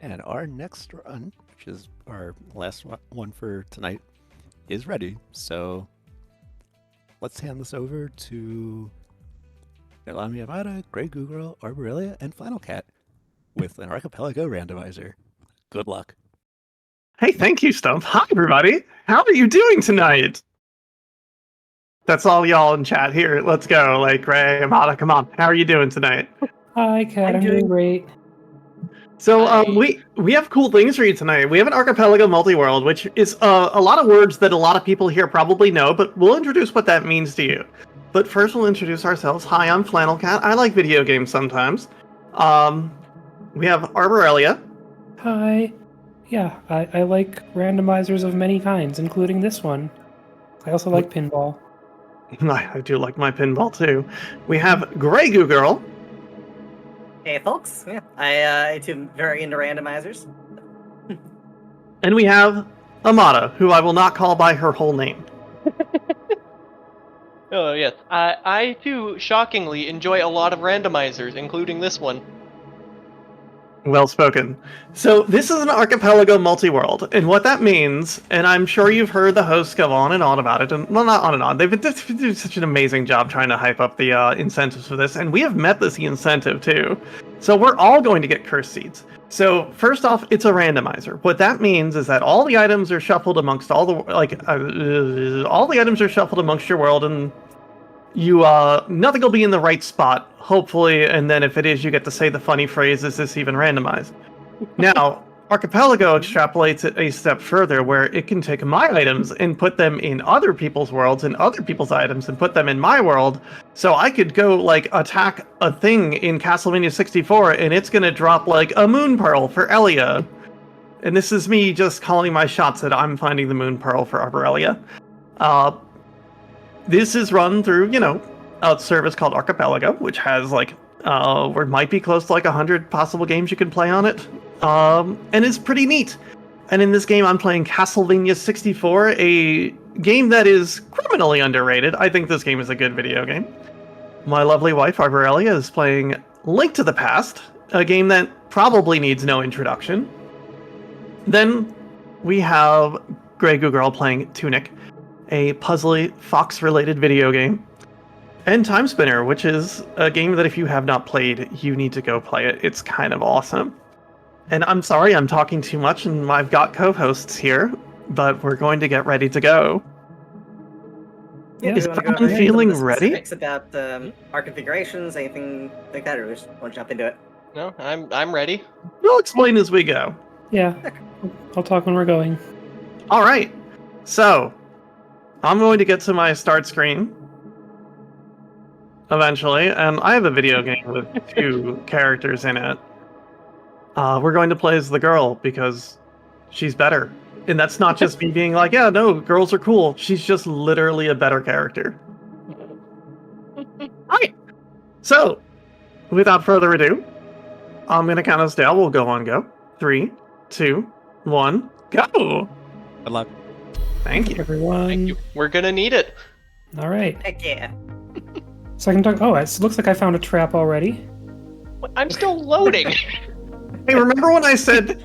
And our next run, which is our last one for tonight, is ready. So let's hand this over to nolamiamada, GrayGooGirl, Arborelia, and Flannelkat with an Archipelago randomizer. Good luck. Hey, thank you, Stump. Hi, everybody. How are you doing tonight? That's all y'all in chat here. Let's go. Like, Ray, Amada, come on. How are you doing tonight? Hi, Kat. I'm doing great. So, we have cool things for you tonight. We have an Archipelago multi-world, which is a lot of words that a lot of people here probably know, but we'll introduce what that means to you. But first, we'll introduce ourselves. Hi, I'm Flannelkat. I like video games sometimes. We have Arborelia. Hi. Yeah, I like randomizers of many kinds, including this one. I also like pinball. I do like my pinball, too. We have GrayGooGirl. Hey, folks. Yeah, I too very into randomizers. And we have Amada, who I will not call by her whole name. Oh, yes. I, too, shockingly, enjoy a lot of randomizers, including this one. Well spoken. So this is an Archipelago multi-world, and what that means, and I'm sure you've heard the hosts go on and on about it, and well, not on and on. They've been doing such an amazing job trying to hype up the incentives for this, and we have met this incentive too. So we're all going to get cursed seeds. So first off, it's a randomizer. What that means is that all the items are shuffled amongst all the items are shuffled amongst your world, and you nothing will be in the right spot, hopefully, and then if it is, you get to say the funny phrase, "Is this even randomized?" Now, Archipelago extrapolates it a step further, where it can take my items and put them in other people's worlds and other people's items and put them in my world. So I could go like attack a thing in Castlevania 64 and it's gonna drop like a moon pearl for Elia. And this is me just calling my shots that I'm finding the moon pearl for Arborelia. This is run through, a service called Archipelago, which has like, or might be close to like 100 possible games you can play on it. And it's pretty neat. And in this game, I'm playing Castlevania 64, a game that is criminally underrated. I think this game is a good video game. My lovely wife, Arborelia, is playing Link to the Past, a game that probably needs no introduction. Then we have GrayGooGirl playing Tunic, a puzzly fox-related video game, and Time Spinner, which is a game that if you have not played, you need to go play it. It's kind of awesome. And I'm sorry I'm talking too much and I've got co-hosts here, but we're going to get ready to go. Yeah, Is do you want to everyone go feeling into the ready? specifics about our configurations, anything like that, or just want to jump into it? No, I'm ready. We'll explain as we go. Yeah, I'll talk when we're going. All right. So, I'm going to get to my start screen eventually, and I have a video game with 2 characters in it. We're going to play as the girl because she's better. And that's not just me being like, yeah, no, girls are cool. She's just literally a better character. Alright. So, without further ado, I'm going to count us down. We'll go on go. 3, 2, 1, go! Good luck. Thank you. Everyone. Thank you. We're gonna need it. All right. Heck yeah. So I can talk. Oh, it looks like I found a trap already. I'm still loading. Hey, remember when I said,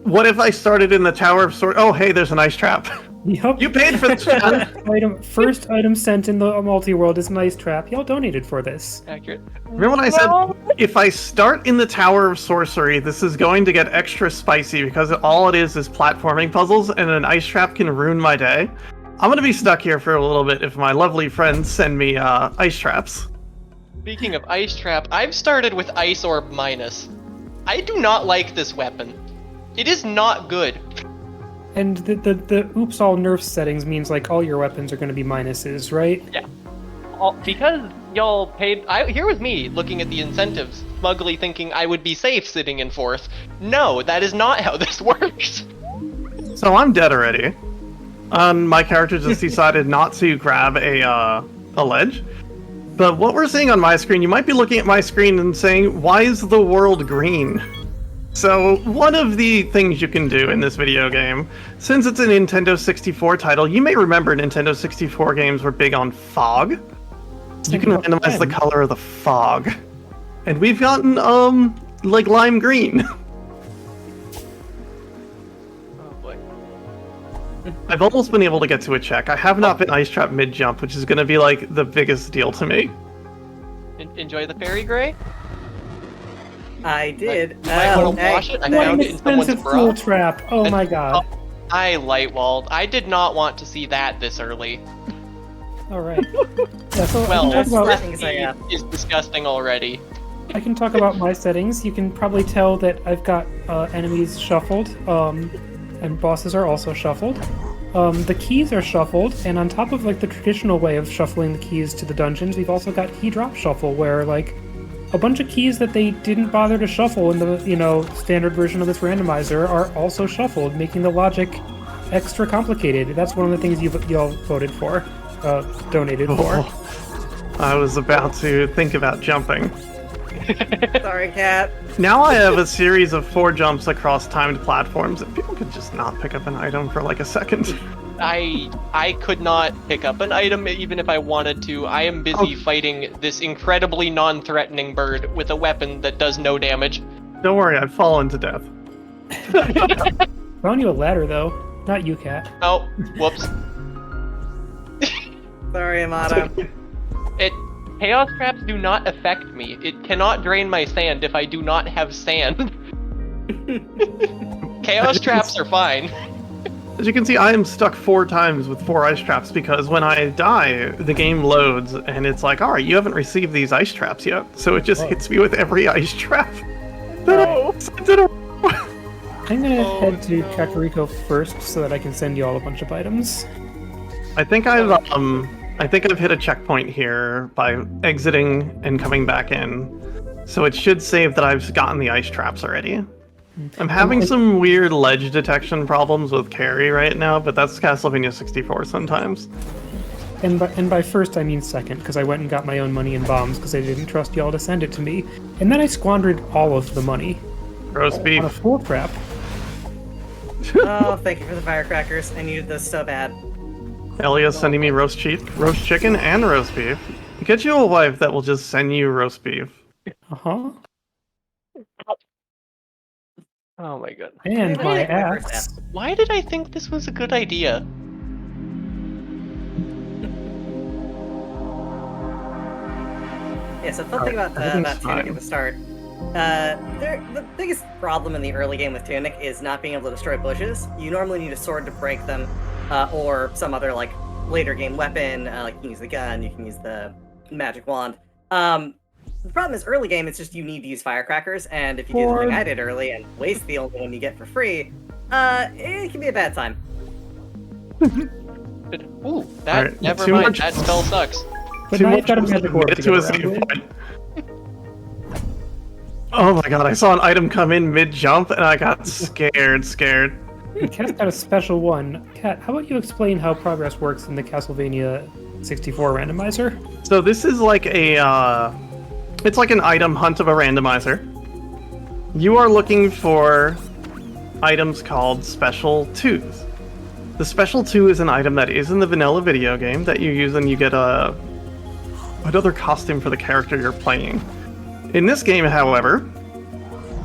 what if I started in the Tower of Swords? Oh, hey, there's an ice trap. Yep. You paid for the trap. First item sent in the multi-world is an ice trap. Y'all donated for this. Accurate. Remember when I said, if I start in the Tower of Sorcery, this is going to get extra spicy because all it is platforming puzzles and an ice trap can ruin my day? I'm going to be stuck here for a little bit if my lovely friends send me ice traps. Speaking of ice trap, I've started with Ice Orb Minus. I do not like this weapon. It is not good. And the oops all nerf settings means like all your weapons are going to be minuses, right? Yeah. Because y'all paid... Here was me looking at the incentives, smugly thinking I would be safe sitting in 4th. No, that is not how this works. So I'm dead already. My character just decided not to grab a ledge. But what we're seeing on my screen, you might be looking at my screen and saying, why is the world green? So, one of the things you can do in this video game, since it's a Nintendo 64 title, you may remember Nintendo 64 games were big on fog. You can randomize the color of the fog. And we've gotten, like lime green. I've almost been able to get to a check. I have not been ice trapped mid-jump, which is going to be like the biggest deal to me. Enjoy the fairy, Gray? I did. You might want to wash it. I What an found it in someone's expensive bra. fool trap! Oh And- my god. I lightwalled. I did not want to see that this early. Alright. Yeah, so Well, I, can talk about, Things I, is disgusting already. I can talk about my settings. You can probably tell that I've got enemies shuffled, and bosses are also shuffled. The keys are shuffled, and on top of like the traditional way of shuffling the keys to the dungeons, we've also got key drop shuffle, where like a bunch of keys that they didn't bother to shuffle in the standard version of this randomizer are also shuffled, making the logic extra complicated. That's one of the things y'all voted for, donated for. I was about to think about jumping. Sorry, Cat. Now I have a series of 4 jumps across timed platforms. If people could just not pick up an item for like a second. I could not pick up an item even if I wanted to. I am busy fighting this incredibly non-threatening bird with a weapon that does no damage. Don't worry, I've fallen to death. Found you a ladder though, not you, Cat. Oh, whoops. Sorry, Amada. Chaos traps do not affect me. It cannot drain my sand if I do not have sand. Chaos traps are fine. As you can see, I am stuck 4 times with 4 ice traps because when I die, the game loads and it's like, alright, you haven't received these ice traps yet. So it just hits me with every ice trap. No! I'm gonna head to Kakariko first so that I can send you all a bunch of items. I think I've hit a checkpoint here by exiting and coming back in. So it should save that I've gotten the ice traps already. I'm having some weird ledge detection problems with carry right now, but that's Castlevania 64 sometimes. And by first I mean second, because I went and got my own money and bombs because I didn't trust y'all to send it to me. And then I squandered all of the money Roast on a beef. fool trap. Oh, thank you for the firecrackers. I needed this so bad. Elia's sending me roast chicken, and roast beef. Get you a wife that will just send you roast beef. Uh-huh. Oh my god. And Wait, my wait, wait, first axe. Why did I think this was a good idea? Yeah, so fun thing about everything's Tunic fine. at the start. The biggest problem in the early game with Tunic is not being able to destroy bushes. You normally need a sword to break them, or some other like later game weapon. Like you can use the gun, you can use the magic wand. The problem is early game. It's just you need to use firecrackers, and if you do the thing I did early and waste the only one you get for free, it can be a bad time. Ooh, that Alright, never too mind. much- That spell sucks. But Too now you've much got a was magic orb to admitted get to a around save with. point. Oh my god, I saw an item come in mid-jump and I got scared. Cat's got a special one. Cat, how about you explain how progress works in the Castlevania 64 randomizer? So this is like it's like an item hunt of a randomizer. You are looking for items called Special 2s. The Special 2 is an item that is in the vanilla video game that you use and you get another costume for the character you're playing. In this game, however,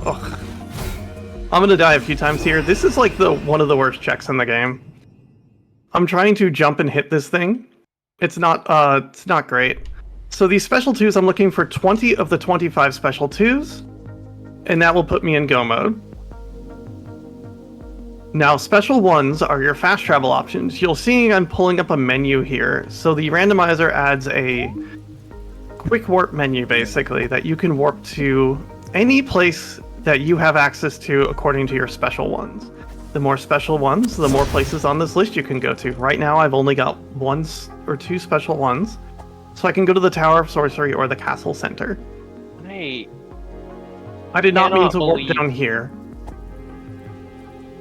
I'm gonna die a few times here. This is like one of the worst checks in the game. I'm trying to jump and hit this thing. It's not great. So these Special 2s, I'm looking for 20 of the 25 Special 2s, and that will put me in go mode. Now, Special 1s are your fast travel options. You'll see I'm pulling up a menu here. So the randomizer adds a quick warp menu, basically, that you can warp to any place that you have access to according to your Special 1s. The more Special 1s, the more places on this list you can go to. Right now, I've only got 1 or 2 Special 1s. So I can go to the Tower of Sorcery or the Castle Center. Hey, I did not mean cannot to warp believe- down here.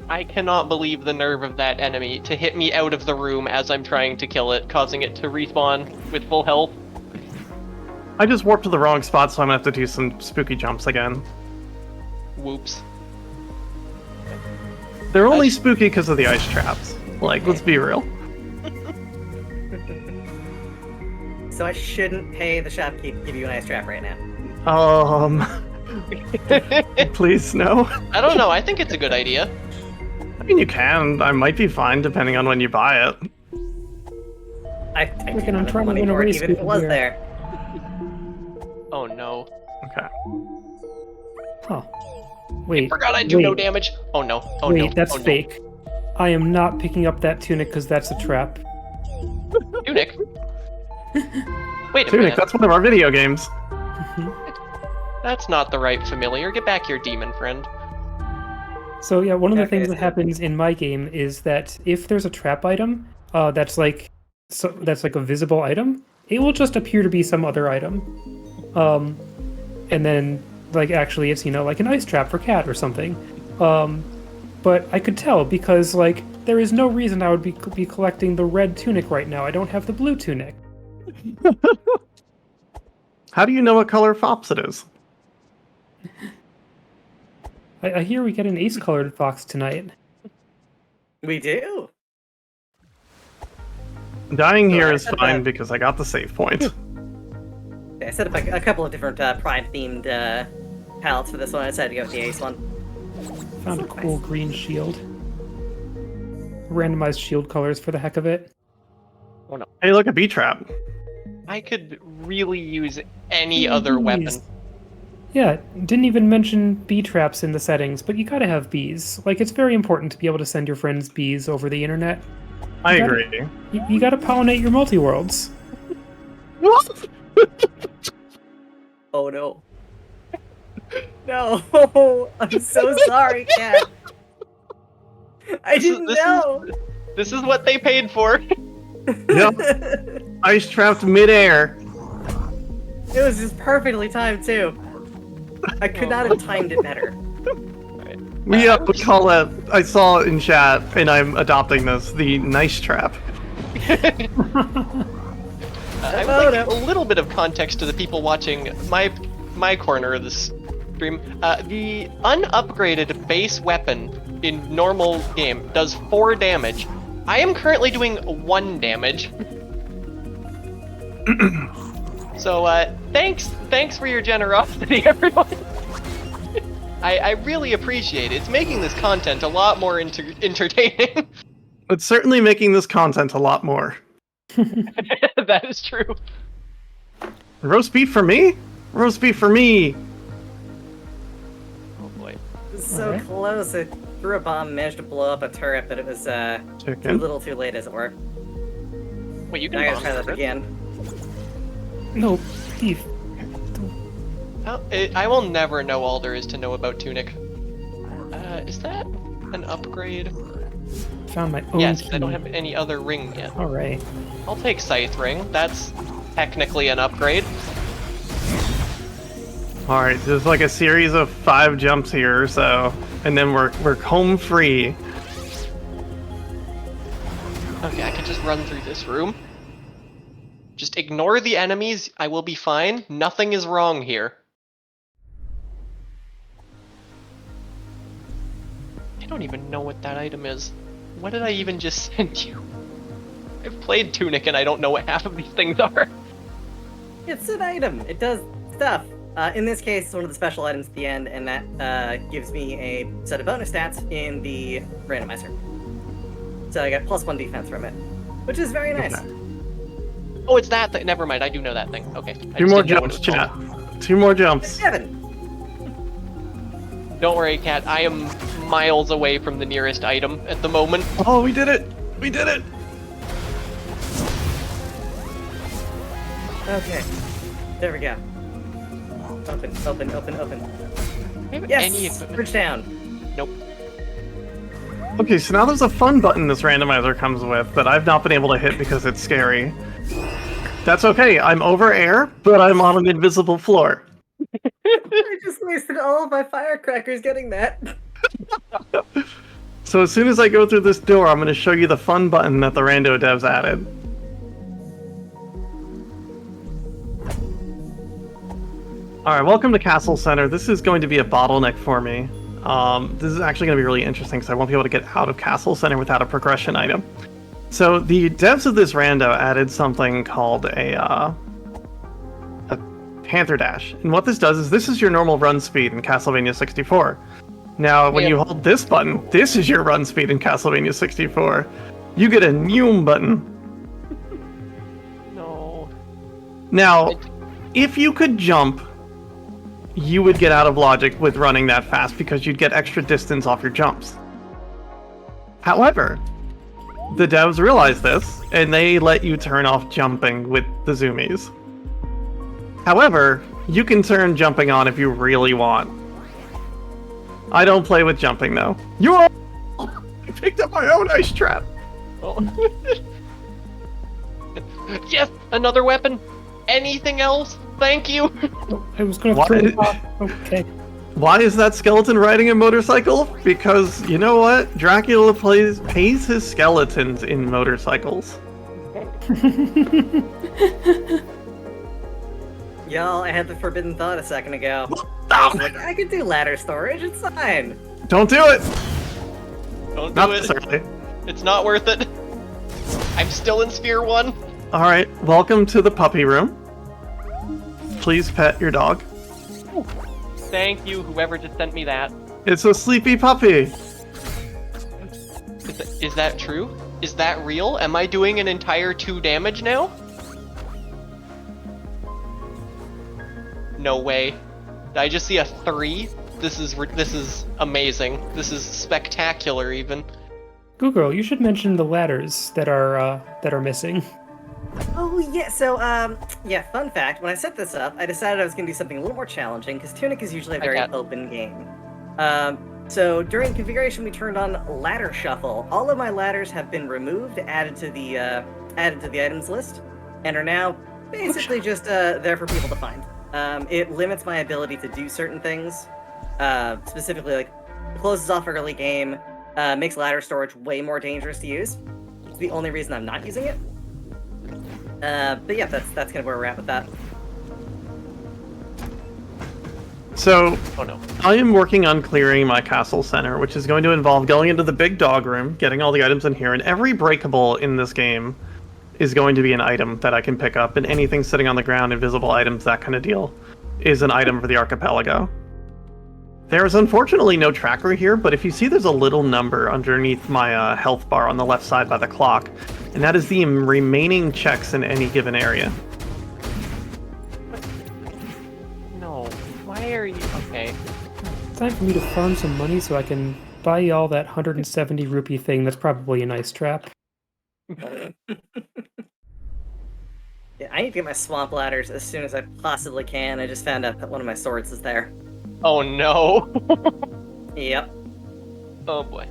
I cannot believe the nerve of that enemy to hit me out of the room as I'm trying to kill it, causing it to respawn with full health. I just warped to the wrong spot, so I'm gonna have to do some spooky jumps again. Whoops. They're only spooky because of the ice traps. Like, let's be real. So I shouldn't pay the shopkeep to give you an ice trap right now. Please no. I don't know, I think it's a good idea. I mean, you can. I might be fine depending on when you buy it. I Look, can't I'm trying to money win a for it, race even if it with was you. there. Oh no. Okay. Huh. Wait. Forgot I do wait, no damage. Oh no. Oh wait, no. that's oh, no. fake. I am not picking up that tunic because that's a trap. Tunic. Wait a Tunic, minute. that's one of our video games. That's not the right familiar. Get back here, demon friend. So yeah, one of the Okay, things that so- happens in my game is that if there's a trap item, that's like a visible item, it will just appear to be some other item, and then like actually it's like an ice trap for cat or something, but I could tell because like there is no reason I would be collecting the red tunic right now. I don't have the blue tunic. How do you know what color Fops it is? I hear we get an ace-colored fox tonight. We do. Dying here I is said fine that- because I got the save point. I set up a couple of different Pride-themed palettes for this one. I decided to go with the Ace one. Found a So cool nice. green shield. Randomized shield colors for the heck of it. Hey, look, a bee trap. I could really use any other weapon. Bees. Yeah, didn't even mention bee traps in the settings, but you gotta have bees. Like, it's very important to be able to send your friends bees over the internet. I You gotta- agree. You gotta pollinate your multi-worlds. What? Oh no. No, I'm so sorry, Cat. I didn't know. This is what they paid for. Yep. Ice trapped midair. It was just perfectly timed too. I could not have timed it better. We call that. I saw in chat, and I'm adopting this. The nice trap. I would like a little bit of context to the people watching my corner of this stream. The unupgraded base weapon in normal game does 4 damage. I am currently doing 1 damage. So thanks for your generosity, everyone. I really appreciate it. It's making this content a lot more entertaining. It's certainly making this content a lot more. That is true. Roast beef for me? Roast beef for me. Oh boy. It was so Alright. close. It threw a bomb, managed to blow up a turret, but it was too Chicken. little too late, as it were. Wait, you Now I can gotta try bomb that it. again. No, beef. I will never know all there is to know about Tunic. Is that an upgrade? Found my own Yes, key. but I don't have any other ring yet. Alright. I'll take Scythe Ring. That's technically an upgrade. All right, there's like a series of 5 jumps here, so, and then we're home free. Okay, I can just run through this room. Just ignore the enemies. I will be fine. Nothing is wrong here. I don't even know what that item is. What did I even just send you? I've played Tunic and I don't know what half of these things are. It's an item. It does stuff. In this case, it's one of the special items at the end, and that gives me a set of bonus stats in the randomizer. So I got +1 defense from it, which is very nice. Okay. Oh, it's that thing. Never mind, I do know that thing. Okay. I 2 just more didn't know what jumps, it was chat. called. 2 more jumps. 7. Don't worry, Cat. I am miles away from the nearest item at the moment. Oh, we did it! We did it! Okay. There we go. Open, open, open, open. Do I have any Yes! equipment? Bridge down. Nope. Okay, so now there's a fun button this randomizer comes with that I've not been able to hit because it's scary. That's okay, I'm over air, but I'm on an invisible floor. I just wasted all of my firecrackers getting that. So as soon as I go through this door, I'm going to show you the fun button that the rando devs added. Alright, welcome to Castle Center. This is going to be a bottleneck for me. This is actually going to be really interesting because I won't be able to get out of Castle Center without a progression item. So the devs of this rando added something called a Panther Dash. And what this does is this is your normal run speed in Castlevania 64. Now, when Yep. you hold this button, this is your run speed in Castlevania 64. You get a new button. No. Now, if you could jump, you would get out of logic with running that fast because you'd get extra distance off your jumps. However, the devs realized this, and they let you turn off jumping with the zoomies. However, you can turn jumping on if you really want. I don't play with jumping, though. I picked up my own ice trap! Oh. Yes, another weapon. Anything else? Thank you. I was going to What? throw it off. Okay. Why is that skeleton riding a motorcycle? Because, you know what? Dracula pays his skeletons in motorcycles. Y'all, I had the forbidden thought a second ago. I was like, I could do ladder storage, it's fine. Don't do it! Don't do Not it. this early. It's not worth it. I'm still in Sphere 1. Alright, welcome to the puppy room. Please pet your dog. Thank you, whoever just sent me that. It's a sleepy puppy. Is that true? Is that real? Am I doing an entire 2 damage now? No way. Did I just see a 3? This is amazing. This is spectacular, even. GrayGooGirl, you should mention the ladders that are missing. Oh yeah, so yeah, fun fact, when I set this up, I decided I was gonna do something a little more challenging, because Tunic is usually a very open game. So during configuration we turned on ladder shuffle. All of my ladders have been removed, added to the items list, and are now basically just there for people to find. It limits my ability to do certain things. Specifically, like, closes off early game, makes ladder storage way more dangerous to use. It's the only reason I'm not using it. But yeah, that's kind of where we're at with that. So, Oh no. I am working on clearing my castle center, which is going to involve going into the big dog room, getting all the items in here, and every breakable in this game is going to be an item that I can pick up, and anything sitting on the ground, invisible items, that kind of deal, is an item for the Archipelago. There is unfortunately no tracker here, but if you see there's a little number underneath my health bar on the left side by the clock, and that is the remaining checks in any given area. No. Why are you... Okay. It's time for me to farm some money so I can buy you all that 170 rupee thing that's probably an ice trap. Yeah, I need to get my swamp ladders as soon as I possibly can. I just found out that one of my swords is there. Oh no. Yep. Oh boy.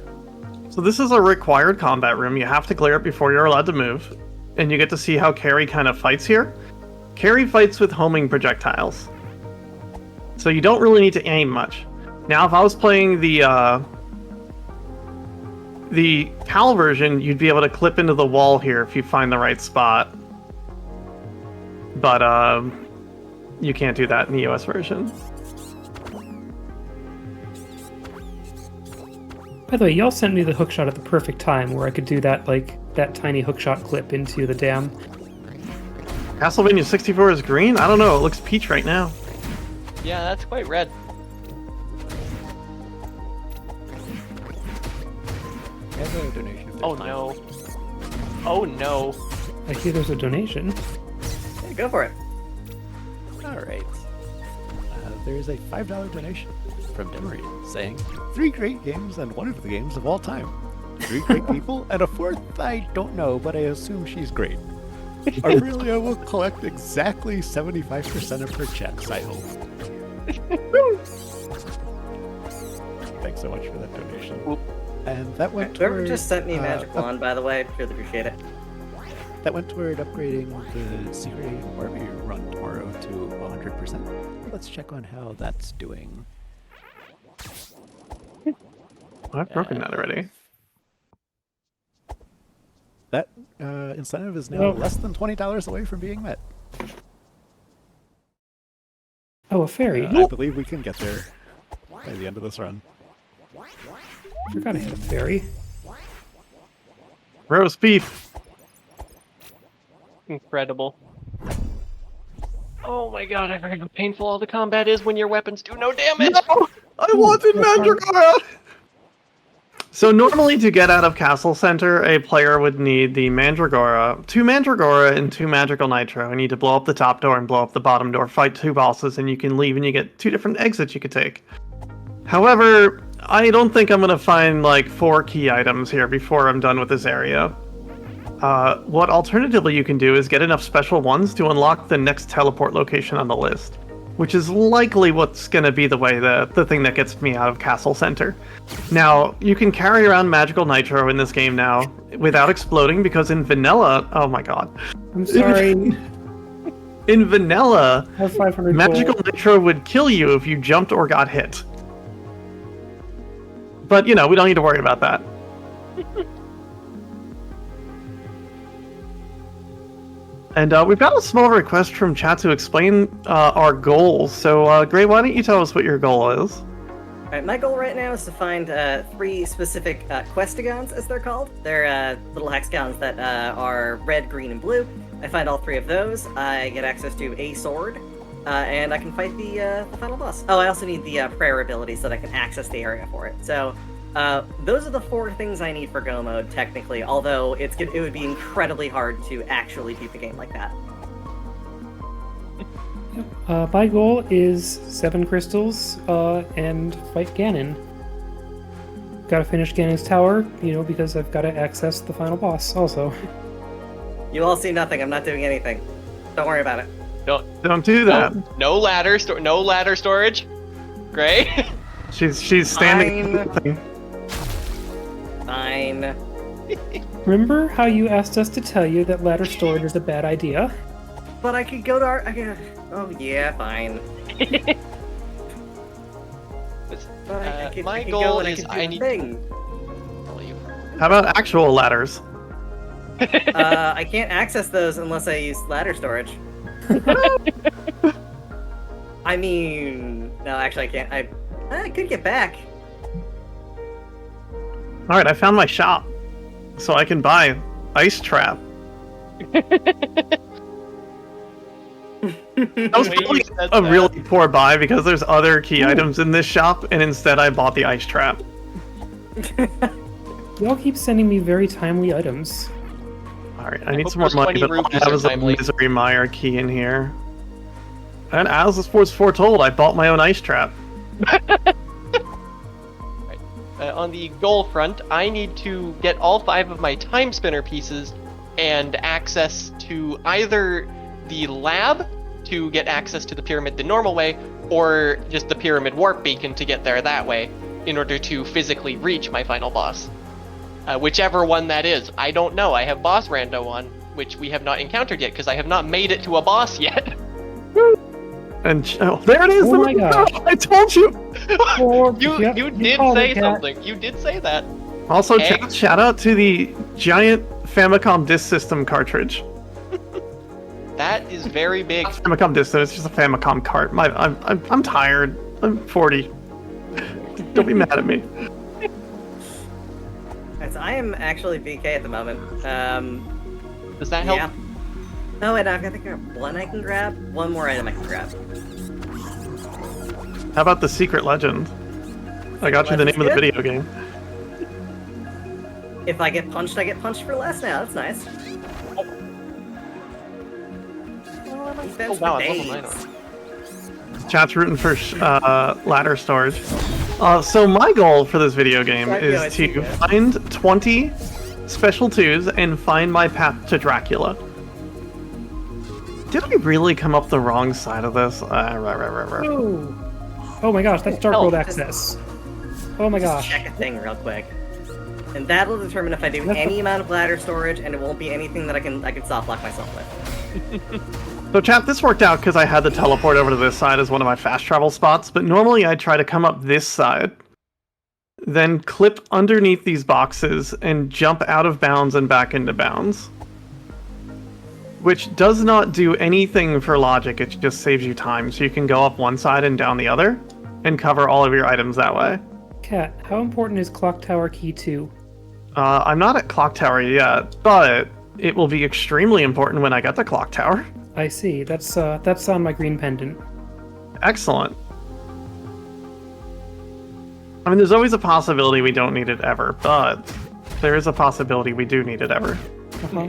So this is a required combat room. You have to clear it before you're allowed to move. And you get to see how Carrie kind of fights here. Carrie fights with homing projectiles. So you don't really need to aim much. Now, if I was playing the PAL version, you'd be able to clip into the wall here if you find the right spot. But you can't do that in the US version. By the way, y'all sent me the hookshot at the perfect time where I could do that, like, that tiny hookshot clip into the dam. Castlevania 64 is green? I don't know, it looks peach right now. Yeah, that's quite red. I have a donation. if there's Oh time. no. Oh no. I hear there's a donation. Yeah, go for it. All right. There's a $5 donation from Demery saying, 3 great games and one of the games of all time. 3 great people and a 4th I don't know, but I assume she's great. Aurelia will collect exactly 75% of her checks, I hope. Thanks so much for that donation. Whoop. And that went Whoever toward, just sent me a magic wand, by the way, really appreciate it. that went toward upgrading the Secret Agent Barbie run tomorrow to 100%. Let's check on how that's doing. I've broken that already. That incentive is now Well- less than $20 away from being met. Oh, a fairy. I believe we can get there by the end of this run. Forgot I had a fairy. Roast beef. Incredible. Oh my god, I forgot how painful all the combat is when your weapons do no damage! No! I wanted Mandragora! So normally to get out of Castle Center, a player would need the Mandragora, 2 Mandragora and 2 Magical Nitro. You need to blow up the top door and blow up the bottom door, fight 2 bosses, and you can leave and you get 2 different exits you could take. However, I don't think I'm going to find like 4 key items here before I'm done with this area. What alternatively you can do is get enough special ones to unlock the next teleport location on the list, which is likely what's going to be the way the thing that gets me out of Castle Center. Now, you can carry around Magical Nitro in this game now without exploding, because in vanilla, oh my god. I'm sorry. In vanilla, I have 500 Magical gold. Nitro would kill you if you jumped or got hit. But, you know, we don't need to worry about that. And we've got a small request from chat to explain our goals. So, Gray, why don't you tell us what your goal is? Alright, my goal right now is to find 3 specific questigons, as they're called. They're little hexagons that are red, green, and blue. I find all 3 of those. I get access to a sword, and I can fight the final boss. Oh, I also need the prayer ability so that I can access the area for it. So, those are the 4 things I need for Go mode, technically, although it would be incredibly hard to actually beat the game like that. My goal is 7 crystals and fight Ganon. Gotta finish Ganon's tower, you know, because I've gotta access the final boss also. You all see nothing, I'm not doing anything. Don't worry about it. Don't do that. No ladder storage. Gray. She's standing. Fine. Remember how you asked us to tell you that ladder storage is a bad idea? But I could go to our... Oh, yeah, fine. My goal is I need... How about actual ladders? I can't access those unless I use ladder storage. I mean... No, actually I can't. I could get back. Alright, I found my shop. So I can buy Ice Trap. That was really a really poor buy because there's other key items in this shop, and instead I bought the Ice Trap. Y'all keep sending me very timely items. Alright, I need some more money, but all I have is a Misery Mire key in here. And as the sports foretold, I bought my own Ice Trap. On the goal front, I need to get all 5 of my time spinner pieces and access to either the lab to get access to the pyramid the normal way, or just the pyramid warp beacon to get there that way, in order to physically reach my final boss. Whichever one that is, I don't know. I have boss rando on, which we have not encountered yet, because I have not made it to a boss yet. And there it is! Oh my gosh. I told you! You did say something. You did say that. Also, shout out to the giant Famicom Disk System cartridge. That is very big. Famicom Disk System, it's just a Famicom cart. I'm tired. I'm 40. Don't be mad at me. So I am actually BK at the moment. Does that help? Yeah. Oh, and I've got to grab 1 I can grab. 1 more item I can grab. How about the Secret Legend? I got you the name of the video game. If I get punched, I get punched for less now. That's nice. Defense for days. Chat's rooting for ladder storage. So my goal for this video game is to find 20 special 2s and find my path to Dracula. Did I really come up the wrong side of this? Oh my gosh, that's Dark World access. Oh my gosh. Check a thing real quick. And that'll determine if I do any amount of ladder storage, and it won't be anything that I can soft lock myself with. So chat, this worked out because I had to teleport over to this side as one of my fast travel spots, but normally I try to come up this side, then clip underneath these boxes and jump out of bounds and back into bounds. Which does not do anything for logic, it just saves you time, so you can go up one side and down the other, and cover all of your items that way. Kat, how important is Clock Tower Key 2? I'm not at Clock Tower yet, but it will be extremely important when I get the Clock Tower. I see. That's on my green pendant. Excellent. I mean, there's always a possibility we don't need it ever, but there is a possibility we do need it ever. Uh-huh.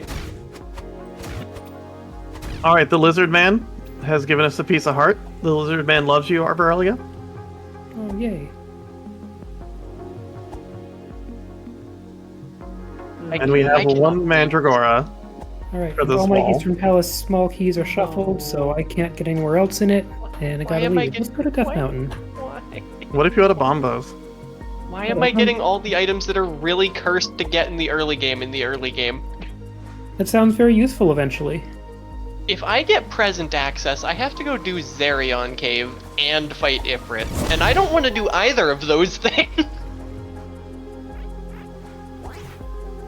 All right, the lizard man has given us a piece of heart. The lizard man loves you, Arborelia. Oh, yay. And we have one Mandragora. Alright, For this all my wall. Eastern Palace small keys are shuffled, so I can't get anywhere else in it, and I Why gotta am I leave. Let's go to getting- Death why- Mountain. Why? What if you had a bombos? Why am I getting all the items that are really cursed to get in the early game That sounds very useful eventually. If I get present access, I have to go do Zerion Cave and fight Ifrit, and I don't want to do either of those things.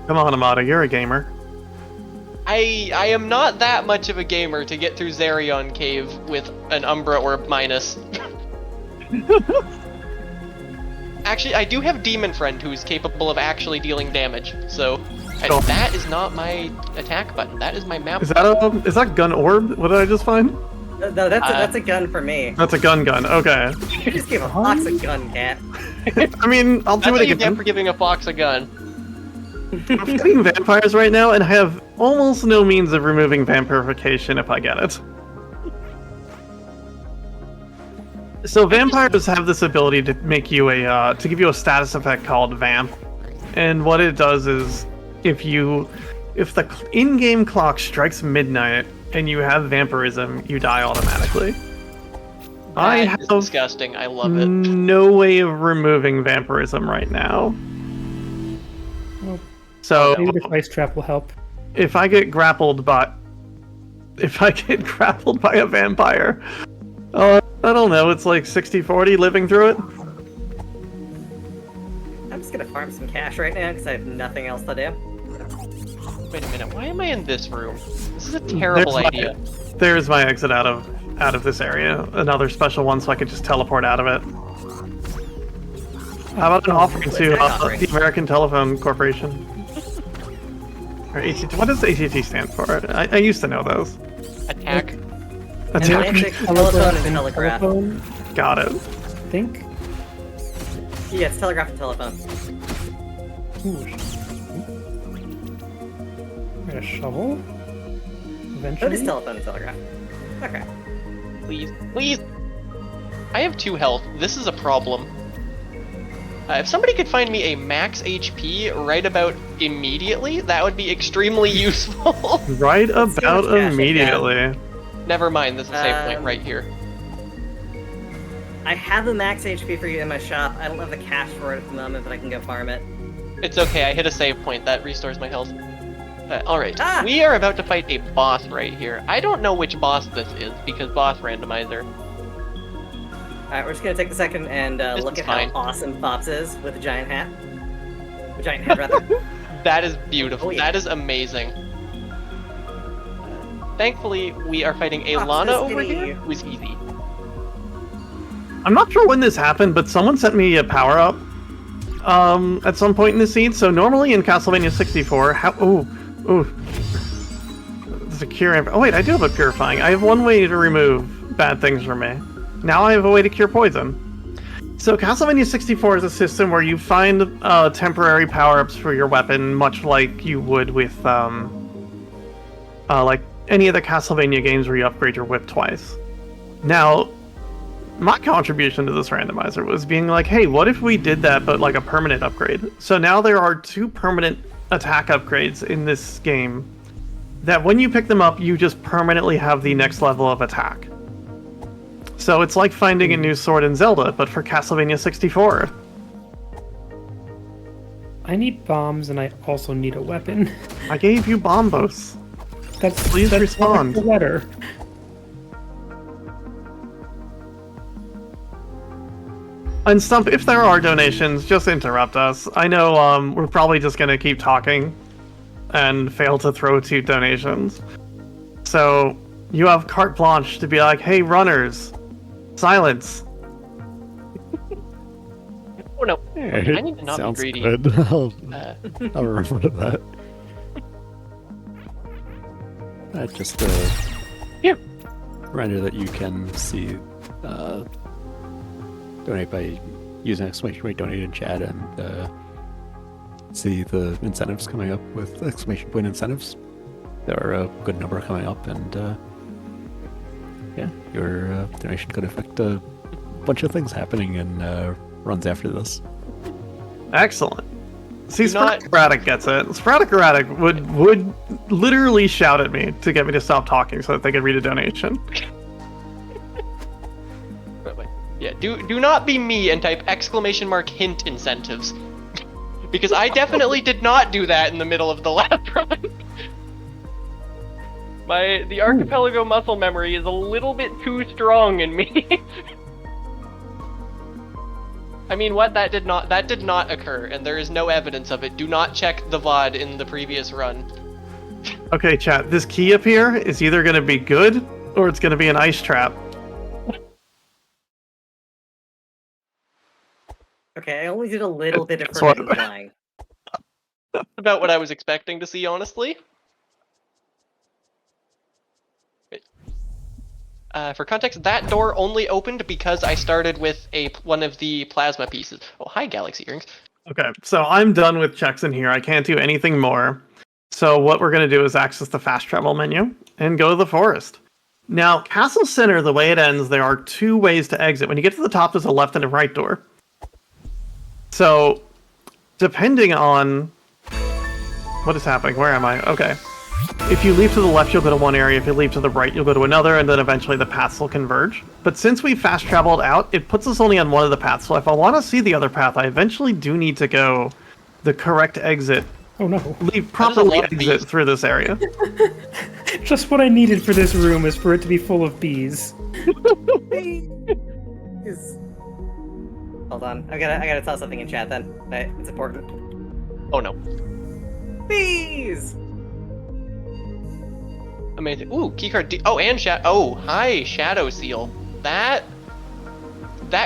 Come on, Amada, you're a gamer. I am not that much of a gamer to get through Zerion Cave with an Umbra Orb minus. Actually, I do have Demon Friend who's capable of actually dealing damage, so Cool. that is not my attack button. That is my map. Is that gun orb? What did I just find? No, that's a gun for me. That's a gun. Okay. You just gave a fox a gun, cat. I mean, I'll That's do what it you get again. for giving a fox a gun. I'm fighting vampires right now and have almost no means of removing vampirification if I get it. So vampires have this ability to make you to give you a status effect called vamp, and what it does is if the in-game clock strikes midnight and you have vampirism, you die automatically. I That is have disgusting. I love it. no way of removing vampirism right now. Well, So maybe the ice trap will help. if I get grappled by a vampire, I don't know, it's like 60-40 living through it. I'm just gonna farm some cash right now because I have nothing else to do. Wait a minute. Why am I in this room? This is a terrible idea. There's my exit out of this area. Another special one so I could just teleport out of it. How about an offering to the American Telephone Corporation? Or AT&T. What does AT&T stand for? I used to know those. Attack. Atlantic, telephone, and telegraph. Telephone, Got it. I think. Yeah, it's telegraph and telephone. Ooh. Got a shovel. Oh, it is Eventually. telephone and telegraph. Okay. Please. Please. I have 2 health. This is a problem. If somebody could find me a max HP right about immediately, that would be extremely useful. Right see how much about cash I got. immediately. Never mind, there's a save point Um, right here. I have a max HP for you in my shop. I don't have the cash for it at the moment, but I can go farm it. It's okay, I hit a save point. That restores my health. Alright, Ah! we are about to fight a boss right here. I don't know which boss this is, because boss randomizer. Alright, we're just gonna take a second and This look is at fine. how awesome Pops is with a giant hat. A giant head, rather. That is beautiful. Oh, yeah. That is amazing. Thankfully, we are fighting a Pops Lana is over mini. here, who's easy. I'm not sure when this happened, but someone sent me a power up at some point in the seed. So normally in Castlevania 64, there's a cure. Oh wait, I do have a purifying. I have one way to remove bad things from me. Now I have a way to cure poison. So Castlevania 64 is a system where you find temporary power-ups for your weapon, much like you would with like any of the Castlevania games where you upgrade your whip twice. Now, my contribution to this randomizer was being like, hey, what if we did that but like a permanent upgrade? So now there are 2 permanent attack upgrades in this game that when you pick them up, you just permanently have the next level of attack. So it's like finding a new sword in Zelda, but for Castlevania 64. I need bombs, and I also need a weapon. I gave you bombos. Please that's respond. The letter. And Stump, if there are donations, just interrupt us. I know we're probably just gonna keep talking and fail to throw 2 donations. So you have carte blanche to be like, hey runners, silence. Oh no. Yeah, I need to not be sounds greedy. good. I'll remember that. Just Reminder that you can see donate by using exclamation point donate in chat and see the incentives coming up with exclamation point incentives. There are a good number coming up, and yeah, your donation could affect a bunch of things happening in runs after this. Excellent. See, Do not- Sporadic gets it. Sporadic would literally shout at me to get me to stop talking so that they could read a donation. Yeah, do not be me and type exclamation mark hint incentives. Because I definitely did not do that in the middle of the last run. The archipelago muscle memory is a little bit too strong in me. I mean, what? That did not occur, and there is no evidence of it. Do not check the VOD in the previous run. Okay, chat. This key up here is either going to be good or it's going to be an ice trap. Okay, I only did a little bit of That's what- forbidden flying. About what I was expecting to see, honestly. For context, that door only opened because I started with one of the plasma pieces. Oh, hi, Galaxy Earrings. Okay, so I'm done with checks in here. I can't do anything more. So what we're going to do is access the fast travel menu and go to the forest. Now, Castle Center, the way it ends, there are two ways to exit. When you get to the top, there's a left and a right door. So, depending on what is happening, where am I? Okay. If you leave to the left, you'll go to one area. If you leave to the right, you'll go to another, and then eventually the paths will converge. But since we fast traveled out, it puts us only on one of the paths. So if I want to see the other path, I eventually do need to go the correct exit. Oh no. Properly lot of exit bees. through this area. Just what I needed for this room is for it to be full of bees. Hold on, I gotta tell something in chat then. It's important. Oh no. Bees! Amazing. Ooh, keycard. Oh, and Oh, hi, Shadow Seal. That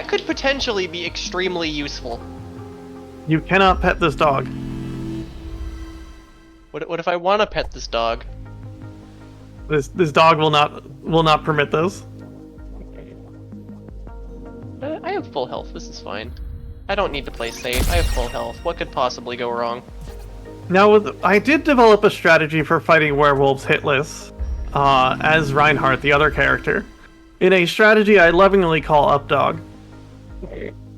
could potentially be extremely useful. You cannot pet this dog. What if I want to pet this dog? This dog will not permit this. I have full health. This is fine. I don't need to play safe. I have full health. What could possibly go wrong? Now, I did develop a strategy for fighting werewolves hitless, as Reinhardt, the other character, in a strategy I lovingly call Updog.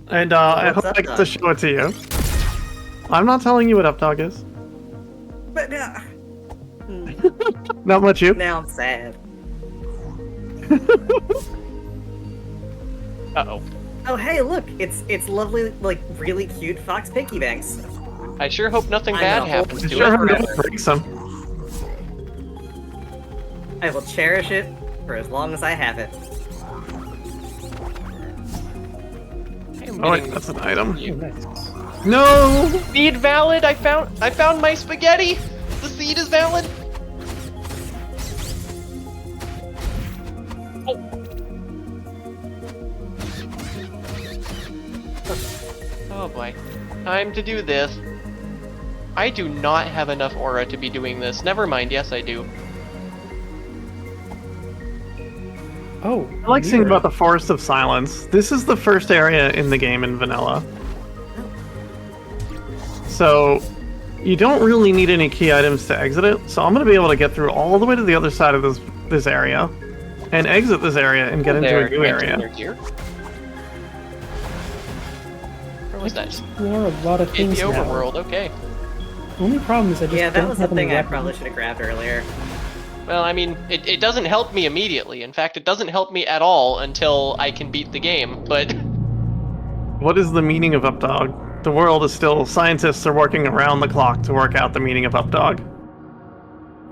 And I hope I get to show it to you. I'm not telling you what Updog is. But Not much you. now I'm sad. Uh-oh. Oh hey, look! It's lovely, like really cute fox piggy banks. I sure hope nothing I'm bad gonna happens hold to Sure, it. I'm forever. gonna break some. I will cherish it for as long as I have it. I am Oh, wait, getting that's an item. Oh, nice. No! seed valid. I found my spaghetti. The seed is valid. Oh boy. Time to do this. I do not have enough aura to be doing this. Never mind, yes I do. Oh. I like seeing about the Forest of Silence. This is the first area in the game in vanilla. So, you don't really need any key items to exit it, so I'm going to be able to get through all the way to the other side of this area, and exit this area and get into a new area. Here. Where was that? Explore a lot of In things the now. overworld, okay. The only problem is I just Yeah, that don't was the have any thing I weapons. probably should have grabbed earlier. Well, I mean, it doesn't help me immediately. In fact, it doesn't help me at all until I can beat the game, but... What is the meaning of Updog? The world is still... Scientists are working around the clock to work out the meaning of Updog.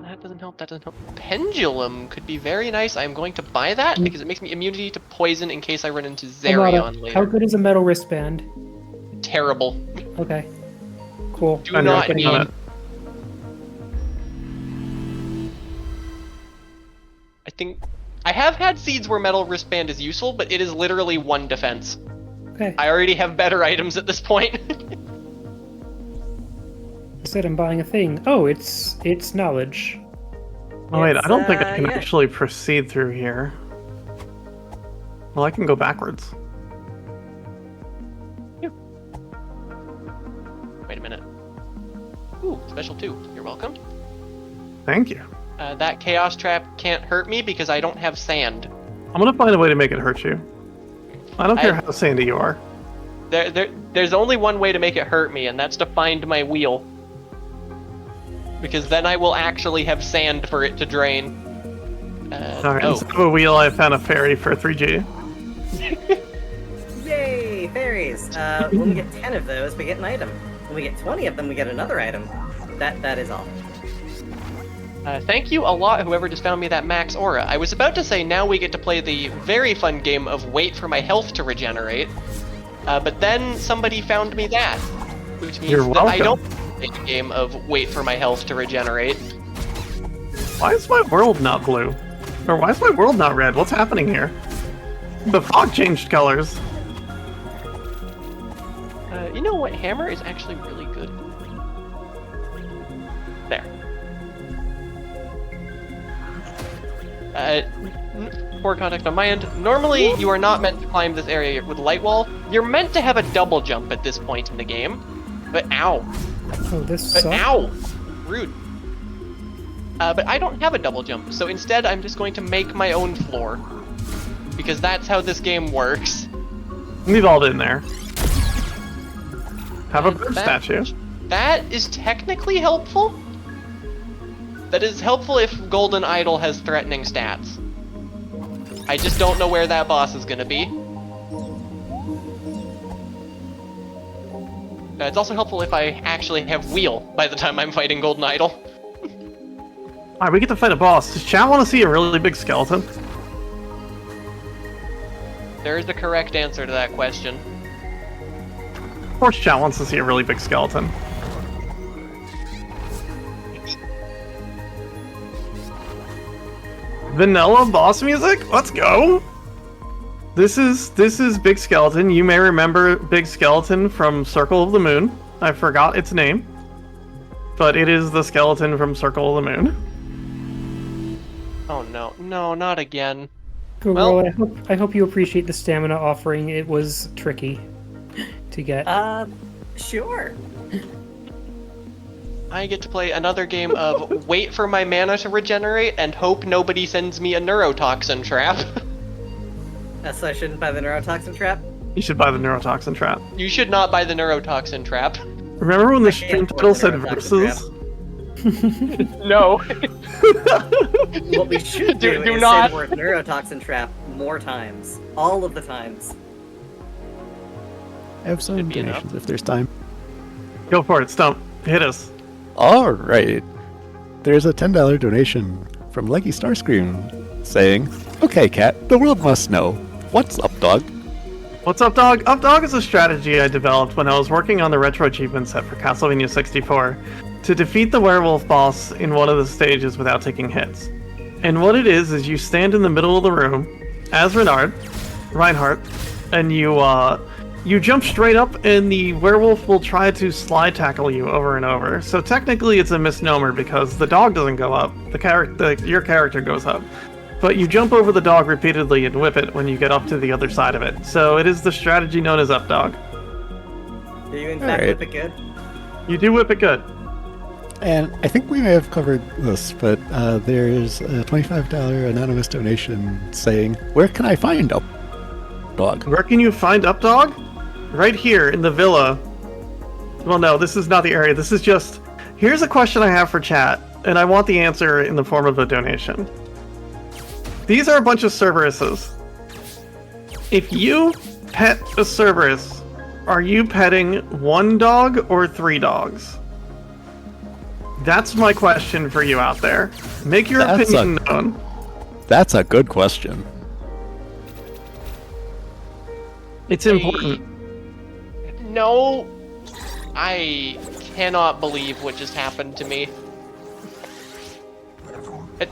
That doesn't help, that doesn't help. Pendulum could be very nice. I'm going to buy that because it makes me immunity to poison in case I run into Zerion How later. good is a metal wristband? Terrible. Okay. Cool. Do I'm not working on need... it. I think... I have had seeds where metal wristband is useful, but it is literally one defense. Okay. I already have better items at this point. I said I'm buying a thing. Oh, it's knowledge. Oh wait, I don't think I can yeah. actually proceed through here. Well, I can go backwards. Wait a minute. Ooh, special 2. You're welcome. Thank you. That chaos trap can't hurt me because I don't have sand. I'm gonna find a way to make it hurt you. I don't care how sandy you are. There's only one way to make it hurt me, and that's to find my wheel. Because then I will actually have sand for it to drain. Alright, instead of a wheel, I found a fairy for 3G. Yay, fairies! When we get 10 of those, we get an item. When we get 20 of them, we get another item. That is all. Thank you a lot, whoever just found me that max aura. I was about to say now we get to play the very fun game of wait for my health to regenerate, but then somebody found me that, which means that I don't play the game of wait for my health to regenerate. Why is my world not blue? Or why is my world not red? What's happening here? The fog changed colors. You know what? Hammer is actually really good. There. For context on my end, normally you are not meant to climb this area with light wall. You're meant to have a double jump at this point in the game. But ow. Oh, this But sucks. ow! Rude. But I don't have a double jump, so instead I'm just going to make my own floor. Because that's how this game works. We've all been there. Have a bird statue. That is technically helpful. That is helpful if Golden Idol has threatening stats. I just don't know where that boss is gonna be. It's also helpful if I actually have wheel by the time I'm fighting Golden Idol. Alright, we get to fight a boss. Does chat want to see a really big skeleton? There is a correct answer to that question. Of course chat wants to see a really big skeleton. Vanilla boss music? Let's go! This is Big Skeleton. You may remember Big Skeleton from Circle of the Moon. I forgot its name. But it is the skeleton from Circle of the Moon. Oh no, no, not again. Google, Well- I hope you appreciate the stamina offering. It was tricky to get. Sure. I get to play another game of wait for my mana to regenerate and hope nobody sends me a neurotoxin trap. So I shouldn't buy the neurotoxin trap? You should buy the neurotoxin trap. You should not buy the neurotoxin trap. Remember when the I can't stream afford title the said neurotoxin versus? No. What we should do, Do is not. say the word neurotoxin trap more times. All of the times. I have some Could be donations enough. if there's time. Go for it, Stump. Hit us. All right. There's a $10 donation from Leggy Starscream saying, "Okay, Cat, the world must know. What's up, dog?" What's up, dog? Up Dog is a strategy I developed when I was working on the retro achievement set for Castlevania 64 to defeat the werewolf boss in one of the stages without taking hits. And what it is you stand in the middle of the room as Reinhardt, and you jump straight up, and the werewolf will try to slide tackle you over and over. So technically, it's a misnomer because the dog doesn't go up; your character goes up. But you jump over the dog repeatedly and whip it when you get up to the other side of it. So it is the strategy known as up dog. Do you in fact Alright. whip it good? You do whip it good. And I think we may have covered this, but there's a $25 anonymous donation saying, "Where can I find up, dog?" Where can you find up dog? Right here in the villa. Well, no, this is not the area. This is just... Here's a question I have for chat, and I want the answer in the form of a donation. These are a bunch of Cerberuses. If you pet a Cerberus, are you petting one dog or 3 dogs? That's my question for you out there. Make your That's opinion known. That's a good question. It's important. No. I cannot believe what just happened to me.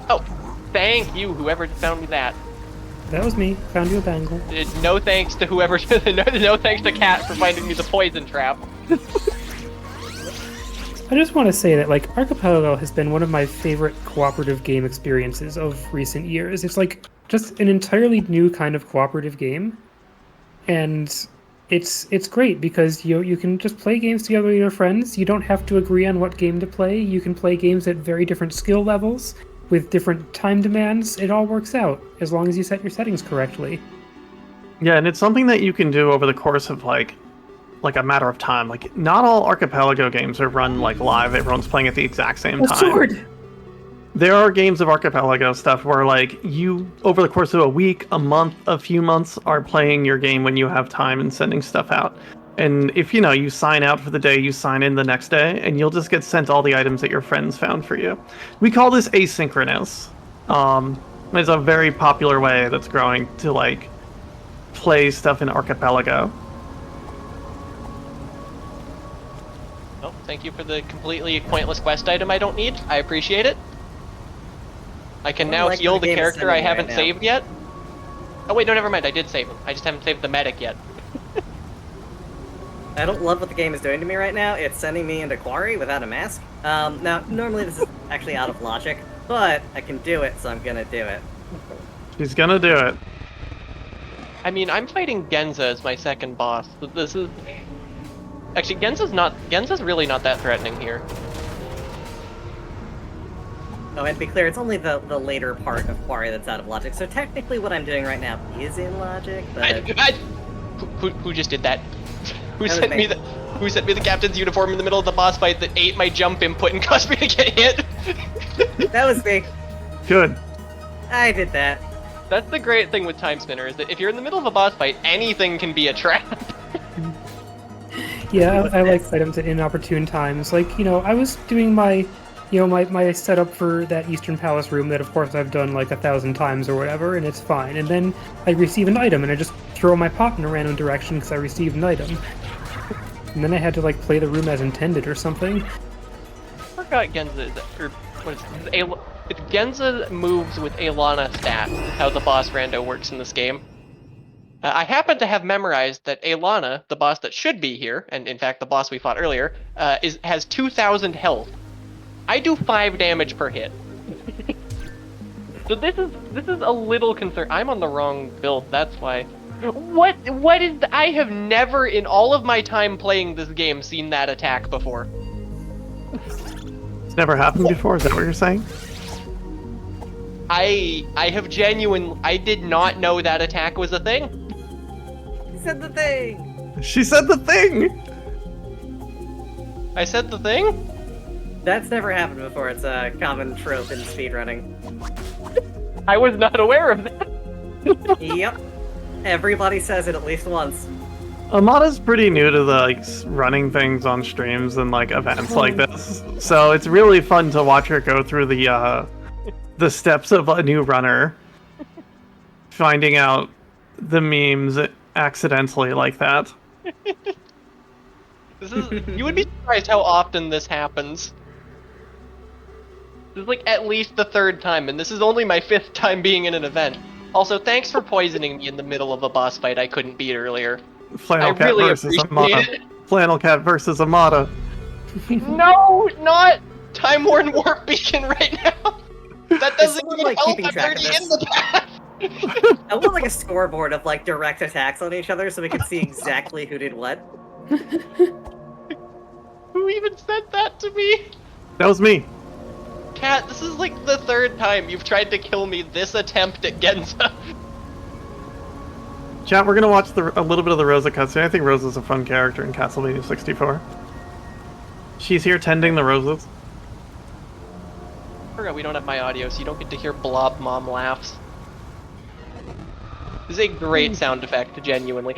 Oh, thank you, whoever found me that. That was me. Found you a bangle. No thanks to whoever. No thanks to Cat for finding me the poison trap. I just want to say that like Archipelago has been one of my favorite cooperative game experiences of recent years. It's like just an entirely new kind of cooperative game, and it's great because you can just play games together with your friends. You don't have to agree on what game to play. You can play games at very different skill levels with different time demands. It all works out as long as you set your settings correctly. Yeah, and it's something that you can do over the course of like a matter of time. Like, not all Archipelago games are run like live. Everyone's playing at the exact same time. Sword! There are games of Archipelago stuff where like you, over the course of a week, a month, a few months, are playing your game when you have time and sending stuff out. And if you sign out for the day, you sign in the next day, and you'll just get sent all the items that your friends found for you. We call this asynchronous. It's a very popular way that's growing to like play stuff in Archipelago. Oh, thank you for the completely pointless quest item I don't need. I appreciate it. I can now like heal the the game is character sending I me haven't right now. saved yet. Oh wait, no, never mind. I did save him. I just haven't saved the medic yet. I don't love what the game is doing to me right now. It's sending me into Quarry without a mask. Now, normally this is actually out of logic, but I can do it, so I'm gonna do it. She's gonna do it. I mean, I'm fighting Genza as my second boss. This is... Actually, Genza's really not that threatening here. Oh, and to be clear, it's only the later part of Quarry that's out of logic, so technically what I'm doing right now is in logic, but... Who just did that? Who That was sent me. me the captain's uniform in the middle of the boss fight that ate my jump input and caused me to get hit? That was me. Good. I did that. That's the great thing with Time Spinner, is that if you're in the middle of a boss fight, anything can be a trap. Yeah, I like items at inopportune times. Like, I was doing my setup for that Eastern Palace room that, of course, I've done like 1,000 times or whatever, and it's fine. And then I receive an item, and I just throw my pot in a random direction because I received an item. And then I had to like play the room as intended or something. I forgot Genza, or what is it? It's Genza moves with Alana stats, is how the boss rando works in this game. I happen to have memorized that Alana, the boss that should be here, and in fact the boss we fought earlier, has 2,000 health. I do 5 damage per hit. So this is a little concern. I'm on the wrong build, that's why. What is I have never in all of my time playing this game seen that attack before. It's never happened before, is that what you're saying? I did not know that attack was a thing. You said the thing! She said the thing! I said the thing? That's never happened before. It's a common trope in speedrunning. I was not aware of that. Yep. Everybody says it at least once. Amada's pretty new to the running things on streams and like events like this, so it's really fun to watch her go through the steps of a new runner, finding out the memes accidentally like that. You would be surprised how often this happens. This is like at least the 3rd time, and this is only my 5th time being in an event. Also, thanks for poisoning me in the middle of a boss fight I couldn't beat earlier. Flannelkat I really versus appreciate Amada. it. Flannelkat versus Amada. No, not Time Worn Warp Beacon right now. That doesn't Someone, even like, help. keeping I'm track of already in this. the path. I want like a scoreboard of like direct attacks on each other so we can see exactly who did what. Who even said that to me? That was me. Kat, this is like the 3rd time you've tried to kill me this attempt at Genza. Chat, we're gonna watch a little bit of the Rosa cutscene. I think Rosa's a fun character in Castlevania 64. She's here tending the roses. I forgot we don't have my audio, so you don't get to hear Blob Mom laughs. This is a great sound effect, genuinely.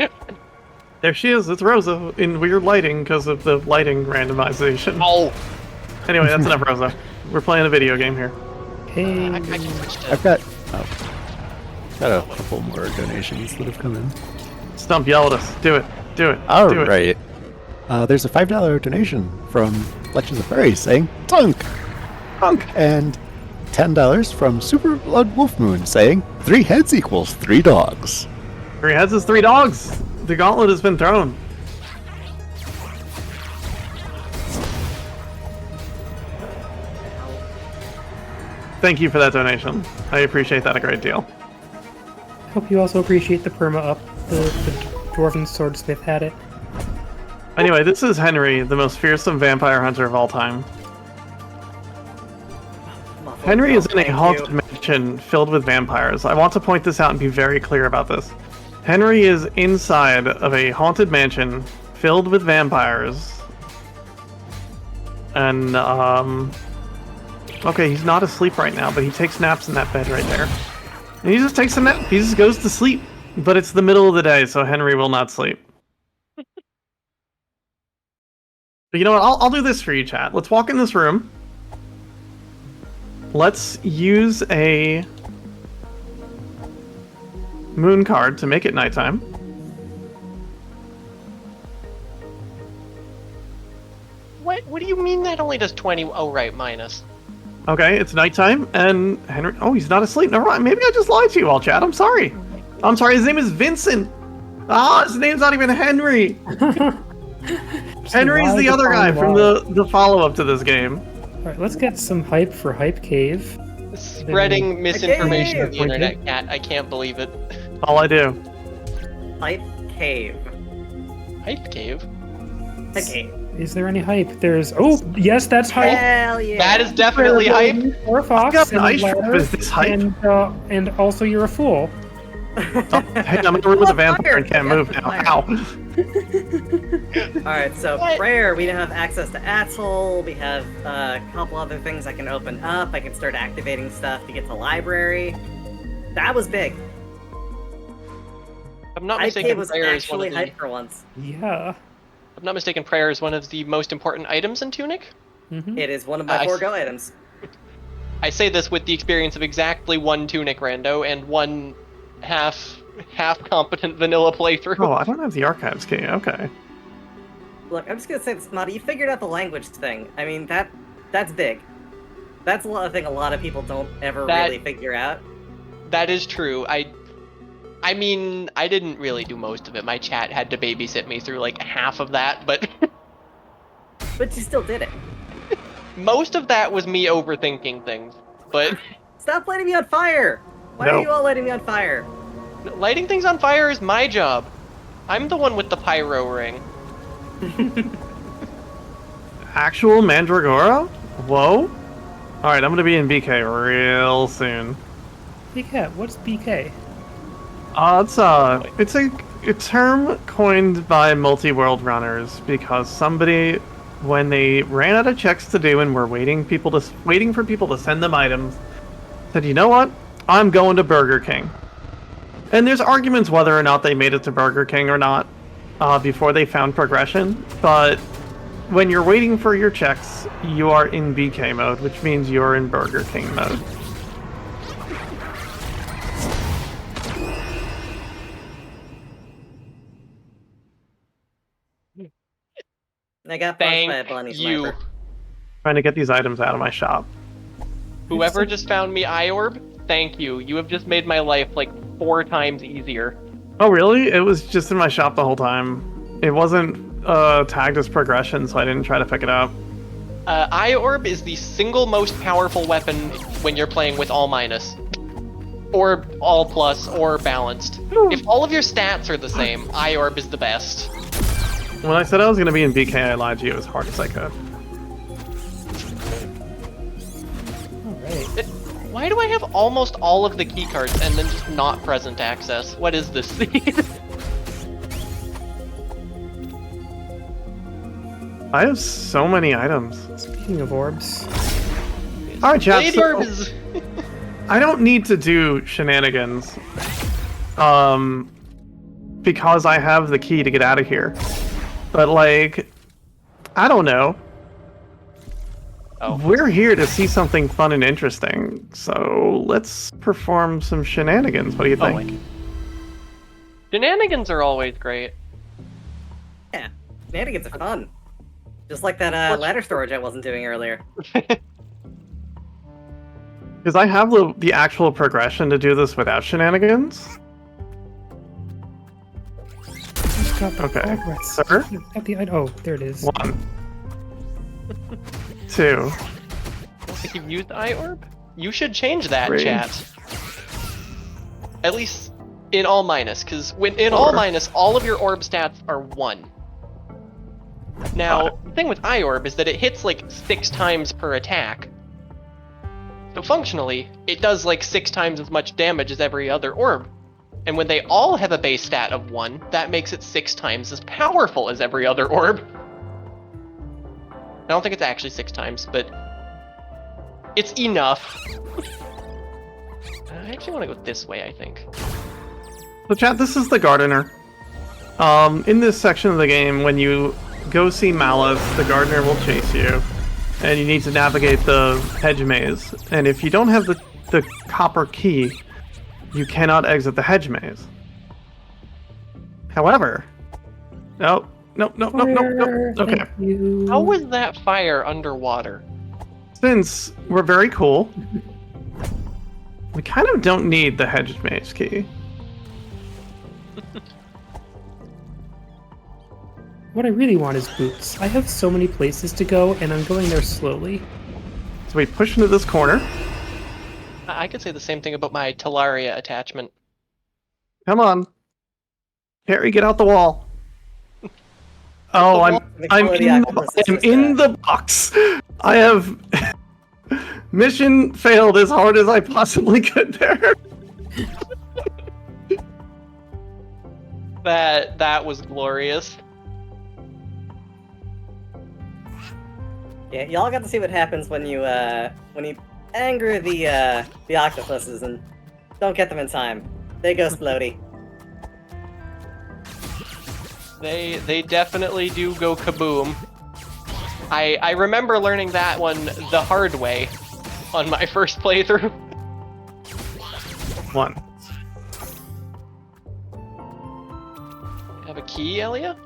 There she is, it's Rosa, in weird lighting because of the lighting randomization. Oh! Anyway, that's enough Rosa. We're playing a video game here. Hey. I can switch to... I've got a couple more donations that have come in. Stump, yell at us. Do it. Do it. All Do it. right. There's a $5 donation from Legends of Fairy saying Tunk, Punk. and $10 from Super Blood Wolfmoon saying 3 heads equals 3 dogs. 3 heads is 3 dogs. The gauntlet has been thrown. thank you for that donation. I appreciate that a great deal. I hope you also appreciate the perma up. The dwarven swordsmith had it. Anyway, this is Henry, the most fearsome vampire hunter of all time. Henry is in a haunted mansion filled with vampires. I want to point this out and be very clear about this. Henry is inside of a haunted mansion filled with vampires. And, okay, he's not asleep right now, but he takes naps in that bed right there. And he just takes a nap. He just goes to sleep. But it's the middle of the day, so Henry will not sleep. But you know what? I'll do this for you, chat. Let's walk in this room. Let's use a moon card to make it nighttime. What do you mean that only does 20? Oh, right, minus. Okay, it's nighttime, and Henry... Oh, he's not asleep. Never mind. Maybe I just lied to you all, chat. I'm sorry. I'm sorry. His name is Vincent. His name's not even Henry. Henry's the other guy from the follow-up to this game. Alright, let's get some hype for Hype Cave. Spreading misinformation on the Okay. internet, Cat. I can't believe it. All I do. Hype cave. Hype cave? Hype cave. Is there any hype? There's... Oh, yes, that's hype! Hell yeah. That is definitely hype. Or fox, Got an and ice ladder, trap. Is this hype? and also you're a fool. Oh, hey, I'm in the room with a vampire and can't move now. Ow. Alright, so prayer, we now have access to Atoll, we have a couple other things I can open up, I can start activating stuff to get to library. That was big. If I'm not Hype mistaken, cave was prayer is one actually of the... hype for once. Yeah. If I'm not mistaken, prayer is one of the most important items in Tunic. Mm-hmm. It is one of my 4 go items. I say this with the experience of exactly one Tunic rando and one half competent vanilla playthrough. Oh, I don't have the archives key. Okay. Look, I'm just gonna say this, Mata, you figured out the language thing. I mean, that's big. That's a thing a lot of people don't ever really figure out. That is true. I mean, I didn't really do most of it. My chat had to babysit me through like half of that, but... But you still did it. most of that was me overthinking things, but... Stop lighting me on fire! Why are you all lighting me on fire? Lighting things on fire is my job. I'm the one with the pyro ring. Actual Mandragora? Whoa. Alright, I'm gonna be in BK real soon. BK, what's BK? It's a term coined by multi-world runners because somebody, when they ran out of checks to do and were waiting for people to send them items, said, you know what? I'm going to Burger King. And there's arguments whether or not they made it to Burger King or not before they found progression, but when you're waiting for your checks, you are in BK mode, which means you're in Burger King mode. I got punched by a bunny sniper. Trying to get these items out of my shop. Whoever just found me Eyorb, thank you. You have just made my life like 4 times easier. Oh really? It was just in my shop the whole time. It wasn't tagged as progression, so I didn't try to pick it up. Eyorb is the single most powerful weapon when you're playing with all minus. Or all plus, or balanced. If all of your stats are the same, Eyorb is the best. When I said I was going to be in BK, I lied to you as hard as I could. Alright. Why do I have almost all of the keycards and then just not present access? What is this? I have so many items. Speaking of orbs. Alright, chat, Blade so Orb is... I don't need to do shenanigans. Because I have the key to get out of here. But, like, I don't know. Oh. We're here to see something fun and interesting, so let's perform some shenanigans. What do you think? Shenanigans are always great. Yeah, shenanigans are fun. Just like that ladder storage I wasn't doing earlier. Because I have the actual progression to do this without shenanigans. Okay, sir? Got the item. Oh, there it is. 1, 2. I don't think you've used Eyorb? You should change that, Three. chat. At least in all minus, because when in all minus, all of your orb stats are 1. Now, the thing with iOrb is that it hits like 6 times per attack. So functionally, it does like 6 times as much damage as every other orb. And when they all have a base stat of 1, that makes it 6 times as powerful as every other orb. I don't think it's actually 6 times, but it's enough. I actually want to go this way, I think. So chat, this is the gardener. In this section of the game, when you go see Malice, the gardener will chase you, and you need to navigate the hedge maze. And if you don't have the copper key, you cannot exit the hedge maze. However, nope. Okay. Thank you. How was that fire underwater? Since we're very cool, we kind of don't need the hedge maze key. What I really want is boots. I have so many places to go, and I'm going there slowly. So we push into this corner. I could say the same thing about my Talaria attachment. Come on. Harry, get out the wall. Oh, I'm in the box. I have mission failed as hard as I possibly could there. That was glorious. Yeah, y'all got to see what happens when you anger the octopuses and don't get them in time. They go splody. They definitely do go kaboom. I remember learning that one the hard way on my first playthrough. 1. Have a key, Elia?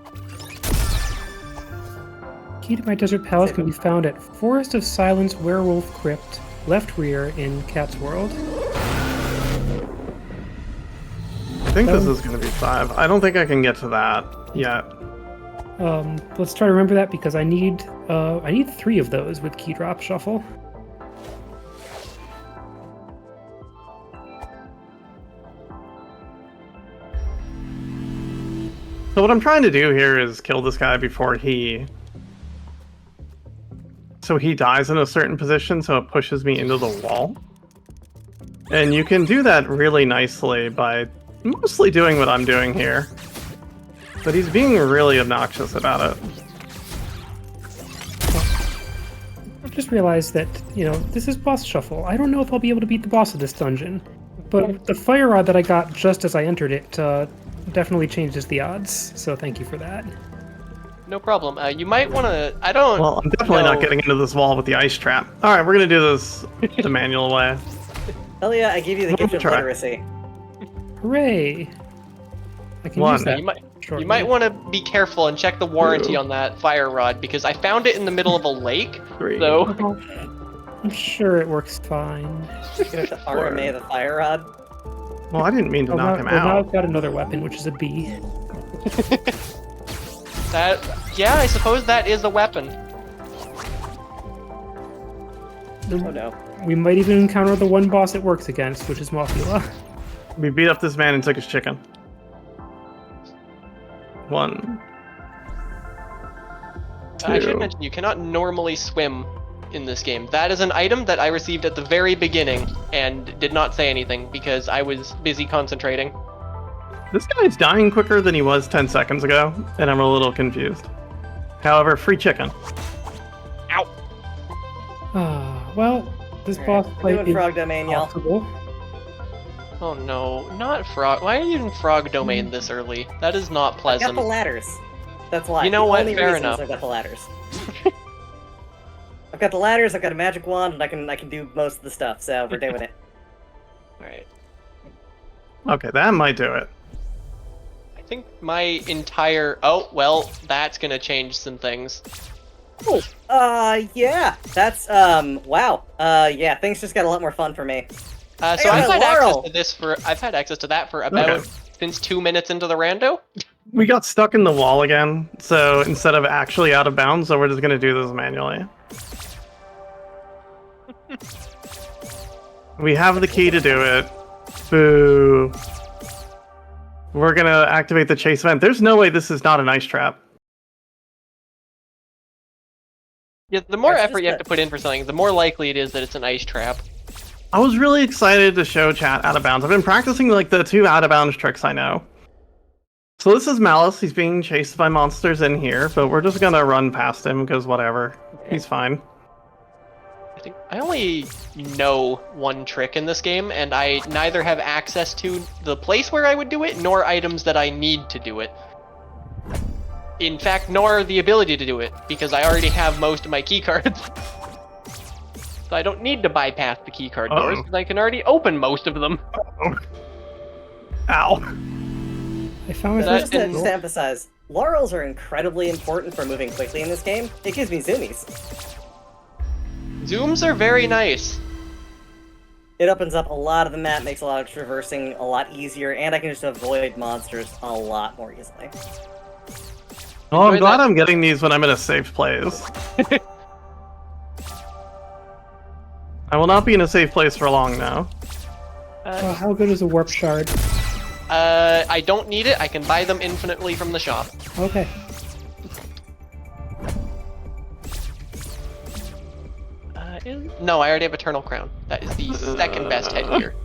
Key to my desert palace can be found at Forest of Silence Werewolf Crypt, left rear in Cat's World. I think this is going to be 5. I don't think I can get to that yet. Let's try to remember that because I need 3 of those with key drop shuffle. So what I'm trying to do here is kill this guy before he dies in a certain position, so it pushes me into the wall. And you can do that really nicely by mostly doing what I'm doing here. But he's being really obnoxious about it. I've just realized that, this is boss shuffle. I don't know if I'll be able to beat the boss of this dungeon. But the fire rod that I got just as I entered it definitely changes the odds, so thank you for that. No problem. You might want to... I don't... Well, I'm definitely not getting into this wall with the ice trap. Alright, we're going to do this the manual way. Hell yeah, I give you the gift of literacy. Hooray! I can 1. use that. You might want to be careful and check the warranty on that fire rod, because I found it in the middle of a lake, 3. so... I'm sure it works fine. You have to RMA the fire rod. Well, I didn't mean to knock him Now out. I've got another weapon, which is a bee. Yeah, I suppose that is a weapon. Oh no. We might even encounter the one boss it works against, which is Mothula. We beat up this man and took his chicken. 1. I should 2. mention, you cannot normally swim in this game. That is an item that I received at the very beginning and did not say anything because I was busy concentrating. This guy's dying quicker than he was 10 seconds ago, and I'm a little confused. However, free chicken. Ow! Well, this boss We're fight doing is frog domain, y'all. possible. Oh no, not frog. Why are you in frog domain this early? That is not I got pleasant. the ladders. That's why. You know The what? only Fair reason is enough. I've got the ladders. I've got the ladders, I've got a magic wand, and I can do most of the stuff, so we're doing it. Alright. Okay, that might do it. I think my entire... Oh, well, that's gonna change some things. Oh, yeah. That's, wow. Yeah, things just got a lot more fun for me. So got I've a had access laurel. to this for... I've had access to that for about... Okay. Since 2 minutes into the rando. We got stuck in the wall again, so instead of actually out of bounds, so we're just gonna do this manually. We have the key to do it. Boo. We're gonna activate the chase event. There's no way this is not an ice trap. Yeah, the more That's effort just you have to put in for something, the more likely it is that it's an ice trap. I was really excited to show chat out of bounds. I've been practicing like the 2 out of bounds tricks I know. So this is Malice. He's being chased by monsters in here, but we're just gonna run past him because whatever. He's fine. I think I only know one trick in this game, and I neither have access to the place where I would do it, nor items that I need to do it. In fact, nor the ability to do it, because I already have most of my keycards. So I don't need to bypass the keycard doors, because I can already open most of them. Ow. I found That- Just to emphasize, laurels are incredibly important for moving quickly in this game. It gives me zoomies. Zooms are very nice. It opens up a lot of the map, makes a lot of traversing a lot easier, and I can just avoid monsters a lot more easily. Oh, I'm Enjoy glad that. I'm getting these when I'm in a safe place. I will not be in a safe place for long now. Oh, how good is a warp shard? I don't need it. I can buy them infinitely from the shop. Okay. No, I already have Eternal Crown. That is the second best headgear.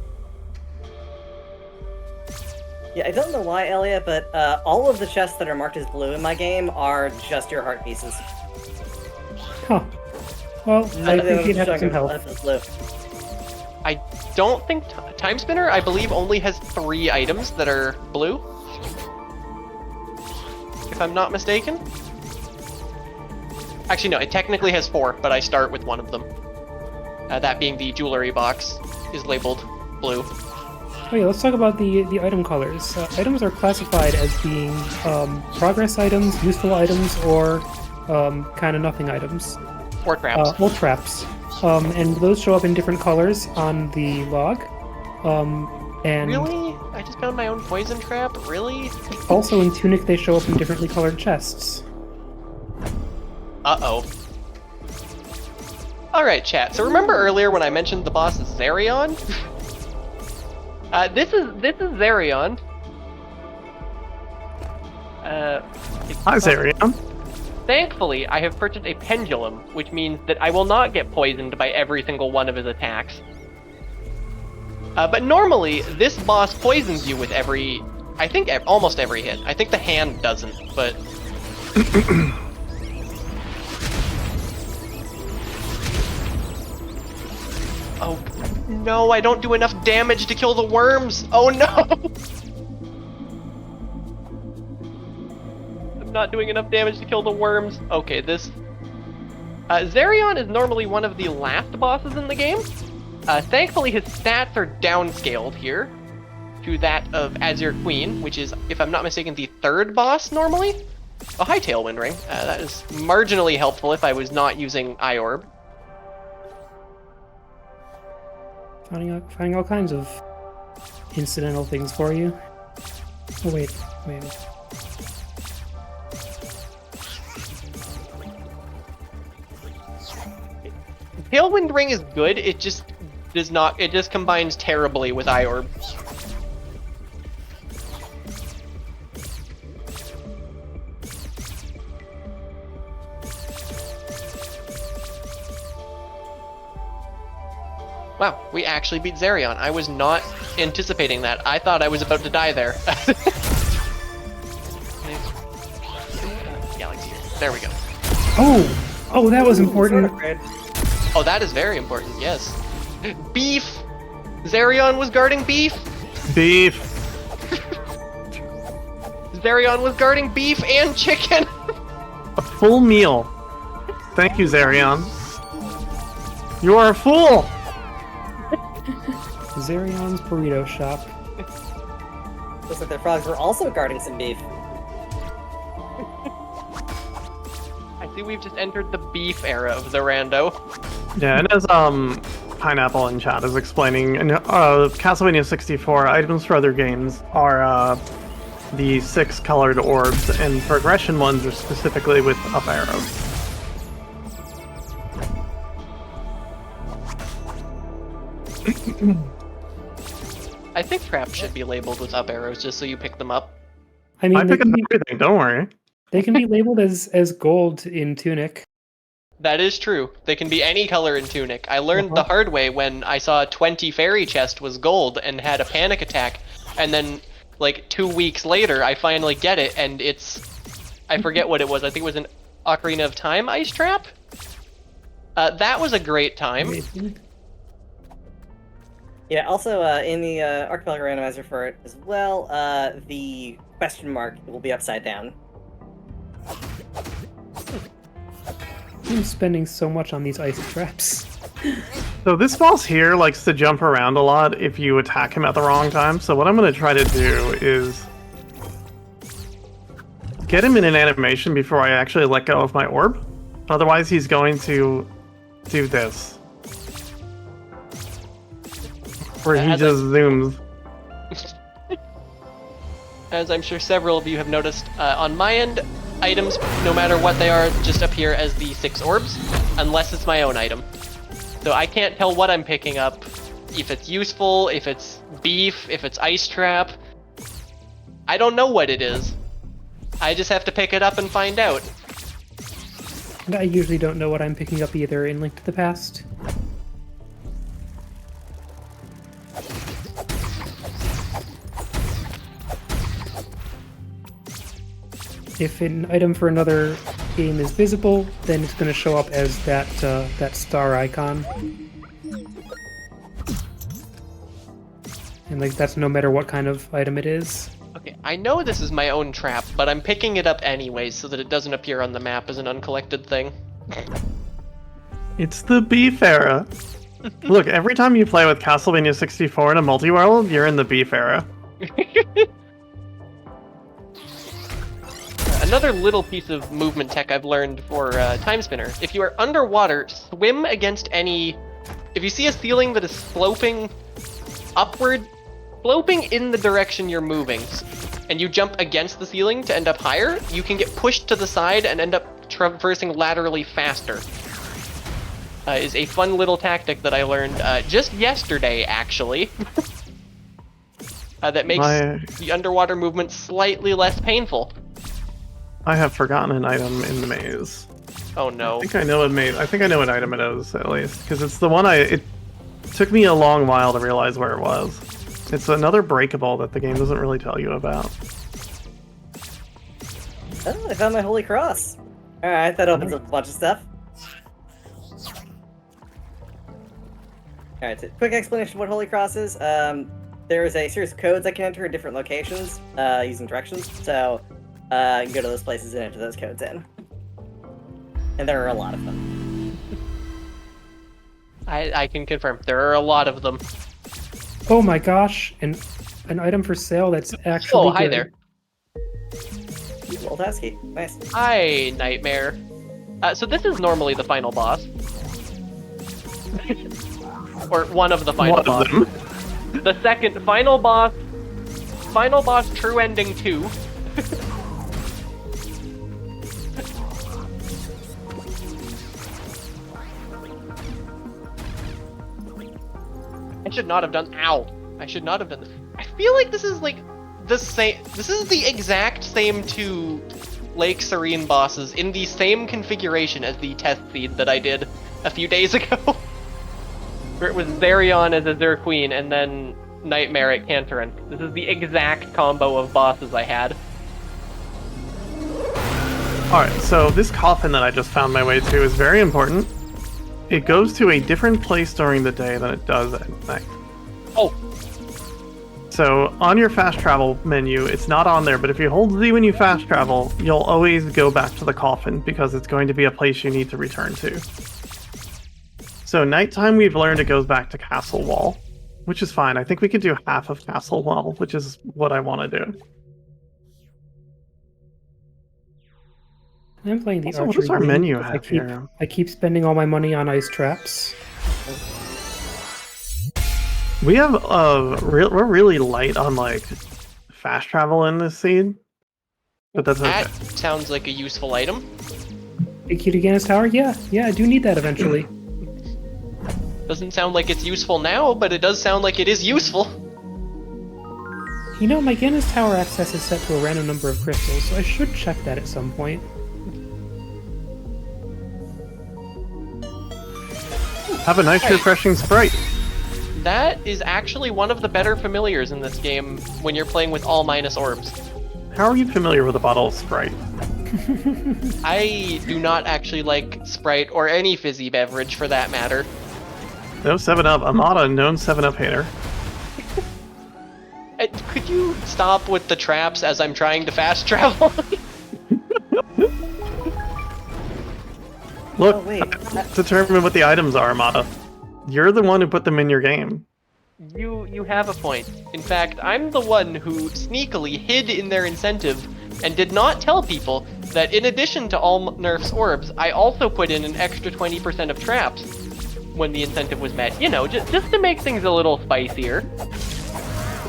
Yeah, I don't know why, Elliot, but all of the chests that are marked as blue in my game are just your heart pieces. Huh. Well, I think you'd have Showing some a health. left is blue. I don't think Time Spinner, I believe, only has 3 items that are blue. If I'm not mistaken. Actually, no, it technically has 4, but I start with one of them. That being the jewelry box is labeled blue. Oh yeah, let's talk about the item colors. Items are classified as being progress items, useful items, or kind of nothing items. Or traps. Or traps. And those show up in different colors on the log. And Really? I just found my own poison trap? Really? also in Tunic they show up in differently colored chests. Uh-oh. Alright, chat. So remember earlier when I mentioned the boss is Zarion? This is Zarion. Hi, Zarion. Thankfully, I have purchased a pendulum, which means that I will not get poisoned by every single one of his attacks. But normally, this boss poisons you with every... I think almost every hit. I think the hand doesn't, but... Oh, no, I don't do enough damage to kill the worms! Oh no! I'm not doing enough damage to kill the worms. Okay, this... Zarion is normally one of the last bosses in the game. Thankfully, his stats are downscaled here to that of Azure Queen, which is, if I'm not mistaken, the 3rd boss normally. Oh, hi, Tailwind Ring. That is marginally helpful if I was not using Eye Orb. Finding all kinds of incidental things for you. Oh wait. Tailwind Ring is good, it just does not, it just combines terribly with Eye Orb. Wow, we actually beat Zarion. I was not anticipating that. I thought I was about to die there. Galaxy. There we go. Oh, that was important. Oh, that is very important, yes. Beef! Zarion was guarding beef! Beef. Zarion was guarding beef and chicken! A full meal. Thank you, Zarion. You are a fool! Zarion's burrito shop. Looks like their frogs were also guarding some beef. I see we've just entered the beef era of the rando. Yeah, and as Pineapple in chat is explaining, in Castlevania 64, items for other games are the 6 colored orbs, and progression ones are specifically with up arrows. I think traps should be labeled with up arrows just so you pick them up. I mean, I pick up everything. Don't worry. they can be labeled as gold in Tunic. That is true. They can be any color in Tunic. I learned the hard way when I saw 20 fairy chest was gold and had a panic attack, and then like 2 weeks later I finally get it, and it's, I forget what it was. I think it was an Ocarina of Time ice trap. That was a great time. Yeah, also in the Archipelago randomizer for it as well, the question mark will be upside down. I'm spending so much on these ice traps. So this boss here likes to jump around a lot if you attack him at the wrong time. So what I'm going to try to do is get him in an animation before I actually let go of my orb. Otherwise, he's going to do this. Where he just zooms. As I'm sure several of you have noticed, on my end, items, no matter what they are, just appear as the 6 orbs, unless it's my own item. So I can't tell what I'm picking up, if it's useful, if it's beef, if it's ice trap. I don't know what it is. I just have to pick it up and find out. And I usually don't know what I'm picking up either in Link to the Past. If an item for another game is visible, then it's going to show up as that that star icon. And like that's no matter what kind of item it is. Okay, I know this is my own trap, but I'm picking it up anyways so that it doesn't appear on the map as an uncollected thing. It's the beef era. Look, every time you play with Castlevania 64 in a multi-world, you're in the beef era. Another little piece of movement tech I've learned for Time Spinner. If you are underwater, swim against any... If you see a ceiling that is sloping upward, sloping in the direction you're moving, and you jump against the ceiling to end up higher, you can get pushed to the side and end up traversing laterally faster. Is a fun little tactic that I learned just yesterday, actually. That makes the underwater movement slightly less painful. I have forgotten an item in the maze. Oh no. I think I know what item it is, at least. Because it's the one it took me a long while to realize where it was. It's another breakable that the game doesn't really tell you about. Oh, I found my Holy Cross. Alright, that opens up a bunch of stuff. Alright, so quick explanation of what Holy Cross is. There is a series of codes I can enter in different locations using directions. So, you can go to those places and enter those codes in. And there are a lot of them. I can confirm, there are a lot of them. Oh my gosh, an item for sale that's actually hi good. there. Well, that's key. Nice. Hi, Nightmare. So this is normally the final boss. Or one of the final bosses. The second final boss True Ending 2. I should not have done. Ow! I should not have done this. I feel like this is like the same. This is the exact same 2 Lake Serene bosses in the same configuration as the test seed that I did a few days ago. Where it was Zerion as Azure Queen and then Nightmare at Cantorin. This is the exact combo of bosses I had. Alright, so this coffin that I just found my way to is very important. It goes to a different place during the day than it does at night. Oh! So, on your fast travel menu, it's not on there, but if you hold Z when you fast travel, you'll always go back to the coffin, because it's going to be a place you need to return to. So, nighttime we've learned it goes back to Castle Wall, which is fine. I think we could do half of Castle Wall, which is what I want to do. I'm playing the Also, archery what does our game menu because have here? I keep spending all my money on ice traps. We have we're really light on like fast travel in this seed, but that's okay. That sounds like a useful item. Big Cutiganus Tower? Yeah, I do need that eventually. Doesn't sound like it's useful now, but it does sound like it is useful. You know, my Gannis Tower access is set to a random number of crystals, so I should check that at some point. Have a nice refreshing Sprite. That is actually one of the better familiars in this game when you're playing with all minus orbs. How are you familiar with a bottle of Sprite? I do not actually like Sprite or any fizzy beverage for that matter. No 7-Up. Amada, known 7-Up hater. Could you stop with the traps as I'm trying to fast travel? Look, Oh, wait. determine what the items are, Amada. You're the one who put them in your game. You have a point. In fact, I'm the one who sneakily hid in their incentive and did not tell people that in addition to all Nerf's orbs, I also put in an extra 20% of traps when the incentive was met. You know, just to make things a little spicier.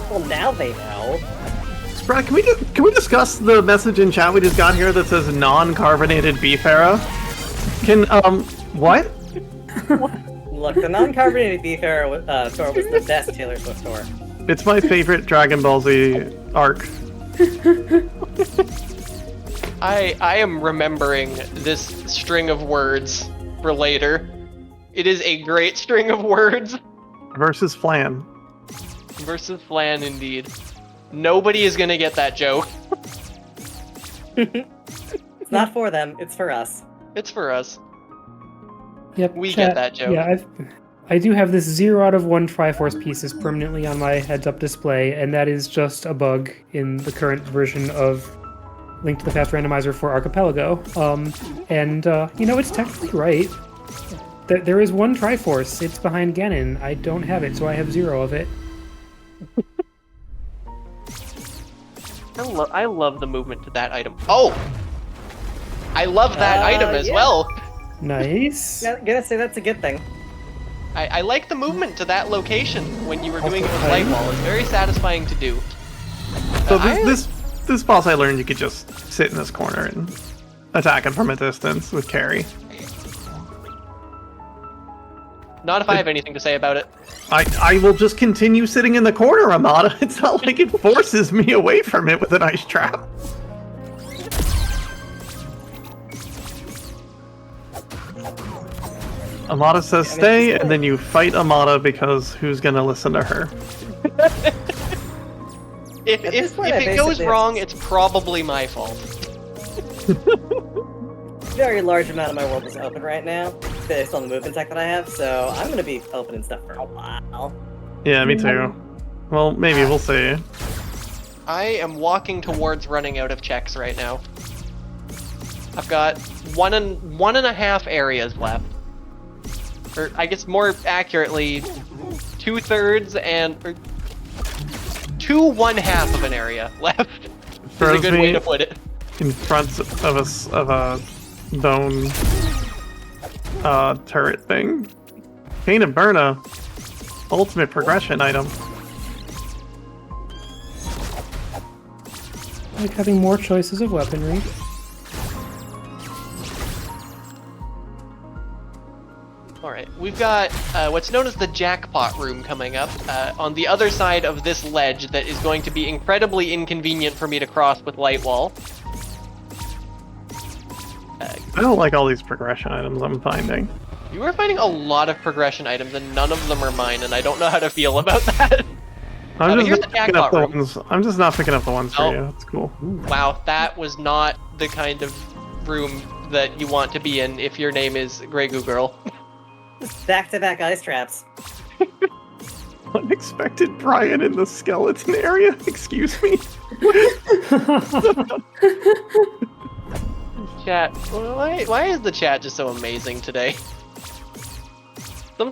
Well, now they know. Sprite, can we discuss the message in chat we just got here that says non-carbonated beef era? What? Look, the non-carbonated beef era store was the best Taylor Swift store. It's my favorite Dragon Ball Z arc. I am remembering this string of words for later. It is a great string of words. Versus Flan. Versus Flan, indeed. Nobody is gonna get that joke. It's not for them, it's for us. It's for us. Yep, We chat, get that joke. Yeah, I do have this 0 out of 1 Triforce pieces permanently on my heads-up display, and that is just a bug in the current version of Link to the Past randomizer for Archipelago. You know, it's technically right. There is one Triforce. It's behind Ganon. I don't have it, so I have 0 of it. I love the movement to that item. Oh! I love that item as yeah. well. Nice. Yeah, gonna say that's a good thing. I like the movement to that location when you were doing it with Light Wall. It's very satisfying to do. So this boss, I learned you could just sit in this corner and attack him from a distance with carry. Not if I have anything to say about it. I will just continue sitting in the corner, Amada. It's not like it forces me away from it with an ice trap. Amada says stay, and then you fight Amada because who's gonna listen to her? If this point, it I goes basically wrong, have- it's probably my fault. Very large amount of my world is open right now, based on the movement tech that I have, so I'm gonna be opening stuff for a while. Yeah, me too. Well, maybe we'll see. I am walking towards running out of checks right now. I've got one and a half areas left. Or I guess more accurately, 2/3 and or 2 1/2 of an area left. Is a good way to put it. In front of a bone turret thing. Pain of Burna, ultimate progression item. Like having more choices of weaponry. Alright, we've got what's known as the jackpot room coming up on the other side of this ledge that is going to be incredibly inconvenient for me to cross with Light Wall. I don't like all these progression items I'm finding. You are finding a lot of progression items and none of them are mine, and I don't know how to feel about that. I'm here's just the not picking up jackpot the room. ones. I'm just not picking up the ones for Oh. you. It's cool. Wow, that was not the kind of room that you want to be in if your name is GrayGooGirl. Back-to-back ice traps. Unexpected Brian in the skeleton area. Excuse me. Chat, why is the chat just so amazing today?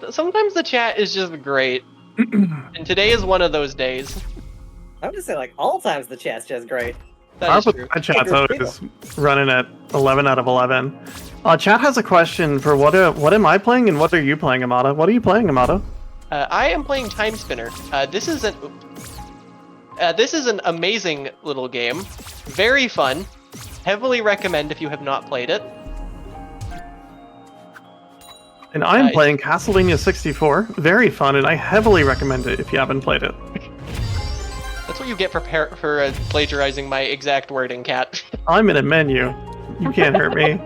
Sometimes the chat is just great, and today is one of those days. I would just say, like, all times the chat's just great. That is true. My chat's always running at 11 out of 11. Chat has a question for what am I playing and what are you playing, Amada? What are you playing, Amada? I am playing Time Spinner. This is an amazing little game, very fun. Heavily recommend if you have not played it. And I'm Nice. playing Castlevania 64. Very fun, and I heavily recommend it if you haven't played it. That's what you get for plagiarizing my exact wording, Cat. I'm in a menu. You can't hurt me.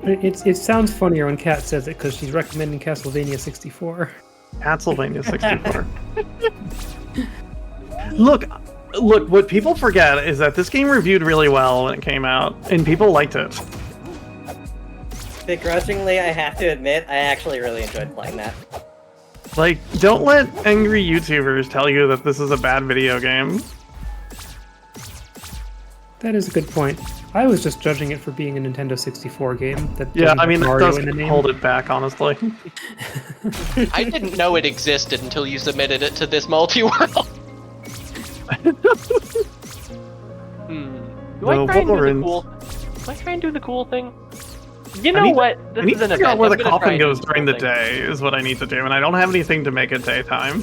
It sounds funnier when Kat says it because she's recommending Castlevania 64. Castlevania 64. Look, what people forget is that this game reviewed really well when it came out, and people liked it. Begrudgingly, I have to admit, I actually really enjoyed playing that. Like, don't let angry YouTubers tell you that this is a bad video game. That is a good point. I was just judging it for being a Nintendo 64 game. That Yeah, doesn't I mean, have that Mario does in the name. hold it back, honestly. I didn't know it existed until you submitted it to this multi-world. Do I try and do the cool? Do I try and do the cool thing? You know what? I This need is to an figure out event. where I'm the gonna try coffin and do goes the during cool the thing. day is what I need to do, and I don't have anything to make it daytime.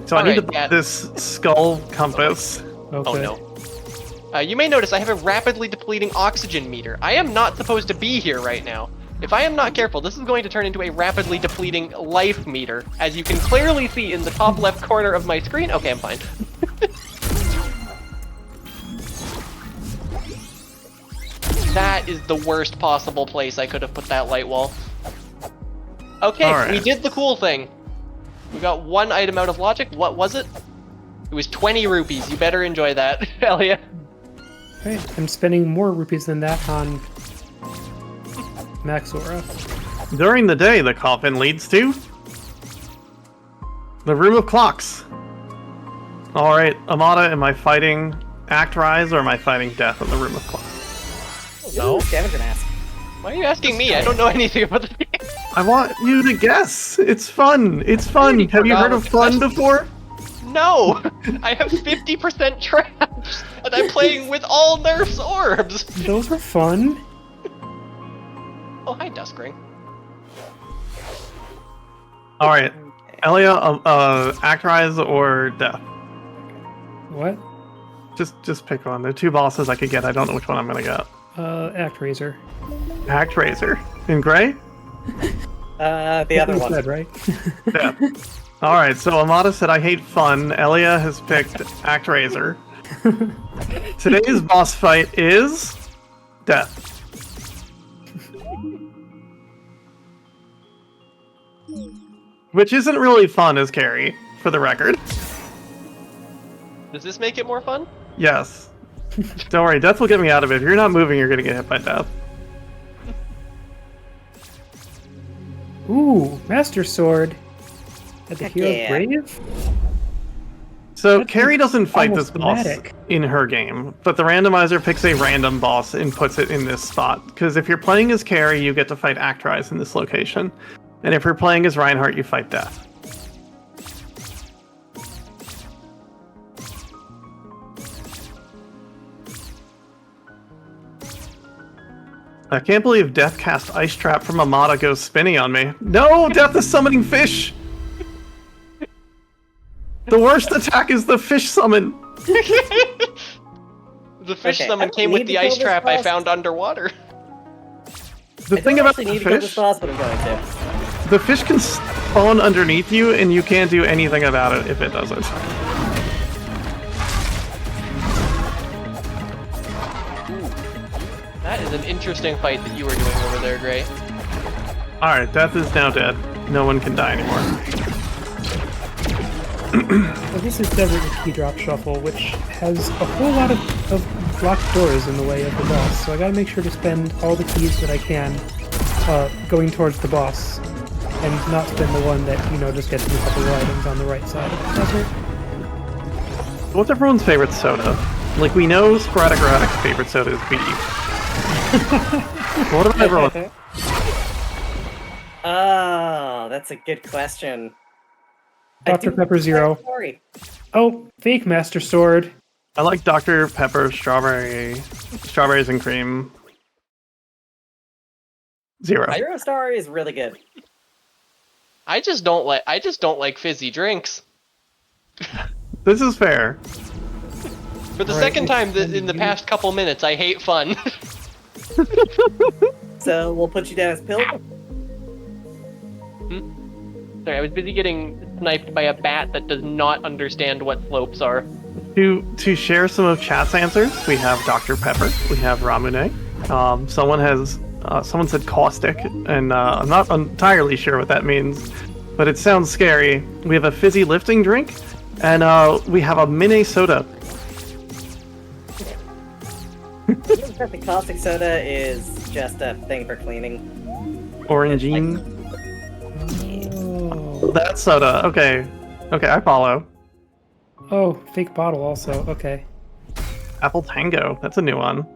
So I need Alright, to buy yeah. this skull compass. Okay. Oh no. You may notice I have a rapidly depleting oxygen meter. I am not supposed to be here right now. If I am not careful, this is going to turn into a rapidly depleting life meter, as you can clearly see in the top left corner of my screen. Okay, I'm fine. That is the worst possible place I could have put that light wall. Okay, Alright. we did the cool thing. We got one item out of logic. What was it? It was 20 rupees. You better enjoy that, Elia. Okay, I'm spending more rupees than that on Maxora. During the day, the coffin leads to the room of clocks. Alright, Amada, am I fighting Act Rise or am I fighting Death in the room of clocks? No. Scavenger ask. Why are you asking me? I don't know anything about the game. I want you to guess. It's fun. It's fun. already Have you forgot heard what of the fun question before? No! I have 50% traps, and I'm playing with all Nerf's orbs! Those are fun. Oh, hi, Duskring. Alright, Elia, Act Rise or Death? What? Just pick one. There are two bosses I could get. I don't know which one I'm gonna get. ActRaiser. Act Razor. In Gray? The other You one. said, right? Death. Alright, so Amada said I hate fun. Elia has picked Act Razor. Today's boss fight is Death. Which isn't really fun as Carrie, for the record. Does this make it more fun? Yes. Don't worry, Death will get me out of it. If you're not moving, you're gonna get hit by Death. Ooh, Master Sword. At the Heck Hero's yeah. Grave? So That's Carrie doesn't fight this almost boss dramatic. in her game, but the randomizer picks a random boss and puts it in this spot. Because if you're playing as Carrie, you get to fight Act Rise in this location. And if you're playing as Reinhardt, you fight Death. I can't believe Death cast Ice Trap from Amada goes spinny on me. No, Death is summoning fish! The worst attack is the fish summon! The fish Okay, summon I came need with to the kill ice this trap I boss. found underwater. The I thing don't about actually the need to kill this fish, boss, but I'm going to. the fish can spawn underneath you and you can't do anything about it if it doesn't. That is an interesting fight that you were doing over there, Gray. Alright, Death is now dead. No one can die anymore. So this is Desert Key Drop Shuffle, which has a whole lot of locked doors in the way of the boss. So I gotta make sure to spend all the keys that I can going towards the boss, and not spend the one that, you know, just gets me a couple of items on the right side of the desert. What's everyone's favorite soda? Like, we know Sporadic Erotic's favorite soda is beef. What about everyone? Oh, that's a good question. I Dr. do Pepper like Zero. Story. Oh, fake Master Sword. I like Dr. Pepper, strawberries and cream. Zero. Zero Star is really good. I just don't like fizzy drinks. This is fair. For the Alright, second time it's in the you. past couple minutes, I hate fun. So we'll put you down as pill. Sorry, I was busy getting sniped by a bat that does not understand what slopes are. To share some of chat's answers, we have Dr. Pepper, we have Ramune. Someone said caustic, and I'm not entirely sure what that means, but it sounds scary. We have a fizzy lifting drink, and we have a mini soda. The caustic soda is just a thing for cleaning. Orangine. Oh. That soda. Okay, I follow. Oh, fake bottle also. Okay. Apple Tango. That's a new one.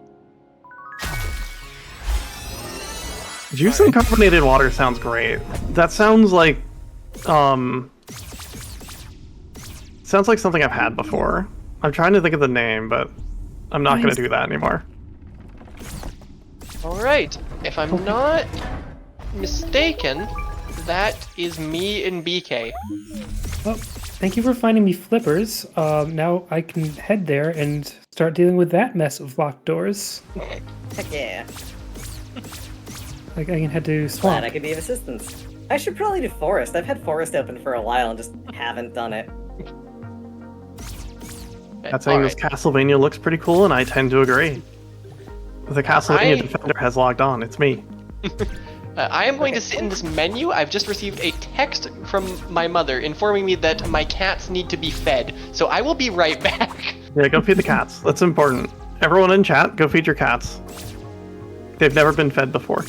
Juice and carbonated water sounds great. That sounds like sounds like something I've had before. I'm trying to think of the name, but I'm not going to do that anymore. Alright, if I'm not mistaken, that is me and BK. Well, thank you for finding me flippers. Now I can head there and start dealing with that mess of locked doors. Heck yeah. Like I can head to Glad swamp. I could be of assistance. I should probably do forest. I've had forest open for a while and just haven't done it. That's saying this Castlevania looks pretty cool, and I tend to agree. The Castlevania Defender has logged on. It's me. I am going to sit in this menu. I've just received a text from my mother informing me that my cats need to be fed, so I will be right back. Yeah, go feed the cats. That's important. Everyone in chat, go feed your cats. They've never been fed before.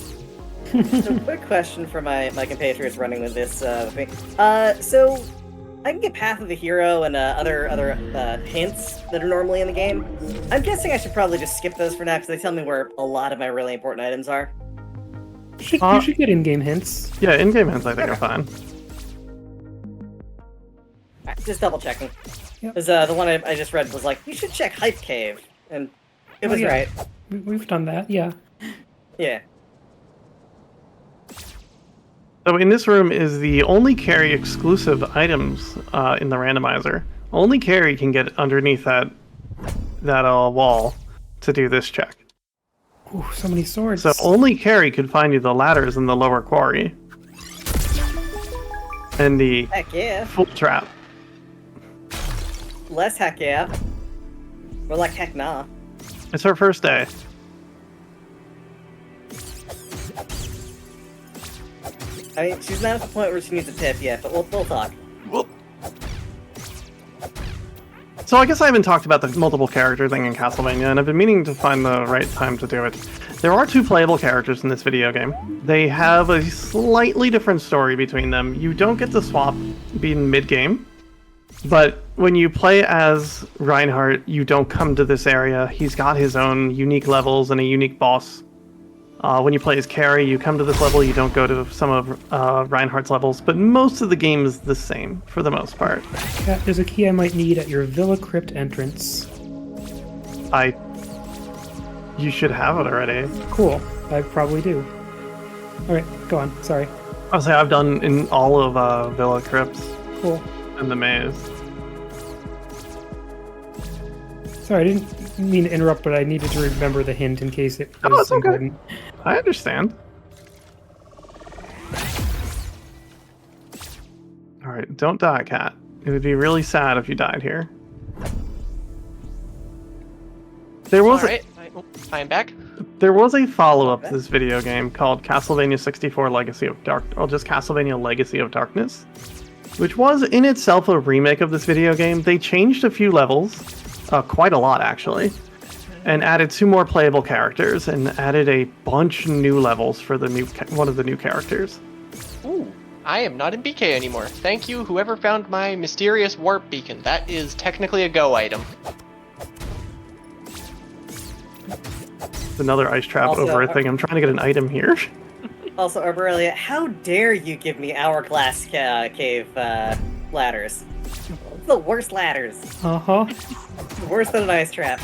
So, quick question for my compatriots running with this with me. So I can get Path of the Hero and other hints that are normally in the game. I'm guessing I should probably just skip those for now because they tell me where a lot of my really important items are. You should get in-game hints. Yeah, in-game hints I think are fine. Alright, just double checking. Yep. Because the one I just read was like, you should check Hype Cave, and it was yeah. right. We've done that, yeah. Yeah. So in this room is the only carry exclusive items in the randomizer. Only carry can get underneath that wall to do this check. Ooh, so many swords. So only carry could find you the ladders in the lower quarry. And the Heck yeah. full trap. Less heck yeah. More like heck nah. It's her first day. I mean, she's not at the point where she needs a tip yet, but we'll talk. So I guess I haven't talked about the multiple character thing in Castlevania, and I've been meaning to find the right time to do it. There are two playable characters in this video game. They have a slightly different story between them. You don't get to swap being mid-game, but when you play as Reinhardt, you don't come to this area. He's got his own unique levels and a unique boss. When you play as carry, you come to this level, you don't go to some of Reinhardt's levels, but most of the game is the same, for the most part. Cat, there's a key I might need at your Villa Crypt entrance. You should have it already. Cool. I probably do. Alright, go on. Sorry. I'll say I've done in all of Villa Crypts Cool. and the maze. Sorry, I didn't mean to interrupt, but I needed to remember the hint in case it was it's okay. important. I understand. Alright, don't die, Cat. It would be really sad if you died here. There was Alright, I am back. There was a follow-up to this video game called Castlevania 64 Legacy of Dark, or just Castlevania Legacy of Darkness, which was in itself a remake of this video game. They changed a few levels, quite a lot actually, and added 2 more playable characters and added a bunch of new levels for the one of the new characters. Ooh, I am not in BK anymore. Thank you, whoever found my mysterious warp beacon. That is technically a go item. Another ice trap Also, over a thing. I'm trying to get an item here. Also, Arborelia, how dare you give me Hourglass Cave ladders? It's the worst ladders. Uh-huh. Worse than an ice trap.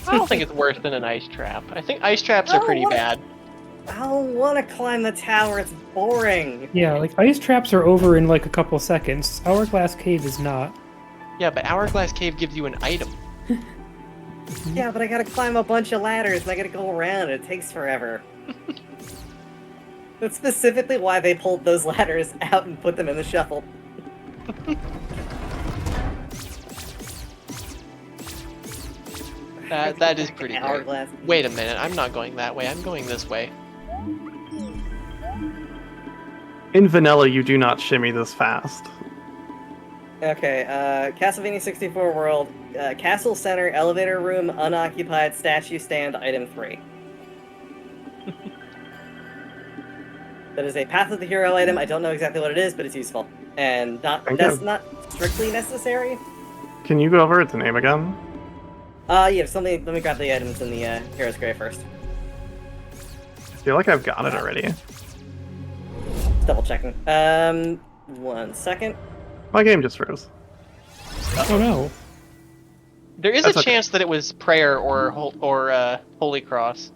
I don't think it's worse than an ice trap. I think ice traps are pretty bad. I don't want to climb the tower, it's boring. Yeah, like ice traps are over in like a couple seconds. Hourglass Cave is not. Yeah, but Hourglass Cave gives you an item. Yeah, but I gotta climb a bunch of ladders and I gotta go around, it takes forever. That's specifically why they pulled those ladders out and put them in the shuffle. That is pretty great. Hourglass. Wait a minute, I'm not going that way. I'm going this way. In vanilla, you do not shimmy this fast. Okay, Castlevania 64 World, Castle Center, Elevator Room, Unoccupied, Statue Stand, Item 3. That is a Path of the Hero item. I don't know exactly what it is, but it's useful. And that's not strictly necessary. Can you go over its name again? Yeah, so let me grab the items in the Hero's Grave first. I feel like I've got it already. Double checking. 1 second. My game just froze. Oh no. There is That's a okay. chance that it was prayer or Holy Cross.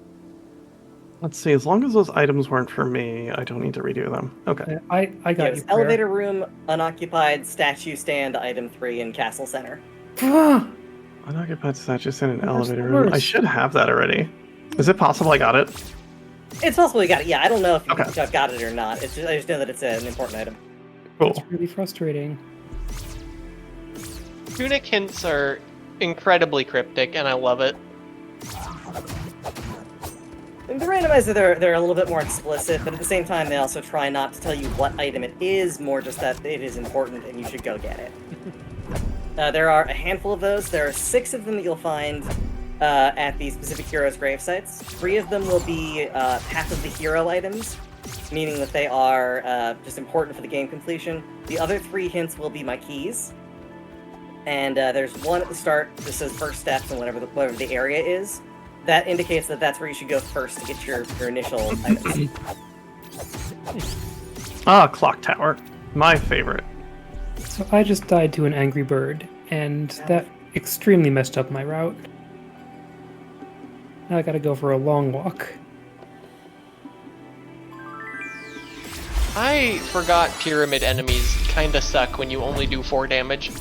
Let's see, as long as those items weren't for me, I don't need to redo them. Okay. I got Yes, you. Prayer. Elevator Room, Unoccupied, Statue Stand, Item 3 in Castle Center. Unoccupied statue stand in That's elevator the room. I worst. should have that already. Is it possible I got it? It's possible you got it. Yeah, I don't know if Okay. I've got it or not. I just know that it's an important item. Cool. It's really frustrating. Tunic hints are incredibly cryptic, and I love it. And the randomizer, they're a little bit more explicit, but at the same time, they also try not to tell you what item it is, more just that it is important and you should go get it. There are a handful of those. There are 6 of them that you'll find at the specific heroes' grave sites. 3 of them will be Path of the Hero items, meaning that they are just important for the game completion. The other 3 hints will be my keys. And there's one at the start that says first steps and whatever the area is. That indicates that that's where you should go first to get your initial items. Ah, clock tower. My favorite. So I just died to an angry bird, and that extremely messed up my route. Now I gotta go for a long walk. I forgot pyramid enemies kinda suck when you only do 4 damage.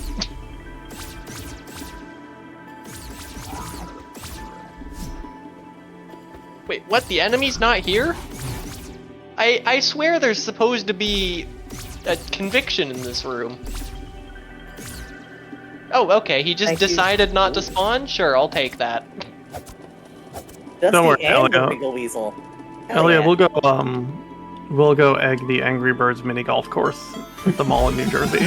Wait, what? The enemy's not here? I swear there's supposed to be a conviction in this room. Oh, okay, he just Thank you. decided not to spawn? Sure, I'll take that. Dusty Don't worry, and the Elliot. Wiggle Weasel. Hell Elliot, yeah. we'll go egg the Angry Birds mini golf course at the mall in New Jersey.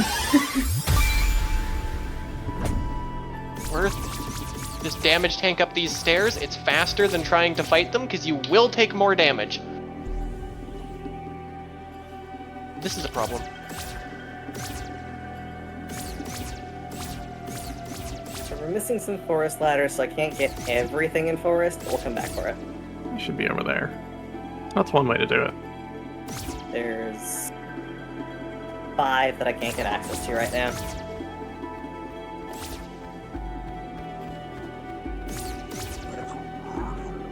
Worth this damage tank up these stairs. It's faster than trying to fight them because you will take more damage. This is a problem. So we're missing some forest ladders, so I can't get everything in forest, but we'll come back for it. You should be over there. That's one way to do it. There's 5 that I can't get access to right now.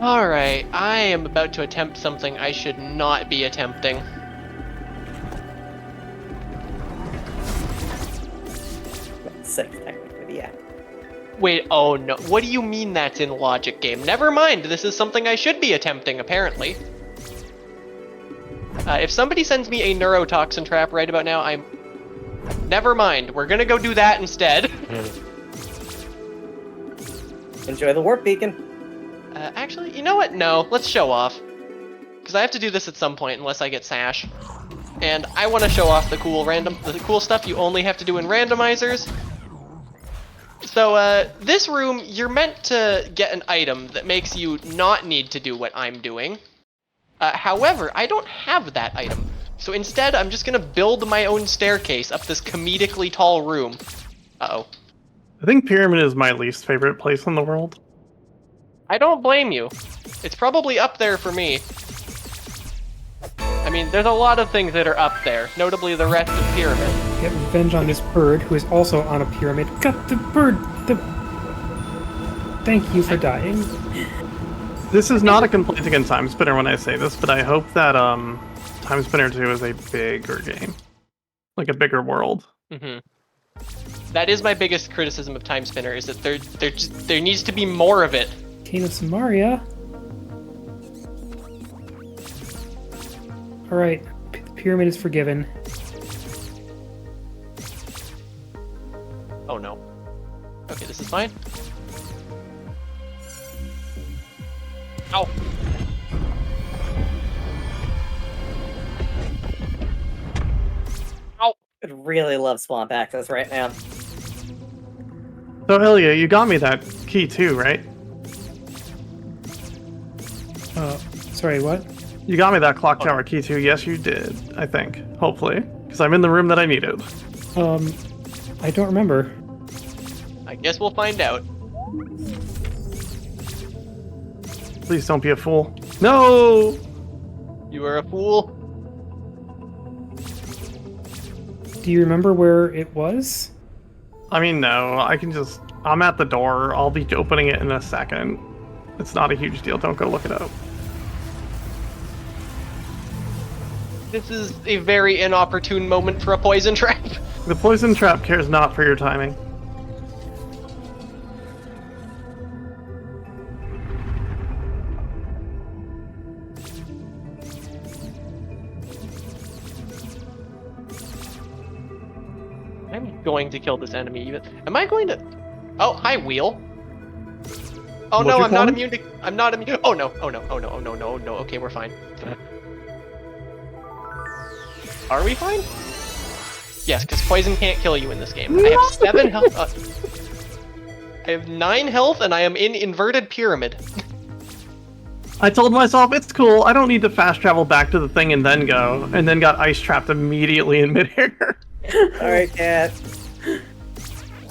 Alright, I am about to attempt something I should not be attempting. Six, technically, but yeah. Wait, oh no. What do you mean that's in logic game? Never mind, this is something I should be attempting, apparently. If somebody sends me a neurotoxin trap right about now, I'm... Never mind, we're gonna go do that instead. Enjoy the warp beacon. Actually, you know what? No, let's show off. Because I have to do this at some point unless I get Sash. And I want to show off the cool stuff you only have to do in randomizers. So, this room, you're meant to get an item that makes you not need to do what I'm doing. However, I don't have that item. So instead, I'm just gonna build my own staircase up this comedically tall room. Uh-oh. I think Pyramid is my least favorite place in the world. I don't blame you. It's probably up there for me. I mean, there's a lot of things that are up there, notably the rest of Pyramid. Get revenge on this bird who is also on a pyramid. Got the bird! Thank you for dying. This is not a complaint against Time Spinner when I say this, but I hope that Time Spinner 2 is a bigger game. Like a bigger world. Mm-hmm. That is my biggest criticism of Time Spinner, is that there needs to be more of it. King of Samaria. Alright, the pyramid is forgiven. Oh no. Okay, this is fine. Ow! Ow! I'd really love swamp access right now. So Ilya, you got me that key too, right? Sorry, what? You got me that clock tower key too. Yes, you did. I think. Hopefully, because I'm in the room that I needed. I don't remember. I guess we'll find out. Please don't be a fool. No. You are a fool. Do you remember where it was? I mean, no. I'm at the door. I'll be opening it in a second. It's not a huge deal. Don't go look it up. This is a very inopportune moment for a poison trap. The poison trap cares not for your timing. I'm going to kill this enemy even. Am I going to? Oh, hi, wheel. Oh What'd no, you I'm call not him? immune to. I'm not immune. Oh no! Oh no! Oh no! Oh no! No! No! Okay, we're fine. Are we fine? Yes, because poison can't kill you in this game. I have 7 health. I have 9 health, and I am in inverted pyramid. I told myself it's cool. I don't need to fast travel back to the thing and then go, and then got ice trapped immediately in midair. Alright, cat.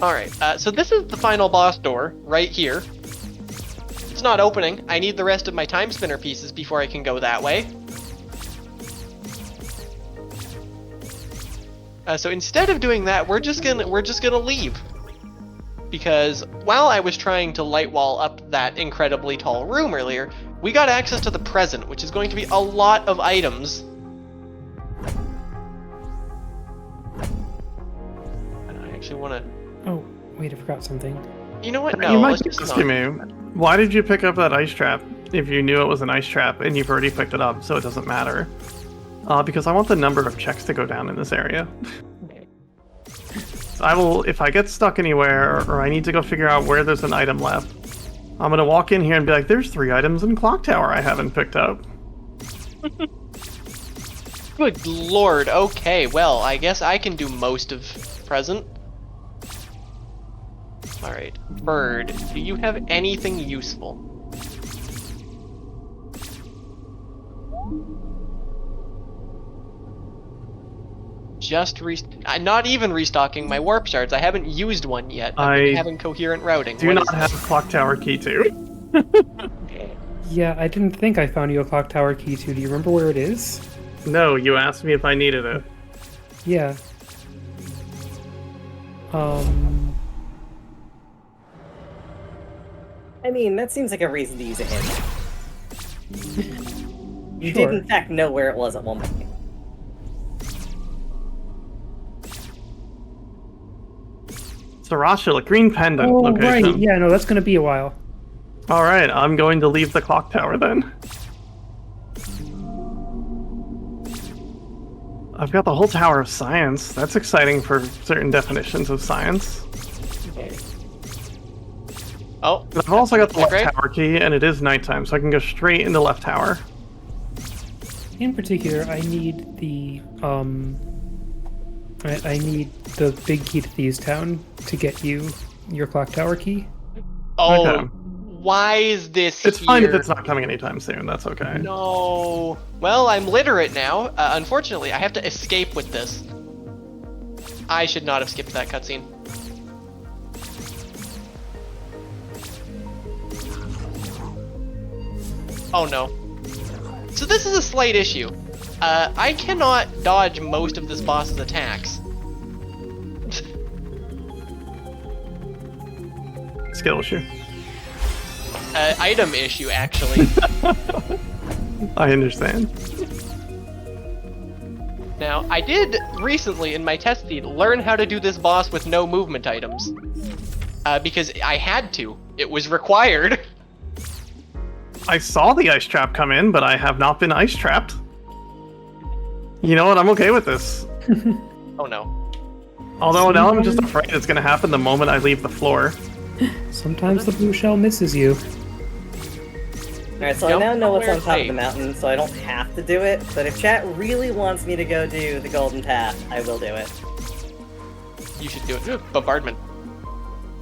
Alright, so this is the final boss door, right here. It's not opening. I need the rest of my time spinner pieces before I can go that way. So instead of doing that, we're just gonna leave. Because while I was trying to light wall up that incredibly tall room earlier, we got access to the present, which is going to be a lot of items. And I actually want to... Oh, wait, I forgot something. You know what? No, You might let's be just asking not. me, why did you pick up that ice trap if you knew it was an ice trap and you've already picked it up, so it doesn't matter? Because I want the number of checks to go down in this area. I will, if I get stuck anywhere or I need to go figure out where there's an item left, I'm gonna walk in here and be like, there's 3 items in Clock Tower I haven't picked up. Good lord, okay, well, I guess I can do most of present. Alright, Bird, do you have anything useful? Just not even restocking my warp shards. I haven't used one yet. I'm having coherent routing. Do not have Clock Tower Key 2. Yeah, I didn't think I found you a clock tower key too. Do you remember where it is? No, you asked me if I needed it. Yeah. I mean, that seems like a reason to use a hint. You Sure. did in fact know where it was at one point. Sarashula, green pendant Oh, location. right. Yeah, no, that's going to be a while. Alright, I'm going to leave the clock tower then. I've got the whole Tower of Science. That's exciting for certain definitions of science. Oh, But I've also got the left Great. tower key, and it is nighttime, so I can go straight into left tower. In particular, I need the I need the big key to Thieves Town to get you your clock tower key. Oh, Okay. why is this It's fine if here? it's not coming anytime soon, that's okay. No. Well, I'm literate now. Unfortunately, I have to escape with this. I should not have skipped that cutscene. Oh no. So this is a slight issue. I cannot dodge most of this boss's attacks. Skill issue. Item issue, actually. I understand. Now, I did recently in my test feed learn how to do this boss with no movement items. Because I had to. It was required. I saw the ice trap come in, but I have not been ice trapped. You know what? I'm okay with this. Oh no. Although now I'm just afraid it's gonna happen the moment I leave the floor. Sometimes the blue shell misses you. Alright, so I now know what's on top of the mountain, so I don't have to do it. But if chat really wants me to go do the golden path, I will do it. You should do it. Bombardment.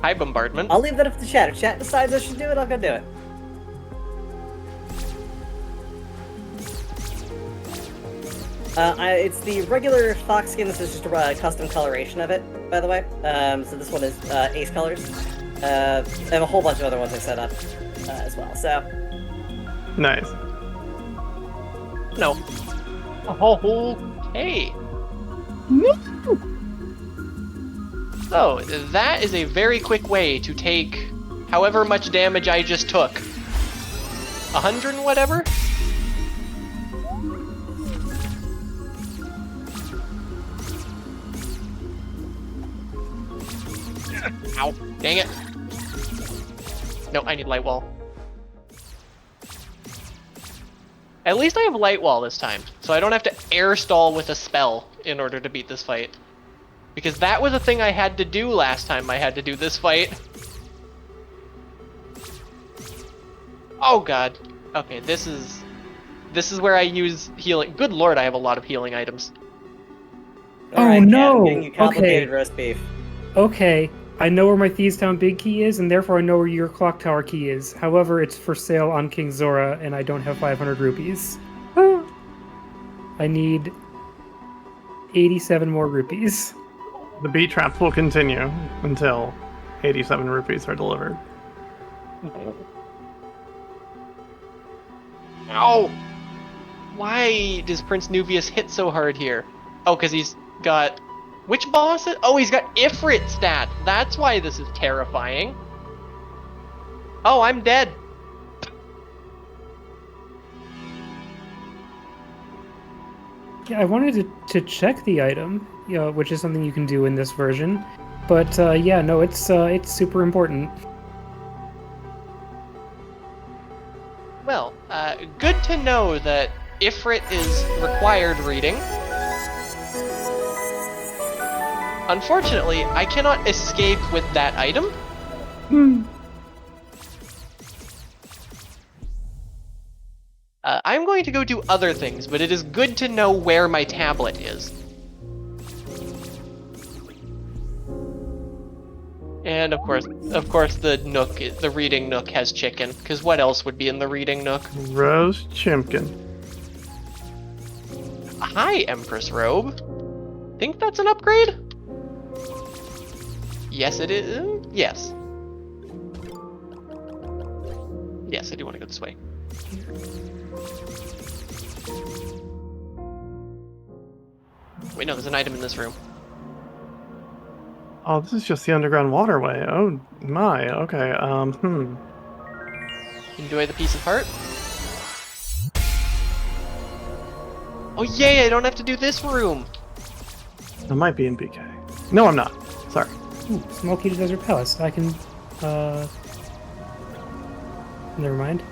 Hi, bombardment. I'll leave that up to chat. If chat decides I should do it, I'll go do it. It's the regular fox skin. This is just a custom coloration of it, by the way. So this one is Ace Colors. I have a whole bunch of other ones I set up as well, so... Nice. No. Okay. So, that is a very quick way to take however much damage I just took. 100 and whatever? Ow. Dang it. No, I need light wall. At least I have light wall this time, so I don't have to air stall with a spell in order to beat this fight. Because that was a thing I had to do last time I had to do this fight. Oh god. Okay, this is where I use healing. Good lord, I have a lot of healing items. Oh, Alright, no! I'm getting you complicated Okay. roast beef. Okay, I know where my Thieves Town big key is, and therefore I know where your clock tower key is. However, it's for sale on King Zora, and I don't have 500 rupees. I need 87 more rupees. The bee traps will continue until 87 rupees are delivered. Ow! Why does Prince Nuvius hit so hard here? Oh, because he's got... Which boss? Oh, he's got Ifrit stat. That's why this is terrifying. Oh, I'm dead. Yeah, I wanted to check the item, which is something you can do in this version. But yeah, no, it's super important. Well, good to know that Ifrit is required reading. Unfortunately, I cannot escape with that item. I'm going to go do other things, but it is good to know where my tablet is. And of course, the nook, the reading nook has chicken, because what else would be in the reading nook? Rose Chimkin. Hi, Empress Robe. Think that's an upgrade? Yes, it is. Yes. Yes, I do want to go this way. Wait, no, there's an item in this room. Oh, this is just the underground waterway. Oh my, okay, Enjoy the piece of heart. Oh yay, I don't have to do this room! I might be in BK. No, I'm not. Sorry. Ooh, small key to Desert Palace. I can, never mind.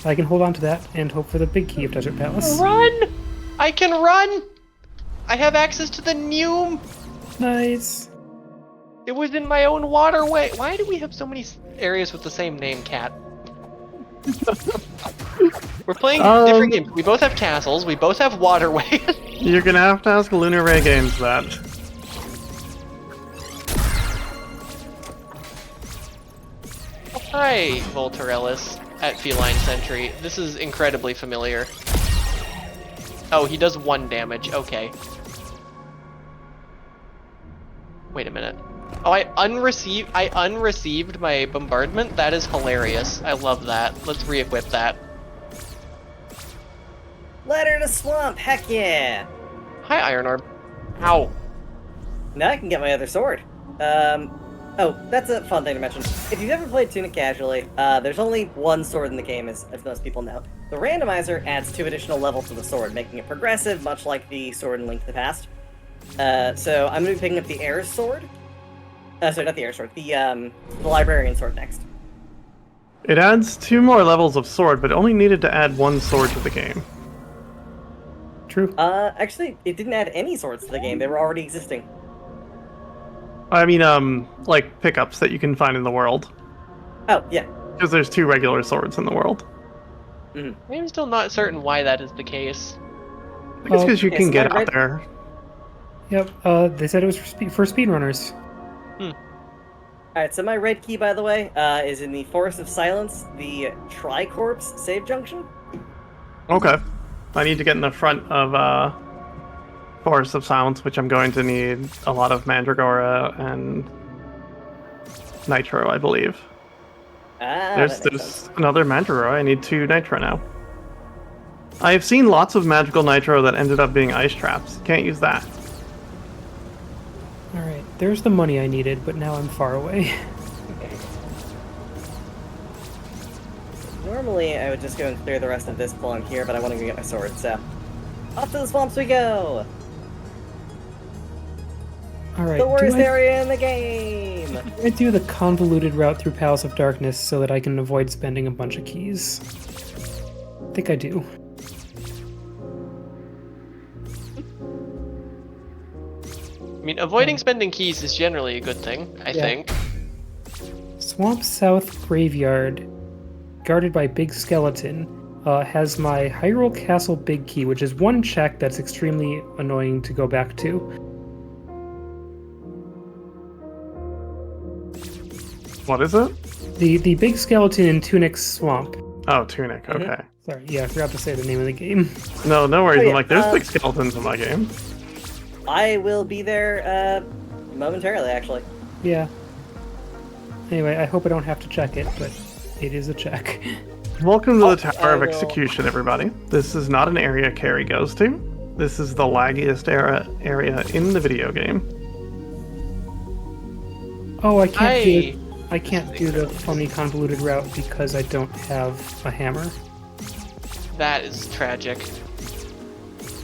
I can hold on to that and hope for the big key of Desert Palace. Run! I can run! I have access to the Neum! Nice. It was in my own waterway! Why do we have so many areas with the same name, Cat? We're playing different games. We both have castles, we both have waterways. You're gonna have to ask Lunar Ray Games that. Hi, Voltorellis at Feline Sentry. This is incredibly familiar. Oh, he does 1 damage. Okay. Wait a minute. Oh, I unreceived my bombardment? That is hilarious. I love that. Let's re-equip that. Ladder to swamp, heck yeah! Hi, Iron Orb. Ow. Now I can get my other sword. Oh, that's a fun thing to mention. If you've ever played Tunic casually, there's only one sword in the game, as most people know. The randomizer adds 2 additional levels to the sword, making it progressive, much like the sword in Link to the Past. So I'm going to be picking up the Heir's sword. Sorry, not the Heir's sword, the Librarian sword next. It adds 2 more levels of sword, but only needed to add 1 sword to the game. True. Actually, it didn't add any swords to the game. They were already existing. I mean, like pickups that you can find in the world. Oh, yeah. Because there's 2 regular swords in the world. I'm still not certain why that is the case. I guess because you yeah, can so get my out there. Yep. They said it was for speedrunners. Alright, so my red key, by the way, is in the Forest of Silence, the Tricorps save junction. Okay. I need to get in the front of Forest of Silence, which I'm going to need a lot of Mandragora and Nitro, I believe. There's There's another Mandragora. I need 2 Nitro now. I've seen lots of magical Nitro that ended up being ice traps. Can't use that. Alright, there's the money I needed, but now I'm far away. Normally, I would just go and clear the rest of this belong here, but I want to go get my sword, so... Off to the swamps we go! Alright, The worst do area in the game! I do the convoluted route through Palace of Darkness so that I can avoid spending a bunch of keys? I think I do. I mean, avoiding spending keys is generally a good thing, I think. Swamp South Graveyard, guarded by Big Skeleton, has my Hyrule Castle Big Key, which is 1 check that's extremely annoying to go back to. What is it? The Big Skeleton in Tunic's Swamp. Oh, Tunic. Okay. Sorry, yeah, I forgot to say the name of the game. No worries. yeah, I'm like, there's big skeletons in my game. I will be there, momentarily, actually. Yeah. Anyway, I hope I don't have to check it, but it is a check. Welcome to the Tower of I will- Execution, everybody. This is not an area Carrie goes to. This is the laggiest area in the video game. Oh, I can't do the funny convoluted route because I don't have a hammer. That is tragic.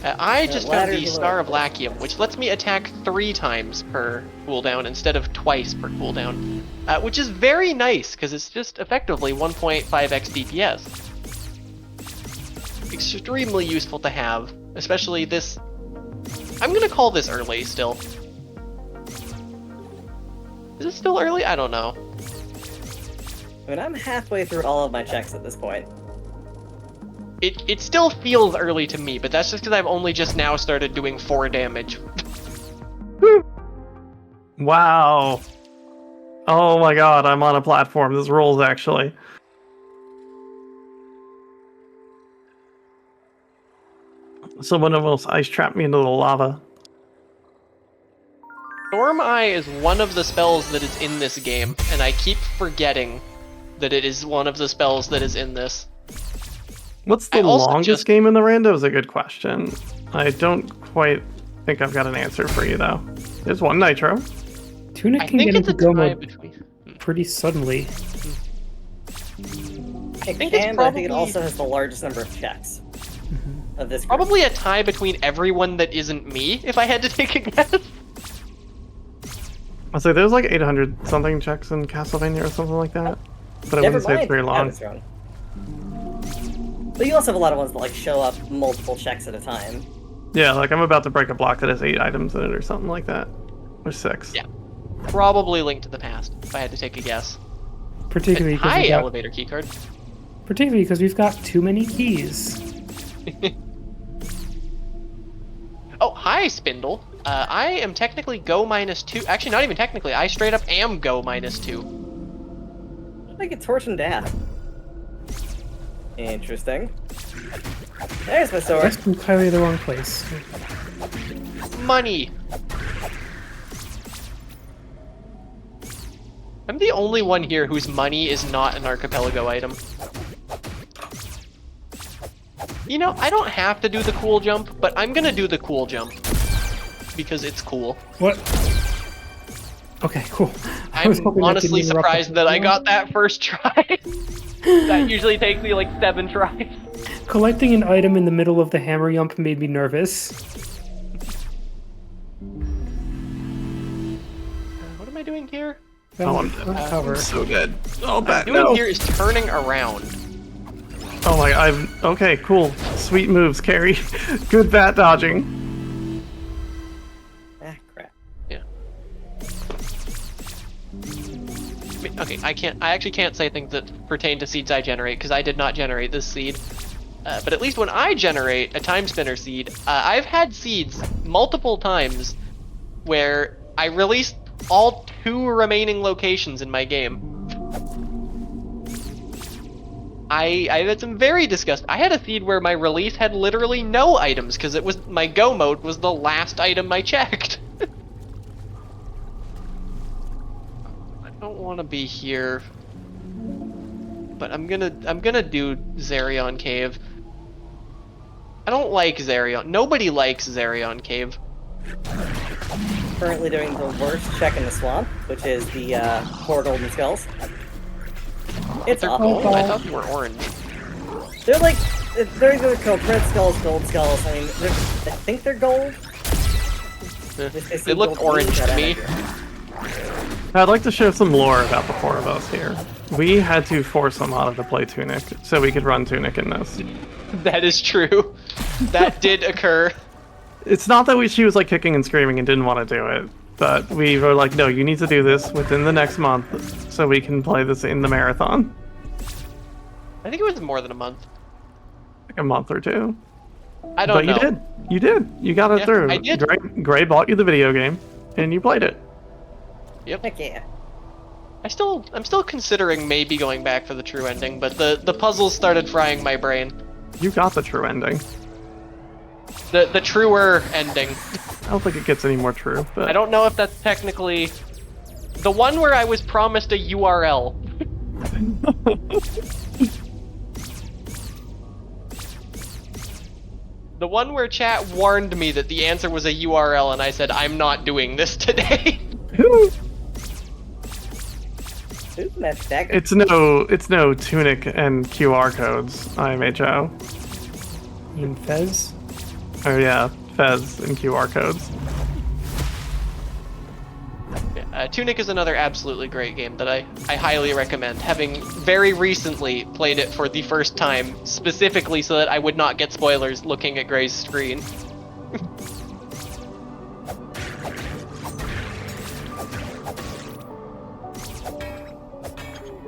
I just found ladder's the a Star of little- Lachium, which lets me attack 3 times per cooldown instead of twice per cooldown, which is very nice because it's just effectively 1.5x DPS. Extremely useful to have, especially this. I'm gonna call this early still. Is it still early? I don't know. I mean, I'm halfway through all of my checks at this point. It still feels early to me, but that's just because I've only just now started doing 4 damage. Wow. Oh my god, I'm on a platform. This rules, actually. Someone almost ice trapped me into the lava. Storm Eye is one of the spells that is in this game, and I keep forgetting that it is one of the spells that is in this. What's the I also longest just- game in the rando is a good question. I don't quite think I've got an answer for you, though. There's 1 Nitro. Tunic I can think get it's a into go tie mode between. pretty suddenly. It think it's can, but I think it probably- also has the largest number of checks of this group. Probably a tie between everyone that isn't me, if I had to take a guess. I'll say there's like 800 something checks in Castlevania or something like that. But I Never wouldn't say it's mind. very I long. was wrong. But you also have a lot of ones that like show up multiple checks at a time. Yeah, like I'm about to break a block that has 8 items in it or something like that. Or 6. Yeah. Probably Link to the Past, if I had to take a guess. Particularly because Hi, elevator keycard. we've got too many keys. Oh, hi, Spindle. I am technically go -2. Actually, not even technically. I straight up am go -2. Like a torch and death. Interesting. There's my sword. That's entirely the wrong place. Money. I'm the only one here whose money is not an archipelago item. You know, I don't have to do the cool jump, but I'm gonna do the cool jump. Because it's cool. What? Okay, cool. I was I'm hoping that honestly didn't interrupt surprised the that I flow. got that first try. That usually takes me like 7 tries. Collecting an item in the middle of the hammer jump made me nervous. What am I doing here? Oh, I'm Cover. so good. Oh, What back I'm doing no. here is turning around. Oh my, okay, cool. Sweet moves, Carrie. Good bat dodging. Ah, crap. Yeah. Okay, I actually can't say things that pertain to seeds I generate, because I did not generate this seed. But at least when I generate a time spinner seed, I've had seeds multiple times where I released all 2 remaining locations in my game. I had some very disgusting. I had a seed where my release had literally no items because it was my go mode was the last item I checked. I don't want to be here, but I'm gonna do Zarion Cave. I don't like Zarion. Nobody likes Zarion Cave. Currently doing the worst check in the swamp, which is the 4 golden skulls. It's awful. I thought they were orange. They're like, they're either called red skulls, gold skulls. I mean, I think they're gold. They look orange to me. I'd like to share some lore about the 4 of us here. We had to force Amada to play Tunic so we could run Tunic in this. That is true. That did occur. It's not that she was like kicking and screaming and didn't want to do it, but we were like, no, you need to do this within the next month so we can play this in the marathon. I think it was more than a month. Like a month or 2. I don't know. But you did. You got it through. I did. Gray bought you the video game, and you played it. Yep. Heck yeah. I'm still considering maybe going back for the true ending, but the puzzles started frying my brain. You got the true ending. The truer ending. I don't think it gets any more true, but I don't know if that's technically the one where I was promised a URL. The one where chat warned me that the answer was a URL and I said, I'm not doing this today. Who's the magic dagger? It's no Tunic and QR codes, IMHO. You mean Fez? Oh yeah, Fez and QR codes. Tunic is another absolutely great game that I highly recommend, having very recently played it for the first time, specifically so that I would not get spoilers looking at Gray's screen.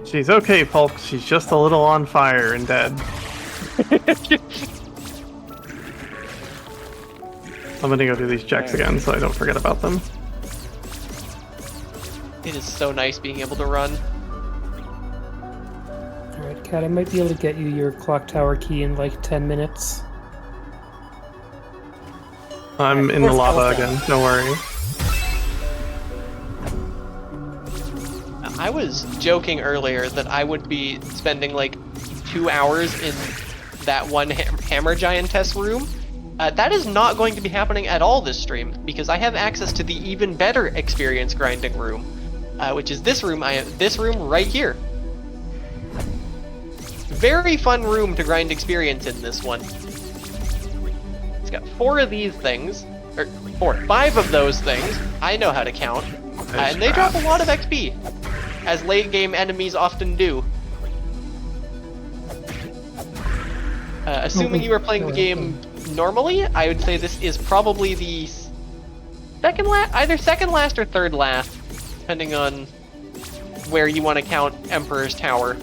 She's okay, folks. She's just a little on fire and dead. I'm gonna go do these checks again so I don't forget about them. It is so nice being able to run. Alright, Kat, I might be able to get you your clock tower key in like 10 minutes. I'm in the lava again, don't worry. I was joking earlier that I would be spending like 2 hours in that one hammer giantess room. That is not going to be happening at all this stream, because I have access to the even better experience grinding room, which is this room. This room right here. Very fun room to grind experience in, this one. It's got 4 of these things, or 5 of those things. I know how to count, and they drop a lot of XP, as late game enemies often do. Assuming you are playing the game normally, I would say this is probably the either second last or third last, depending on where you want to count Emperor's Tower.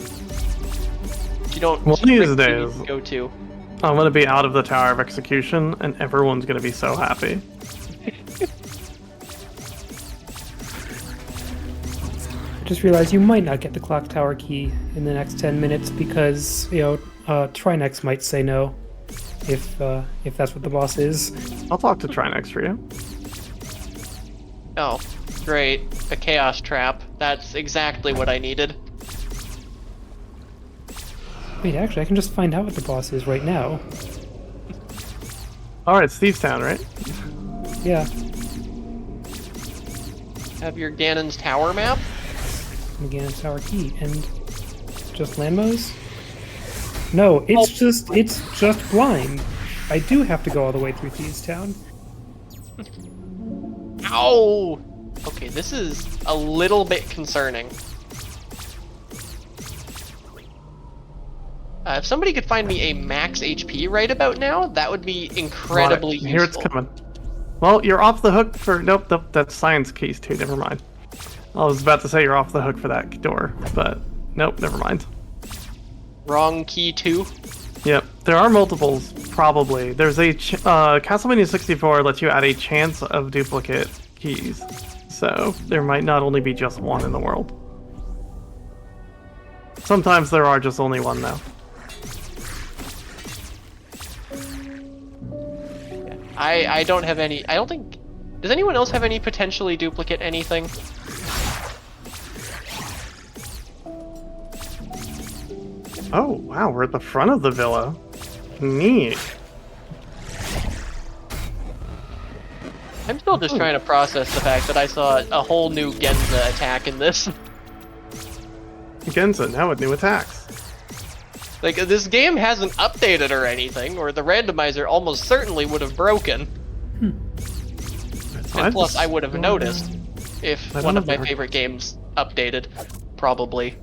You don't One of these days, go to. I'm gonna be out of the Tower of Execution, and everyone's gonna be so happy. I just realized you might not get the clock tower key in the next 10 minutes because, Trinex might say no if that's what the boss is. I'll talk to Trinex for you. Oh, great. A chaos trap. That's exactly what I needed. Wait, actually, I can just find out what the boss is right now. Alright, Steve's Town, right? Yeah, Have your Ganon's Tower map? again, it's tower key. And just landmos? No, it's just blind. I do have to go all the way through Thieves Town. Ow! Okay, this is a little bit concerning. If somebody could find me a max HP right about now, that would be incredibly useful. Here it's coming. Well, you're off the hook for... Nope, that's science keys too, never mind. I was about to say you're off the hook for that door, but nope, never mind. Wrong key 2? Yep, there are multiples, probably. There's a... Castlevania 64 lets you add a chance of duplicate keys, so there might not only be just one in the world. Sometimes there are just only one, though. I don't have any... I don't think... Does anyone else have any potentially duplicate anything? Oh, wow, we're at the front of the villa. Neat. I'm still just trying to process the fact that I saw a whole new Genza attack in this. Genza, now with new attacks. Like, this game hasn't updated or anything, or the randomizer almost certainly would have broken. And plus, I would have noticed if one of my favorite games updated, probably.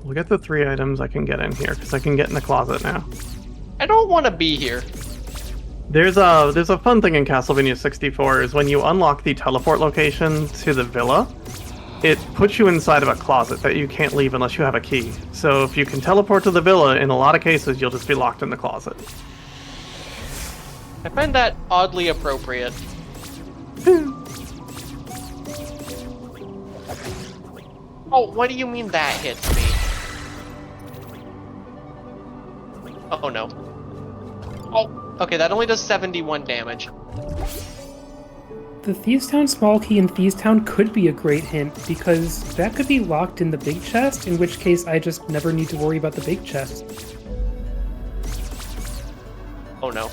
Look at the 3 items I can get in here, because I can get in the closet now. I don't want to be here. There's a fun thing in Castlevania 64 is when you unlock the teleport location to the villa, it puts you inside of a closet that you can't leave unless you have a key. So if you can teleport to the villa, in a lot of cases, you'll just be locked in the closet. I find that oddly appropriate. Oh, what do you mean that hits me? Oh no. Oh, okay, that only does 71 damage. The Thieves' Town small key in Thieves' Town could be a great hint, because that could be locked in the big chest, in which case I just never need to worry about the big chest. Oh no.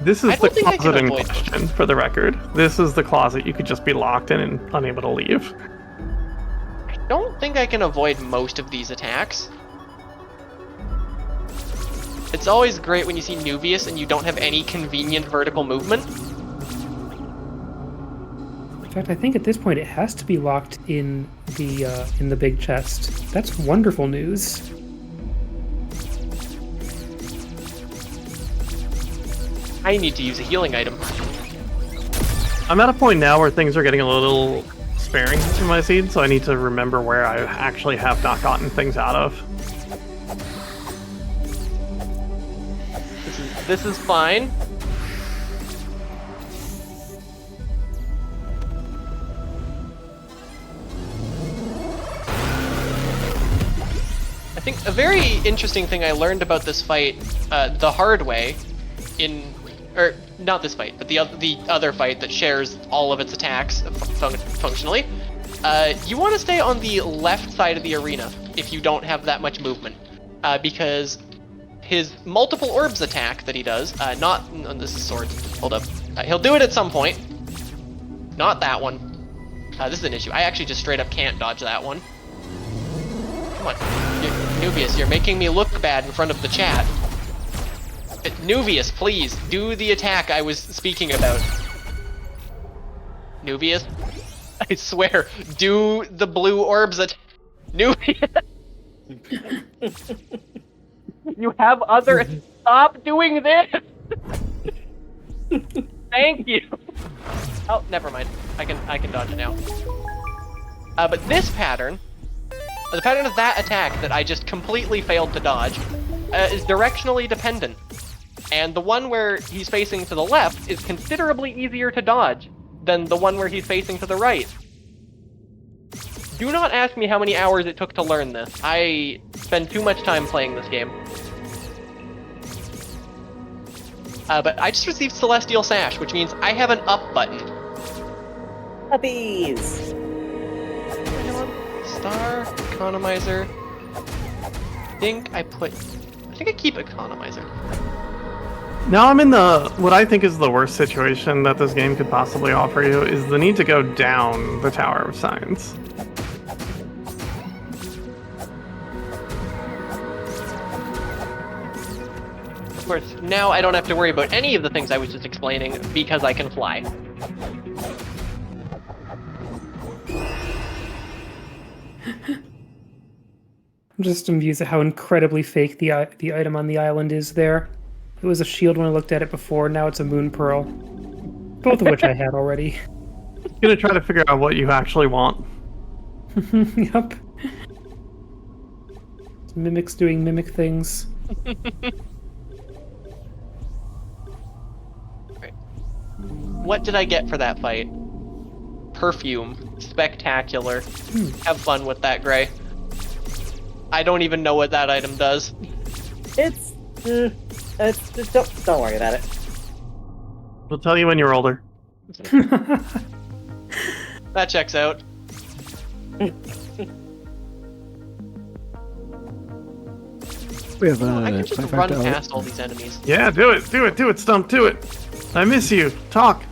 This is the closet in question, for the record. This is the closet you could just be locked in and unable to leave. I don't think I can avoid most of these attacks. It's always great when you see Nuvius and you don't have any convenient vertical movement. In fact, I think at this point it has to be locked in the big chest. That's wonderful news. I need to use a healing item. I'm at a point now where things are getting a little sparing in my seed, so I need to remember where I actually have not gotten things out of. This is fine. I think a very interesting thing I learned about this fight the hard way or not this fight, but the other fight that shares all of its attacks functionally. You want to stay on the left side of the arena if you don't have that much movement, because his multiple orbs attack that he does, this is sword, hold up. He'll do it at some point. Not that one. This is an issue. I actually just straight up can't dodge that one. Come on. Nuvius, you're making me look bad in front of the chat. Nuvius, please, do the attack I was speaking about. Nuvius? I swear, do the blue orbs attack. Nuvius! You have other... Stop doing this! Thank you! Oh, never mind. I can dodge it now. But this pattern, the pattern of that attack that I just completely failed to dodge, is directionally dependent. And the one where he's facing to the left is considerably easier to dodge than the one where he's facing to the right. Do not ask me how many hours it took to learn this. I spend too much time playing this game. But I just received Celestial Sash, which means I have an up button. Puppies! Star, Economizer. I think I keep Economizer. Now I'm in what I think is the worst situation that this game could possibly offer you, is the need to go down the Tower of Science. Of course, now I don't have to worry about any of the things I was just explaining because I can fly. I'm just amused at how incredibly fake the item on the island is there. It was a shield when I looked at it before, now it's a moon pearl. Both of which I had already. I'm gonna try to figure out what you actually want. Yep. Mimics doing mimic things. Right. What did I get for that fight? Perfume. Spectacular. Have fun with that, Gray. I don't even know what that item does. It's don't worry about it. We'll tell you when you're older. That checks out. We have I can just run $25. past all these enemies. Yeah, do it, Stump, do it. I miss you. Talk.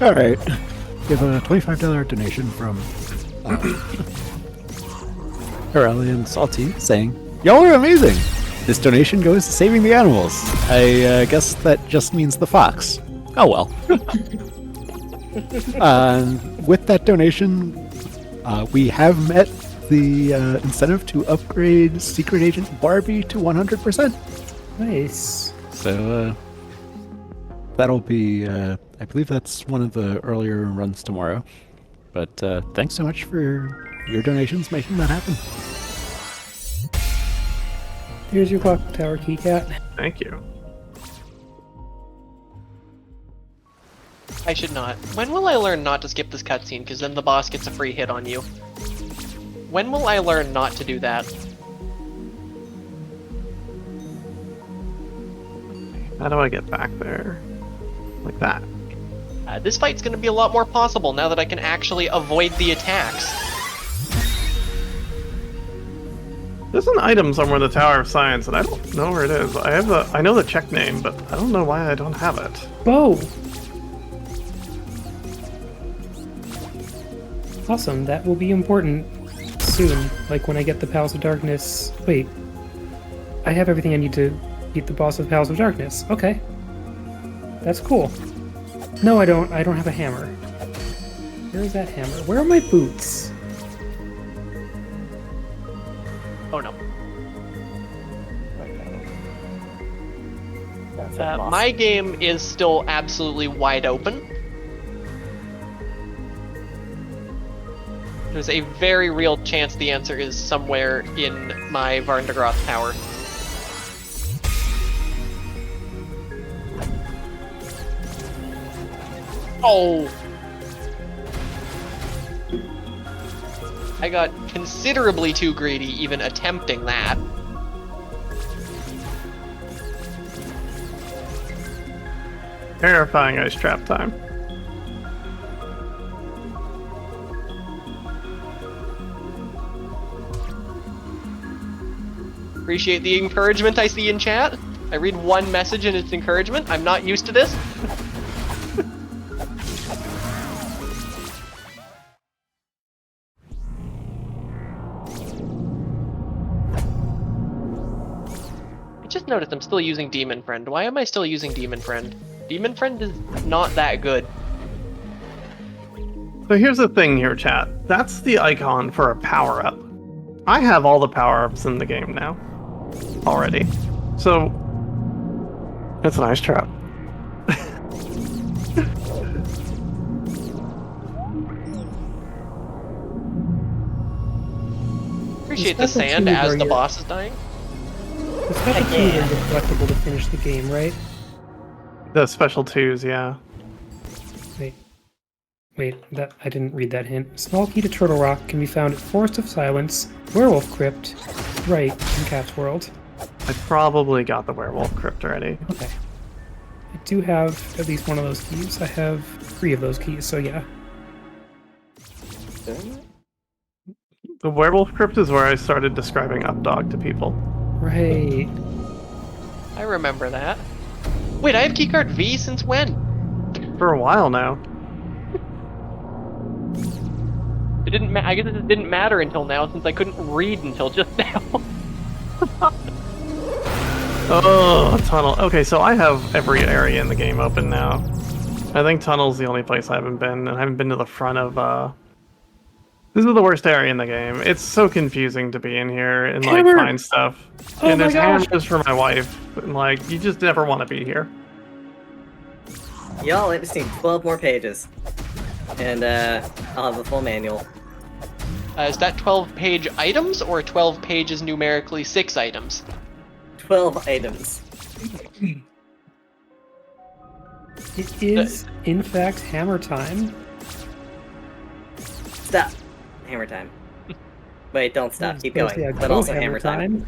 All right. We have a $25 donation from Aurelian Salty saying, "Y'all are amazing. This donation goes to saving the animals. I guess that just means the fox. Oh well." With that donation, we have met the incentive to upgrade Secret Agent Barbie to 100%. Nice. So that'll be, I believe that's one of the earlier runs tomorrow. But thanks so much for your donations making that happen. Here's your clock tower keycat. Thank you. I should not. When will I learn not to skip this cutscene? Because then the boss gets a free hit on you. When will I learn not to do that? How do I get back there? Like that. This fight's going to be a lot more possible now that I can actually avoid the attacks. There's an item somewhere in the Tower of Science, and I don't know where it is. I know the check name, but I don't know why I don't have it. Bow! Awesome, that will be important soon. Like when I get the Palace of Darkness. Wait. I have everything I need to beat the boss of Palace of Darkness. Okay. That's cool. No, I don't. I don't have a hammer. Where is that hammer? Where are my boots? Oh no. That's a loss. My game is still absolutely wide open. There's a very real chance the answer is somewhere in my Varndagroth tower. Oh! I got considerably too greedy even attempting that. Terrifying ice trap time. Appreciate the encouragement I see in chat. I read one message and it's encouragement. I'm not used to this. I just noticed I'm still using Demon Friend. Why am I still using Demon Friend? Demon Friend is not that good. So here's the thing here, chat. That's the icon for a power-up. I have all the power-ups in the game now. Already. So, it's an ice trap. Appreciate the Special sand tubes as are the your- boss is dying. The special Heck tubes yeah. are deflectable to finish the game, right? The special twos, yeah. Wait, that I didn't read that hint. Small key to Turtle Rock can be found at Forest of Silence, Werewolf Crypt, right in Cat's World. I probably got the werewolf crypt already. Okay. I do have at least one of those keys. I have 3 of those keys, so yeah. The werewolf crypt is where I started describing Updog to people. Right. I remember that. Wait, I have keycard V since when? For a while now. It didn't. I guess it didn't matter until now, since I couldn't read until just now. Oh, tunnel. Okay, so I have every area in the game open now. I think tunnel's the only place I haven't been, and I haven't been to the front of This is the worst area in the game. It's so confusing to be in here and like Hammer! find stuff. Oh And my there's gosh! hammers for my wife. And, like, you just never want to be here. Y'all, I just need 12 more pages. And, I'll have the full manual. Is that 12-page items or 12 pages numerically 6 items? 12 items. It is, in fact, hammer time. Stop. Hammer time. Wait, don't stop. Keep going. Yeah, But go also hammer time.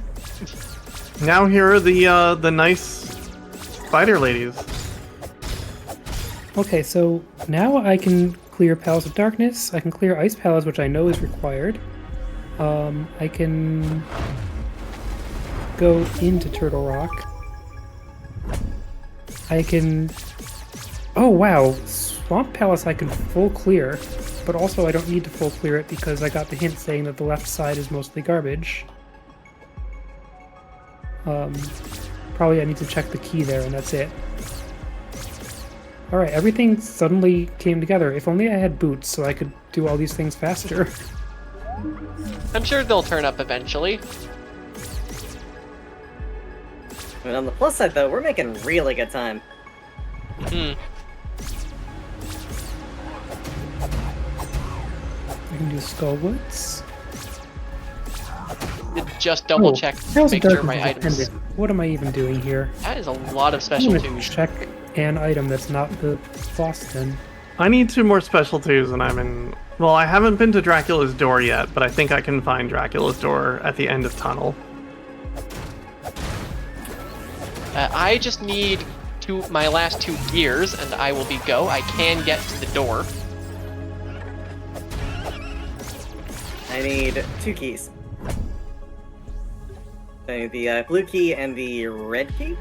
Now here are the nice spider ladies. Okay, so now I can clear Palace of Darkness. I can clear Ice Palace, which I know is required. I can go into Turtle Rock. I can... Oh, wow. Swamp Palace I can full clear, but also I don't need to full clear it because I got the hint saying that the left side is mostly garbage. Probably I need to check the key there, and that's it. Alright, everything suddenly came together. If only I had boots so I could do all these things faster. I'm sure they'll turn up eventually. And on the plus side, though, we're making really good time. Hmm. I can do Skullwoods. Just double check to Palace of make sure Darkness my is items. appended. What am I even doing here? That is a lot of I'm special gonna twos. check an item that's not the boss then. I need 2 more special twos, and I'm in. Well, I haven't been to Dracula's door yet, but I think I can find Dracula's door at the end of tunnel. I just need my last 2 gears, and I will be go. I can get to the door. I need 2 keys. I need the blue key and the red key?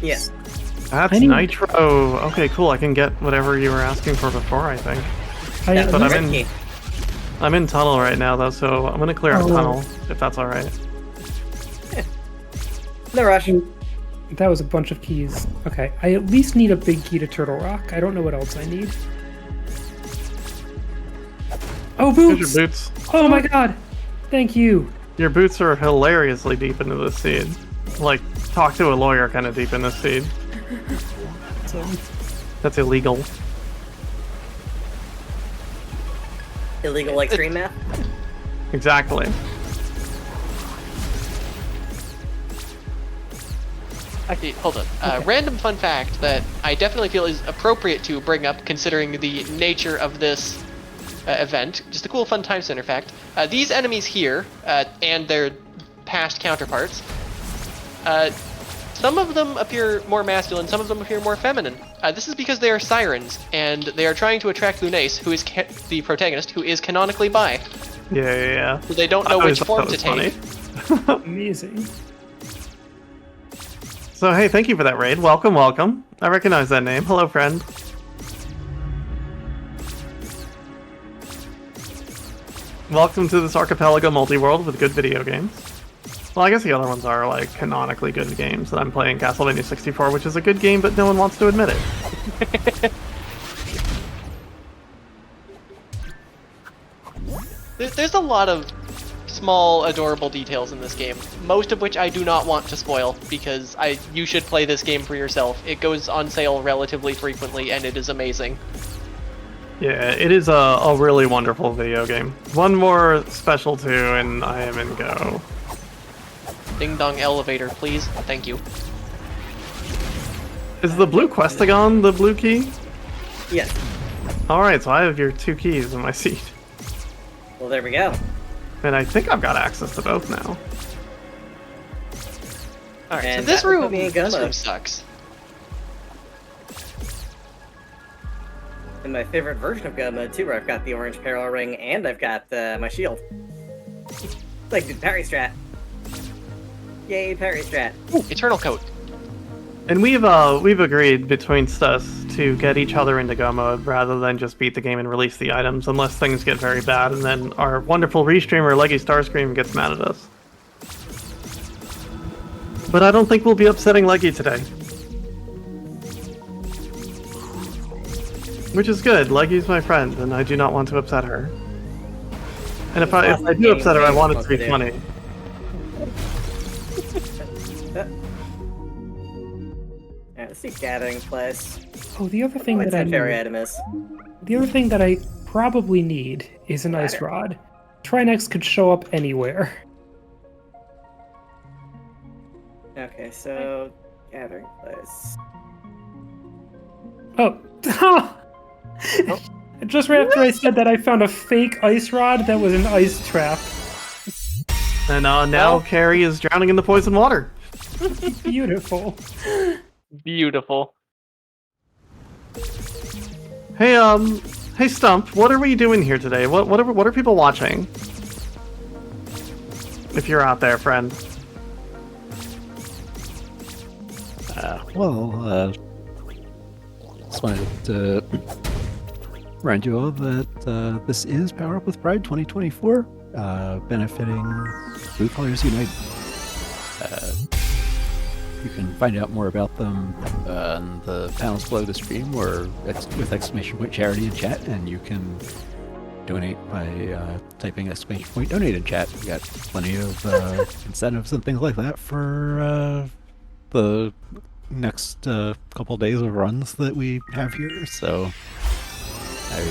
Yes. That's I need- Nitro. Okay, cool. I can get whatever you were asking for before, I think. That's but the I'm red in- key. I'm in tunnel right now, though, so I'm gonna clear out Oh. tunnel, if that's alright. No rush. That was a bunch of keys. Okay, I at least need a big key to Turtle Rock. I don't know what else I need. Oh, Here's boots! your boots. Oh my god! Thank you! Your boots are hilariously deep into the seed. Like, talk to a lawyer kind of deep in the seed. So, That's illegal. Illegal extreme math? Exactly. Actually, hold on. Random fun fact that I definitely feel is appropriate to bring up considering the nature of this event. Just a cool fun time center fact. These enemies here, and their past counterparts, some of them appear more masculine, some of them appear more feminine. This is because they are sirens, and they are trying to attract Lunace, who is the protagonist, who is canonically bi. Yeah. So they don't I know always which thought form that to was take. funny. amazing. So, hey, thank you for that raid. Welcome, welcome. I recognize that name. Hello, friend. Welcome to this Archipelago multi-world with good video games. Well, I guess the other ones are, like, canonically good games that I'm playing Castlevania 64, which is a good game, but no one wants to admit it. There's a lot of small, adorable details in this game, most of which I do not want to spoil, because you should play this game for yourself. It goes on sale relatively frequently, and it is amazing. Yeah, it is a really wonderful video game. One more special two, and I am in go. Ding dong elevator, please. Thank you. Is the blue Questagon the blue key? Yes. Alright, so I have your 2 keys in my seat. Well, there we go. And I think I've got access to both now. Alright, so And this that would room, put me in gun this room mode. sucks. In my favorite version of gun mode, too, where I've got the orange parallel ring and I've got my shield. Like the parry strat. Yay, parry strat. Ooh, Eternal Coat. And we've agreed between us to get each other into go mode rather than just beat the game and release the items unless things get very bad and then our wonderful restreamer Leggy Starscream gets mad at us. But I don't think we'll be upsetting Leggy today. Which is good. Leggy's my friend, and I do not want to upset her. And if I do upset her, I want it to be funny. Alright, let's see gathering place. Oh, the other thing What's that I my favorite need, item is? the other thing that I probably need is an ice rod. Trinex could show up anywhere. Okay, so gathering place. Oh. Just right after I said that, I found a fake ice rod that was an ice trap. And now Carrie is drowning in the poison water. Beautiful. Beautiful. Hey Stump, what are we doing here today? What are people watching? If you're out there, friend. Just wanted to remind you all that this is Power Up with Pride 2024, benefiting Blue Colors Unite. You can find out more about them on the panels below the stream or with exclamation point charity in chat, and you can donate by typing exclamation point donate in chat. We got plenty of incentives and things like that for the next couple days of runs that we have here, so I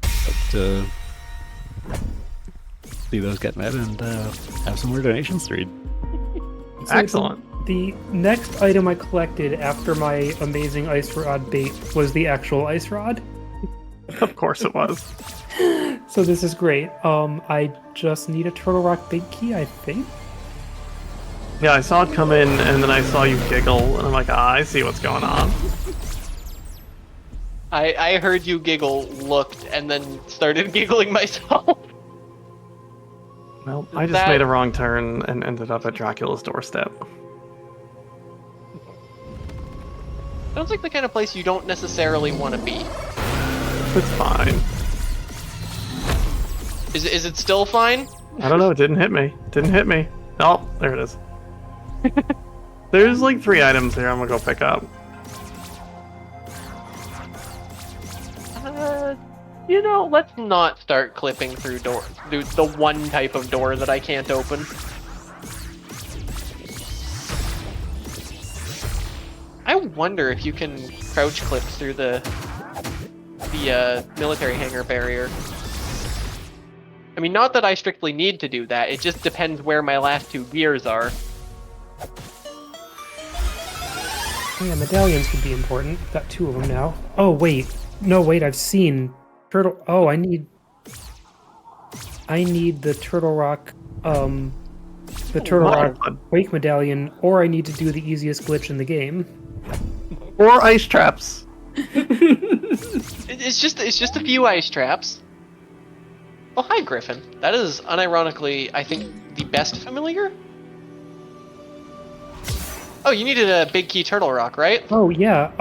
hope to see those get met and have some more donations to read. So Excellent. The next item I collected after my amazing ice rod bait was the actual ice rod. Of course it was. So this is great. I just need a Turtle Rock bait key, I think. Yeah, I saw it come in, and then I saw you giggle, and I'm like, I see what's going on. I heard you giggle, looked, and then started giggling myself. Well, I just made a wrong turn and ended up at Dracula's doorstep. Sounds like the kind of place you don't necessarily want to be. It's fine. Is it still fine? I don't know, it didn't hit me. Didn't hit me. Oh, there it is. There's like 3 items here I'm gonna go pick up. Let's not start clipping through doors. Dude, the one type of door that I can't open. I wonder if you can crouch clip through the military hangar barrier. I mean, not that I strictly need to do that, it just depends where my last 2 gears are. Oh yeah, medallions could be important. I've got 2 of them now. Oh wait, no wait, I've seen turtle. Oh, I need the Turtle Rock, the Turtle Rock Wake medallion, or I need to do the easiest glitch in the game. Or ice traps. It's just a few ice traps. Oh, hi, Griffin. That is unironically, I think, the best familiar. Oh, you needed a big key Turtle Rock, right? Oh yeah,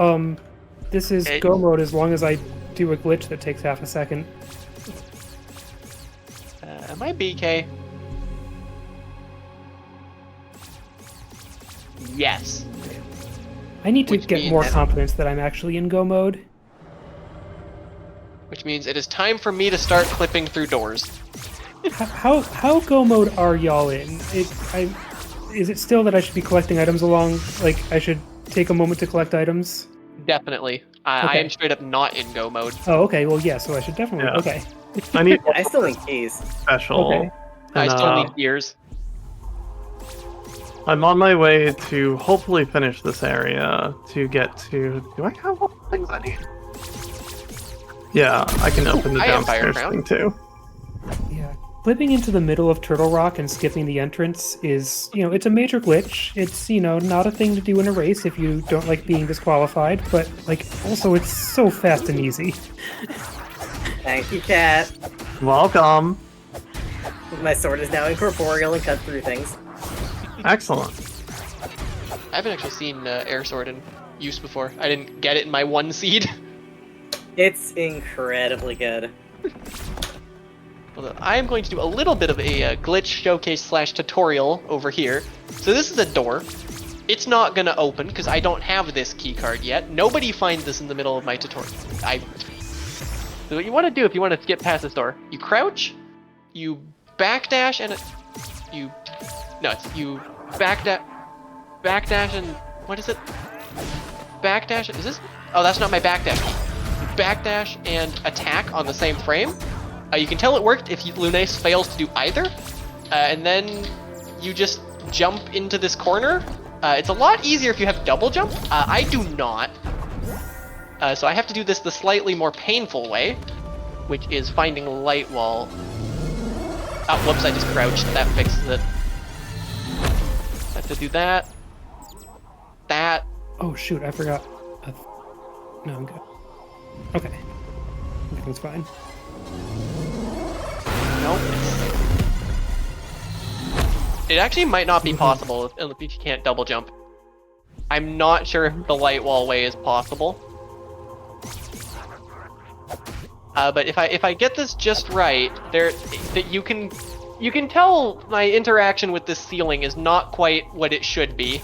this is go mode as long as I do a glitch that takes half a second. Am I BK? Yes. I need to Which get more means- confidence that I'm actually in go mode. Which means it is time for me to start clipping through doors. How go mode are y'all in? Is it still that I should be collecting items along? Like, I should take a moment to collect items? Definitely. I Okay. am straight up not in go mode. Oh, okay. Well, yeah. So I should definitely. Yeah. Okay. I need I still need keys. special. Okay. I And, still need gears. I'm on my way to hopefully finish this area to get to... Do I have all the things I need? Yeah, I can open the I am downstairs Fire thing too. Yeah. Flipping into the middle of Turtle Rock and skipping the entrance is, it's a major glitch. It's, not a thing to do in a race if you don't like being disqualified, but, also it's so fast and easy. Thank you, cat. Welcome. My sword is now incorporeal and cut through things. Excellent. I haven't actually seen air sword in use before. I didn't get it in my 1 seed. It's incredibly good. Although I am going to do a little bit of a glitch showcase / tutorial over here. So this is a door. It's not gonna open because I don't have this key card yet. Nobody finds this in the middle of my tutorial. So what you want to do if you want to skip past this door, you crouch, you backdash, and you backdash and what is it? Backdash. Is this? Oh, that's not my backdash key. You backdash and attack on the same frame. You can tell it worked if Lunace fails to do either, and then you just jump into this corner. It's a lot easier if you have double jump. I do not. So I have to do this the slightly more painful way, which is finding a light wall. Oh, whoops, I just crouched. That fixes it. I have to do that. That. Oh shoot, I forgot. No, I'm good. Okay. Everything's fine. Nope. It actually might not be possible if you can't double jump. I'm not sure if the light wall way is possible. But if I get this just right, you can tell my interaction with this ceiling is not quite what it should be.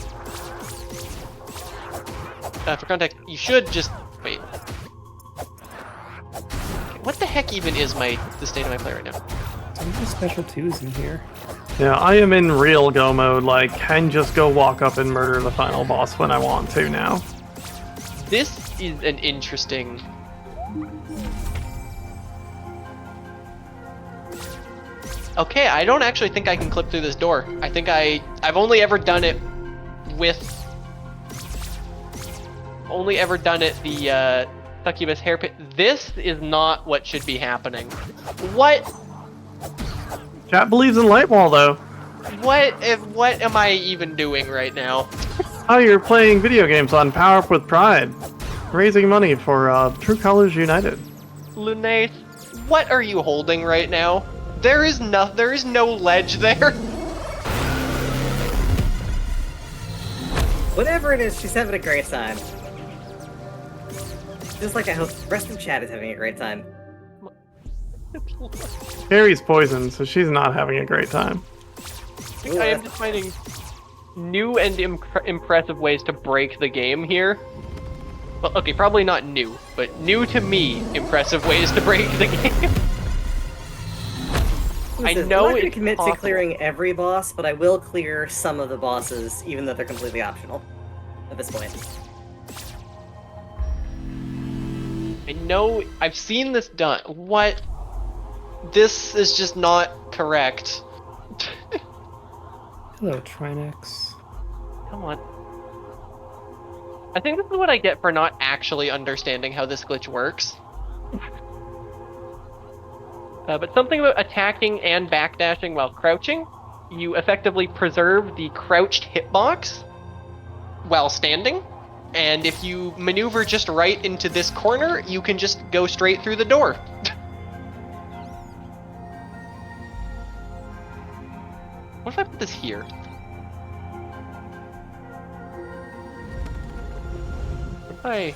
For context, you should just wait. What the heck even is the state of my play right now? Some of the special twos in here. Yeah, I am in real go mode, like, can just go walk up and murder the final boss when I want to now. This is an interesting... Okay, I don't actually think I can clip through this door. I think I've only ever done it with... Only ever done it the succubus hairpin. This is not what should be happening. What? Chat believes in light wall, though. What am I even doing right now? Oh, you're playing video games on Power Up with Pride, raising money for True Colors United. Lunace, what are you holding right now? There is no ledge there. Whatever it is, she's having a great time. Just like I hope the rest of the chat is having a great time. Carrie's poisoned, so she's not having a great time. I am just finding new and impressive ways to break the game here. Well, okay, probably not new, but new to me, impressive ways to break the game. I know I'm not going to it's commit possible. to clearing every boss, but I will clear some of the bosses, even though they're completely optional at this point. I know I've seen this done. What? This is just not correct. Hello, Trinex. Come on. I think this is what I get for not actually understanding how this glitch works. But something about attacking and backdashing while crouching, you effectively preserve the crouched hitbox while standing. And if you maneuver just right into this corner, you can just go straight through the door. What if I put this here? What if I...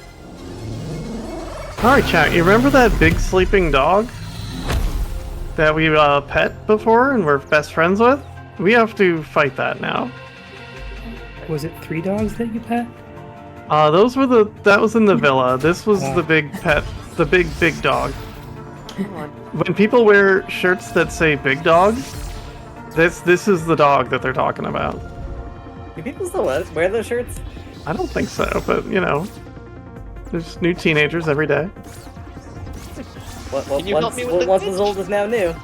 Alright, chat, you remember that big sleeping dog that we pet before and were best friends with? We have to fight that now. Was it 3 dogs that you pet? That was in the villa. This was the big pet, the big dog. When people wear shirts that say big dog, this is the dog that they're talking about. Do people still wear those shirts? I don't think so, but you know, there's new teenagers every day. Can you help me with the once glitch? as old as now new,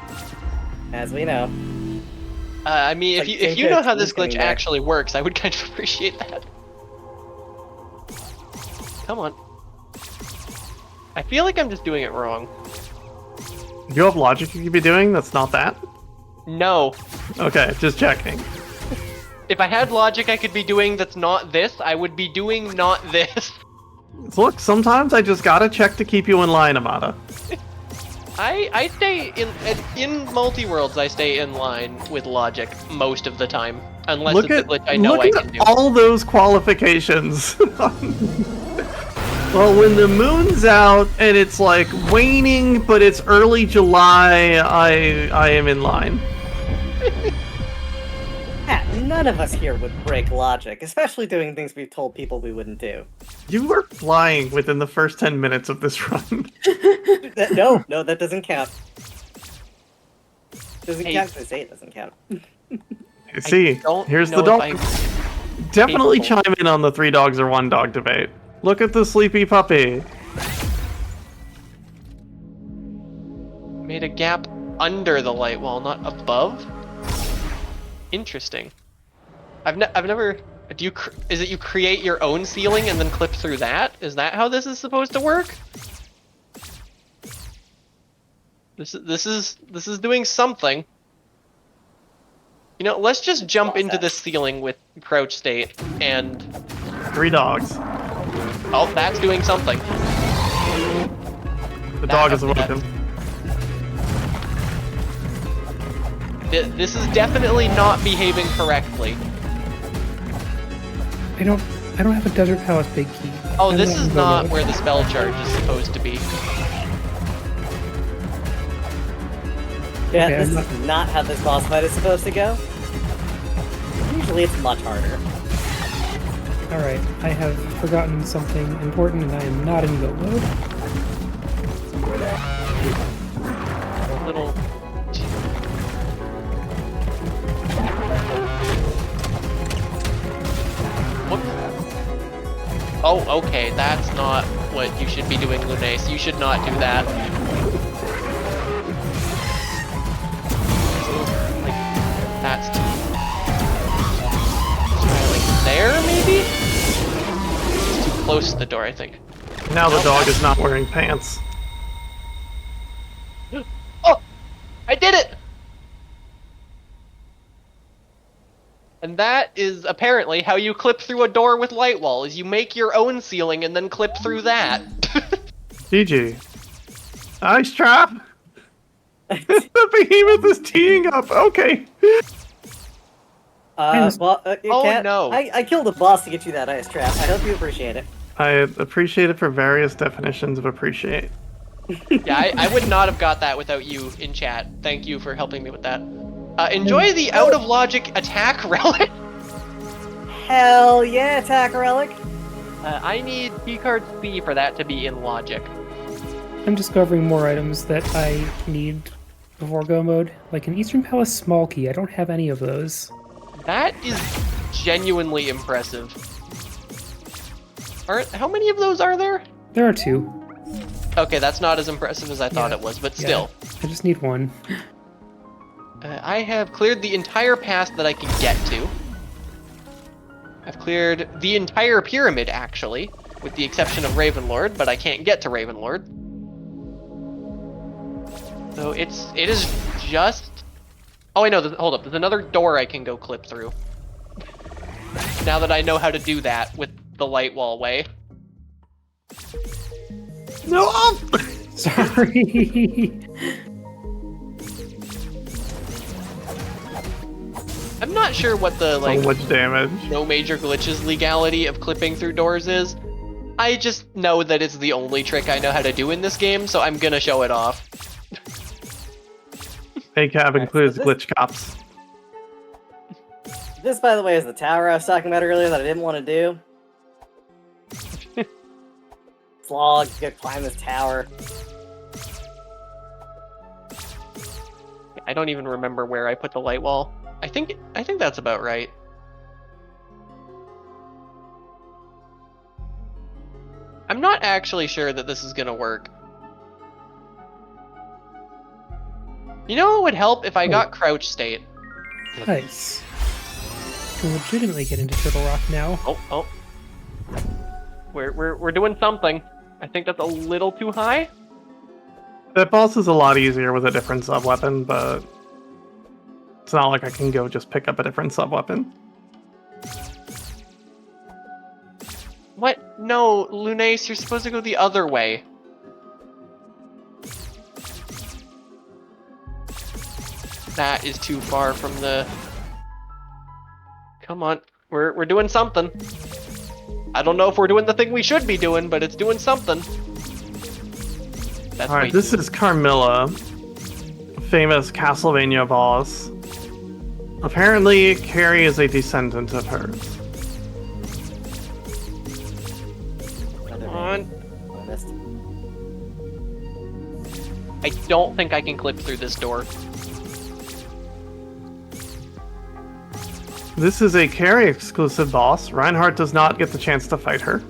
as we know. I mean, It's like if you know how this coming glitch back. actually works, I would kind of appreciate that. Come on. I feel like I'm just doing it wrong. Do you have logic you could be doing that's not that? No. Okay, just checking. If I had logic I could be doing that's not this, I would be doing not this. Look, sometimes I just gotta check to keep you in line, Amada. I stay in multi-worlds, I stay in line with logic most of the time. Unless Look it's a at glitch I know look I at can do. all those qualifications. Well, when the moon's out and it's like waning, but it's early July, I am in line. Pat, none None of us here would break logic, especially doing things we've told people we wouldn't do. You were flying within the first 10 minutes of this run. No, that doesn't count. Doesn't Hey. count because I say it doesn't count. See, don't here's know the if dog. I'm Definitely capable. chime in on the 3 dogs or 1 dog debate. Look at the sleepy puppy. Made a gap under the light wall, not above. Interesting. I've never. Is it you create your own ceiling and then clip through that? Is that how this is supposed to work? This is doing something. You know, let's just jump into this ceiling with crouch state and 3 dogs. oh, that's doing something. The dog is That- awoken. This is definitely not behaving correctly. I don't have a Desert Palace big key. Oh, I'm this is in not mode. where the spell charge is supposed to be. Yeah, Okay, this I'm is not how this boss fight is supposed to go. Usually it's much harder. Alright, I have forgotten something important and I am not in go mode. Little. What? Oh, okay. That's not what you should be doing, Lunace. You should not do that. Like, that's too. Try like there, maybe? It's too close to the door, I think. Now the dog is not wearing pants. Oh! I did it! And that is apparently how you clip through a door with light wall, is you make your own ceiling and then clip through that. GG. Ice trap! The behemoth is teeing up. Okay. You Oh, can't. no. I killed a boss to get you that ice trap. I hope you appreciate it. I appreciate it for various definitions of appreciate. Yeah, I would not have got that without you in chat. Thank you for helping me with that. Enjoy the out of logic attack relic. Hell yeah, attack relic. I need keycard C for that to be in logic. I'm discovering more items that I need before go mode. Like an Eastern Palace small key, I don't have any of those. That is genuinely impressive. How many of those are there? There are 2. Okay, that's not as impressive as I thought Yeah. it was, but Yeah, still. I just need 1. I have cleared the entire pass that I can get to. I've cleared the entire pyramid, actually, with the exception of Ravenlord, but I can't get to Ravenlord. So it is just... Oh, I know, hold up, there's another door I can go clip through. Now that I know how to do that with the light wall way. No! Sorry. I'm not sure what the, So like, much damage. no major glitches legality of clipping through doors is. I just know that it's the only trick I know how to do in this game, so I'm gonna show it off. ACAB includes so glitch cops. This, by the way, is the tower I was talking about earlier that I didn't want to do. Slog, you gotta climb this tower. I don't even remember where I put the light wall. I think that's about right. I'm not actually sure that this is gonna work. You know what would help if I got crouch state? Nice. Can legitimately get into Turtle Rock now. Oh. We're doing something. I think that's a little too high. That boss is a lot easier with a different sub-weapon, but it's not like I can go just pick up a different sub-weapon. What? No, Lunace, you're supposed to go the other way. That is too far from the... Come on, we're doing something. I don't know if we're doing the thing we should be doing, but it's doing something. That's Alright, this is Carmilla, famous Castlevania boss. Apparently, Carrie is a descendant of hers. Another Come on. name. I missed. I don't think I can clip through this door. This is a Carrie exclusive boss. Reinhardt does not get the chance to fight her.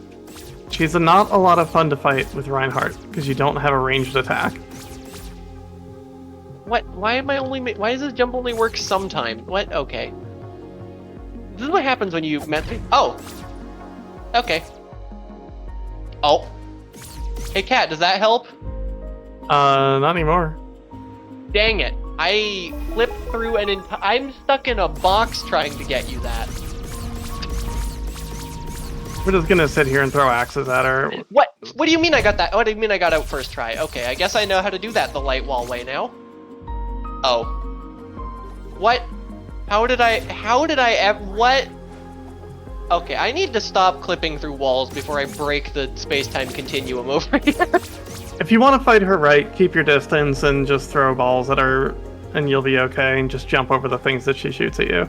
She's not a lot of fun to fight with Reinhardt because you don't have a ranged attack. What? Why am I only? Why does this jump only work sometimes? What? Okay. This is what happens when you met me. Oh. Okay. Oh. Hey, Cat. Does that help? Not anymore. Dang it! I flipped through I'm stuck in a box trying to get you that. We're just gonna sit here and throw axes at her. What? What do you mean I got that? What do you mean I got out first try? Okay, I guess I know how to do that the light wall way now. Oh. What? How did I what? Okay, I need to stop clipping through walls before I break the space-time continuum over here. If you want to fight her right, keep your distance and just throw balls at her, and you'll be okay, and just jump over the things that she shoots at you.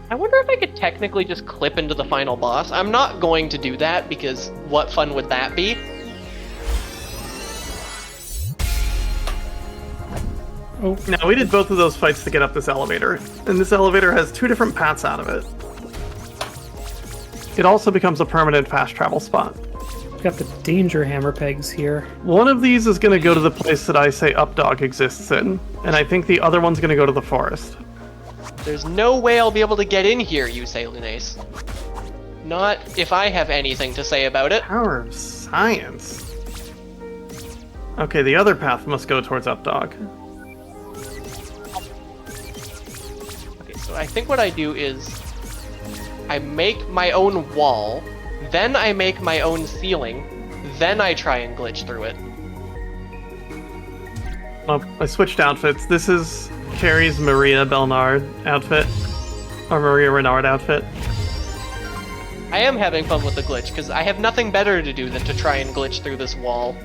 I wonder if I could technically just clip into the final boss. I'm not going to do that because what fun would that be? Oh, Now, we did both of those fights to get up this elevator, and this elevator has 2 different paths out of it. It also becomes a permanent fast travel spot. got the danger hammer pegs here. One of these is going to go to the place that I say Updog exists in, and I think the other one's going to go to the forest. There's no way I'll be able to get in here, you say, Lunace. Not if I have anything to say about it. Power of science. Okay, the other path must go towards Updog. Okay, so I think what I do is I make my own wall, then I make my own ceiling, then I try and glitch through it. Oh, I switched outfits. This is Carrie's Maria Belnard outfit, or Maria Renard outfit. I am having fun with the glitch, because I have nothing better to do than to try and glitch through this wall.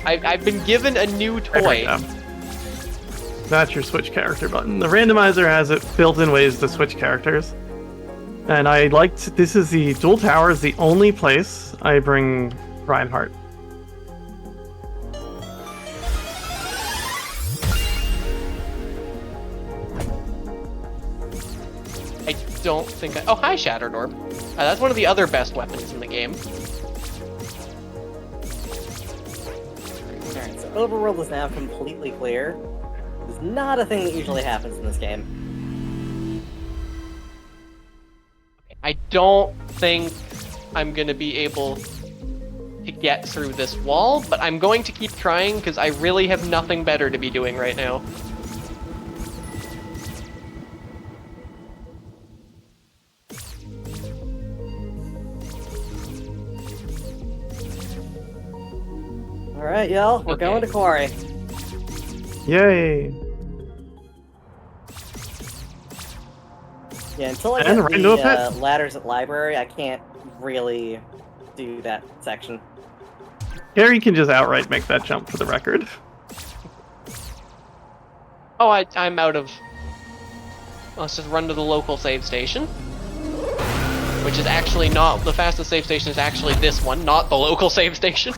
I've been given a new There we toy. go. That's your switch character button. The randomizer has it built in ways to switch characters. And I liked, this is the dual tower is the only place I bring Reinhardt. I don't think oh, hi, Shattered Orb. That's one of the other best weapons in the game. Alright, so overworld is now completely clear. It's not a thing that usually happens in this game. I don't think I'm gonna be able to get through this wall, but I'm going to keep trying because I really have nothing better to be doing right now. Alright, y'all, we're going to Quarry. Yay! Yeah, until I And get right into a the pit. ladders at library, I can't really do that section. Carrie can just outright make that jump for the record. Oh, I'm out of... Let's just run to the local save station. Which is actually not... The fastest save station is actually this one, not the local save station.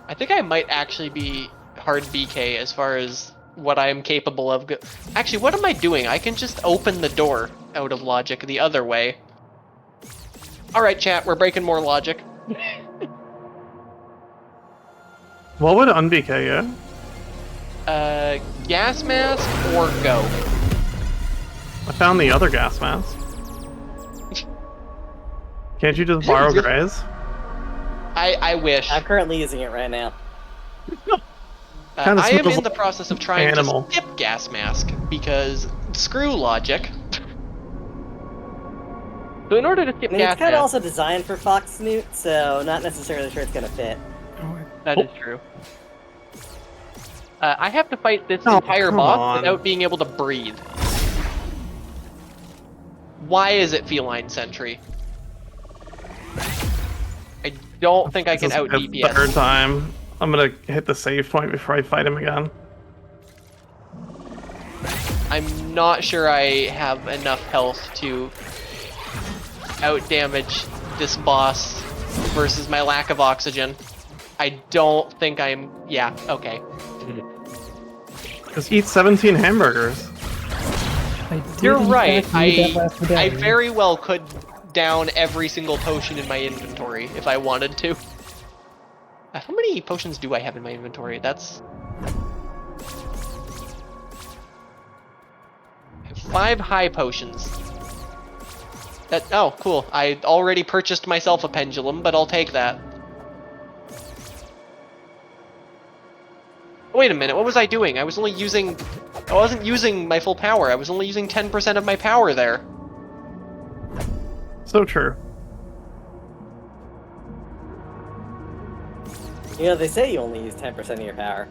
I think I might actually be hard BK as far as what I'm capable of. Actually, what am I doing? I can just open the door out of logic the other way. Alright, chat, we're breaking more logic. What would un-BK you? Gas mask or go? I found the other gas mask. Can't you just borrow Gray's? I wish. I'm currently using it right now. Kinda I am smells in the like process of trying animal. to skip gas mask because screw logic. So in order to skip I mean, gas it's kind of mask, also designed for Fox Snoot, so not necessarily sure it's gonna fit. that is true. I have to fight this Oh, entire come boss on. without being able to breathe. Why is it Feline Sentry? I don't think I can This is out the DPS. third time. I'm gonna hit the save point before I fight him again. I'm not sure I have enough health to outdamage this boss versus my lack of oxygen. I don't think I'm... Yeah, okay. Just eat 17 hamburgers. You're right. Need that last I medallion. very well could down every single potion in my inventory if I wanted to. How many potions do I have in my inventory? That's... I have 5 high potions. Oh, cool. I already purchased myself a pendulum, but I'll take that. Wait a minute, what was I doing? I wasn't using my full power. I was only using 10% of my power there. So true. You know, they say you only use 10% of your power.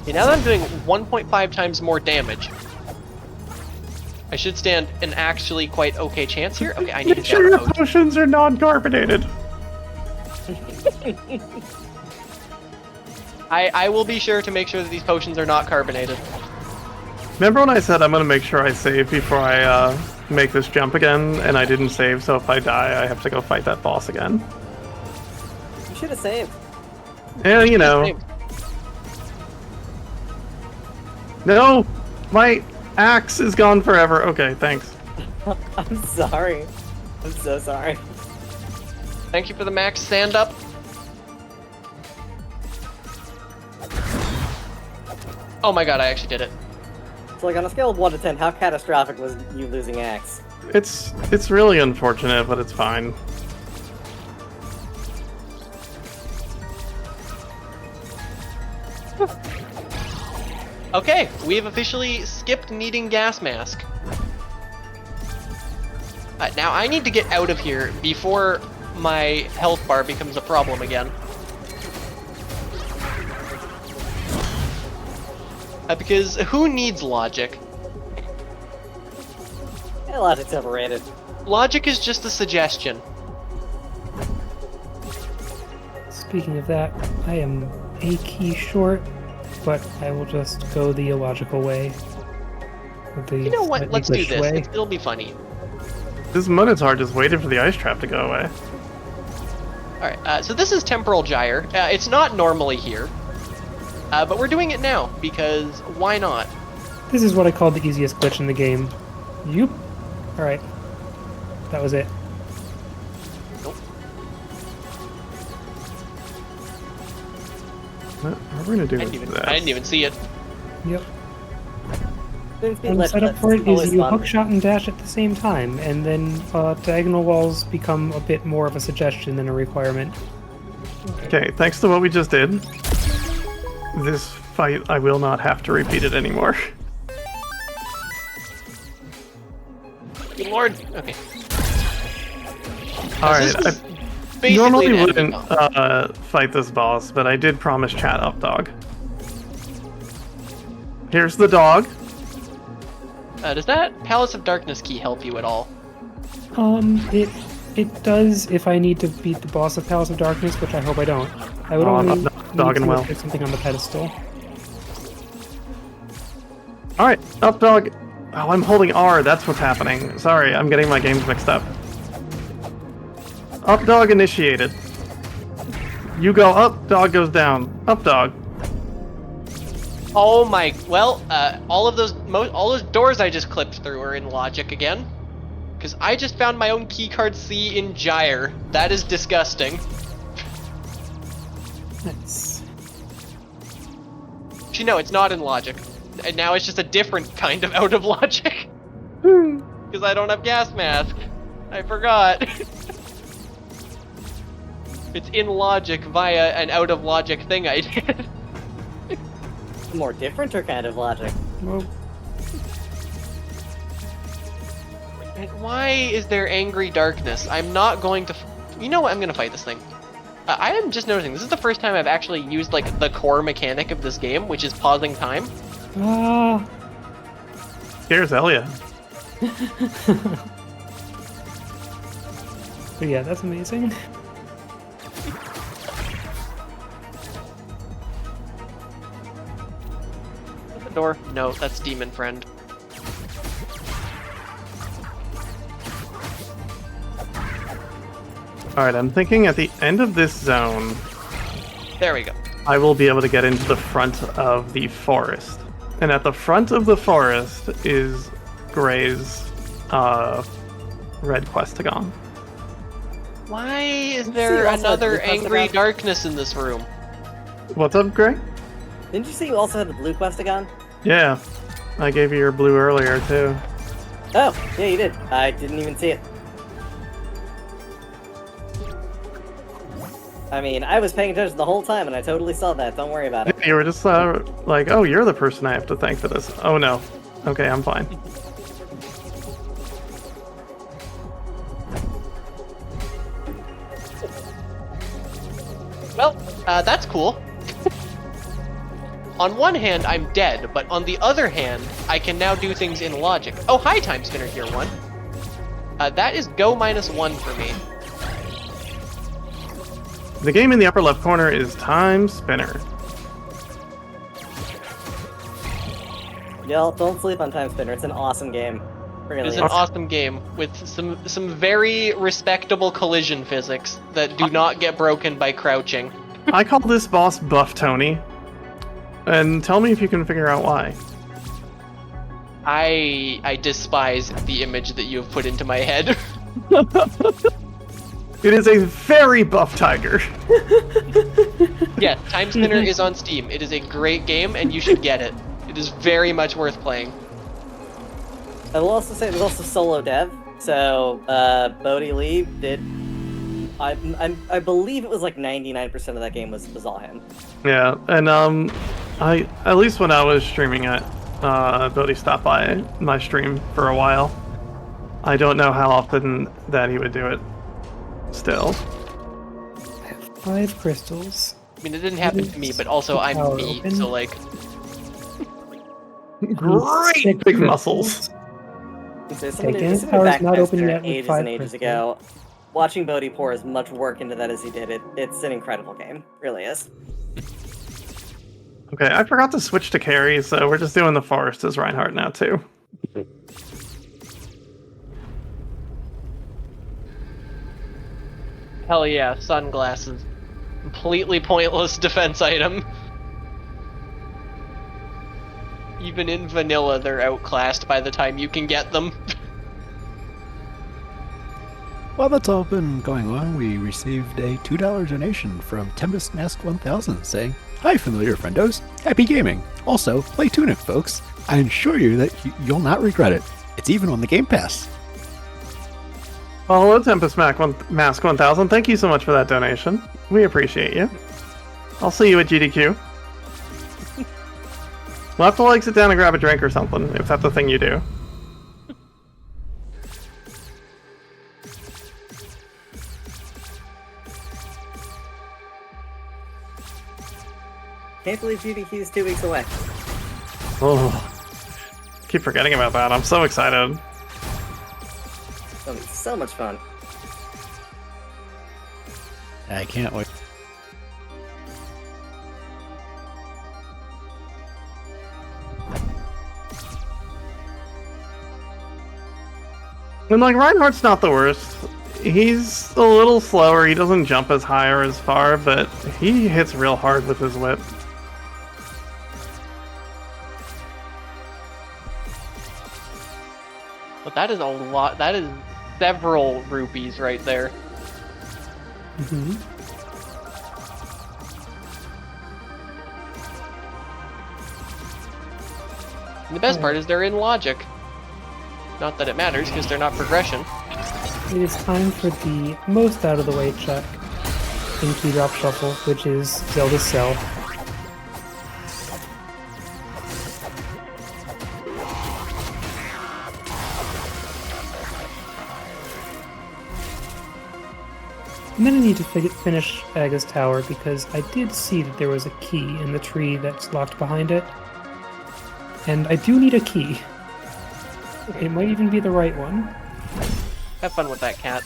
Okay, now that I'm doing 1.5 times more damage, I should stand an actually quite okay chance here. Okay, I need to Make sure down your potion. potions are non-carbonated. I will be sure to make sure that these potions are not carbonated. Remember when I said I'm gonna make sure I save before I make this jump again, and I didn't save, so if I die, I have to go fight that boss again? You should have saved. Yeah, you know. No! My axe is gone forever. Okay, thanks. I'm sorry. I'm so sorry. Thank you for the max stand up. Oh my god, I actually did it. So, like, on a scale of 1 to 10, how catastrophic was you losing Axe? It's really unfortunate, but it's fine. Okay, we have officially skipped needing gas mask. Now I need to get out of here before my health bar becomes a problem again. Because who needs logic? Yeah, logic's overrated. Logic is just a suggestion. Speaking of that, I am a key short, but I will just go the illogical way. The You know what? slightly Let's do glitched this. way. It'll be funny. This Minotaur just waited for the ice trap to go away. Alright, so this is Temporal Gyre. It's not normally here. But we're doing it now, because why not? This is what I call the easiest glitch in the game. Yoop. Alright. That was it. Nope. What are we gonna do with that? I didn't even see it. Yep. Didn't see And the Let's- setup for it it's always is you fun. hook shot and dash at the same time, and then diagonal walls become a bit more of a suggestion than a requirement. Okay, thanks to what we just did, this fight, I will not have to repeat it anymore. Good lord. Okay. Alright, This I is basically normally the wouldn't ending. fight this boss, but I did promise chat up dog. Here's the dog. Does that Palace of Darkness key help you at all? It does if I need to beat the boss of Palace of Darkness, which I hope I don't. I would Oh, only I'm need not dogging to well. get something on the pedestal. Alright, up dog. Oh, I'm holding R, that's what's happening. Sorry, I'm getting my games mixed up. Up dog initiated. You go up, dog goes down. Up dog. Oh my, well, all those doors I just clipped through are in logic again. Because I just found my own keycard C in Gyre. That is disgusting. Nice. Actually, no, it's not in logic. And now it's just a different kind of out of logic. Because I don't have gas mask. I forgot. It's in logic via an out of logic thing I did. More different or kind of logic? Well, And why is there angry darkness? I'm not going to... You know what? I'm going to fight this thing. I am just noticing, this is the first time I've actually used, like, the core mechanic of this game, which is pausing time. Here's Elia. So yeah, that's amazing. The door? No, that's Demon Friend. Alright, I'm thinking at the end of this zone, There we go. I will be able to get into the front of the forest. And at the front of the forest is Gray's red questagon. Why is See, there you also another had the angry Questagon? darkness in this room? What's up, Gray? Didn't you say you also had the blue Questagon? Yeah, I gave you your blue earlier, too. Oh, yeah, you did. I didn't even see it. I mean, I was paying attention the whole time, and I totally saw that. Don't worry about it. You were just like, oh, you're the person I have to thank for this. Oh, no. Okay, I'm fine. Well, that's cool. On one hand, I'm dead, but on the other hand, I can now do things in logic. Oh, hi, Time Spinner Gear 1. That is go -1 for me. The game in the upper left corner is Time Spinner. Y'all, don't sleep on Time Spinner. It's an awesome game. It Really. is an awesome game with some very respectable collision physics that do not get broken by crouching. I call this boss Buff Tony. And tell me if you can figure out why. I despise the image that you have put into my head. It is a very buff tiger. Yeah, Time Spinner is on Steam. It is a great game, and you should get it. It is very much worth playing. I will also say there's also solo dev. So, Bodhi Lee did. I believe it was like 99% of that game was all him. Yeah, and I at least when I was streaming it, Bodhi stopped by my stream for a while. I don't know how often that he would do it. Still, I have 5 crystals. I mean, it didn't happen to me, but also I'm Power me, open. so like, great 6 big crystals. muscles. So Okay, somebody power's back not open there yet with ages 5 and ages crystals. ago. Watching Bodhi pour as much work into that as he did, it's an incredible game. Really is. Okay, I forgot to switch to carry, so we're just doing the forest as Reinhardt now too. hell yeah, sunglasses. Completely pointless defense item. Even in vanilla, they're outclassed by the time you can get them. While that's all been going on, we received a $2 donation from Tempest Mask 1000 saying, "Hi, familiar friendos. Happy gaming. Also, play Tunic, folks. I assure you that you'll not regret it. It's even on the Game Pass." Well, hello, Tempest Mask 1000. Thank you so much for that donation. We appreciate you. I'll see you at GDQ. We'll have to like sit down and grab a drink or something, if that's the thing you do. Can't believe GDQ is 2 weeks away. Oh, keep forgetting about that. I'm so excited. It'll be so much fun. I can't wait. And like Reinhardt's not the worst. He's a little slower. He doesn't jump as high or as far, but he hits real hard with his whip. But that is a lot. That is several rupees right there. Mm-hmm. And the best part is they're in logic. Not that it matters, because they're not progression. It is time for the most out of the way check in Key Drop Shuffle, which is Zelda's Cell. And then I need to finish Aga's Tower because I did see that there was a key in the tree that's locked behind it. And I do need a key. It might even be the right one. Have fun with that, cat.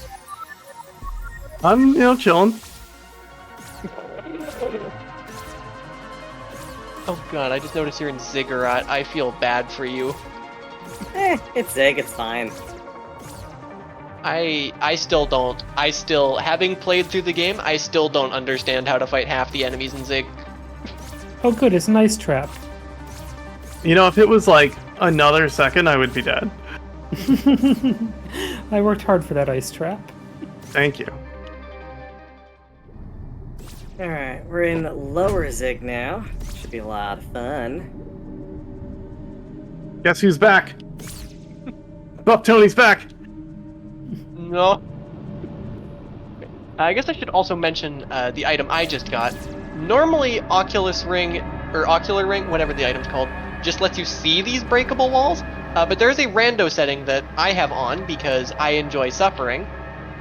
I'm, chilling. Oh god, I just noticed you're in Ziggurat. I feel bad for you. It's Zig, it's fine. I still don't. Having played through the game, I still don't understand how to fight half the enemies in Zig. Oh, good, it's an ice trap. If it was like another second, I would be dead. I worked hard for that ice trap. Thank you. Alright, we're in Lower Zig now. Should be a lot of fun. Guess who's back? Buff Tony's back. No. I guess I should also mention the item I just got. Normally, Oculus Ring, or Ocular Ring, whatever the item's called, just lets you see these breakable walls, but there's a rando setting that I have on because I enjoy suffering,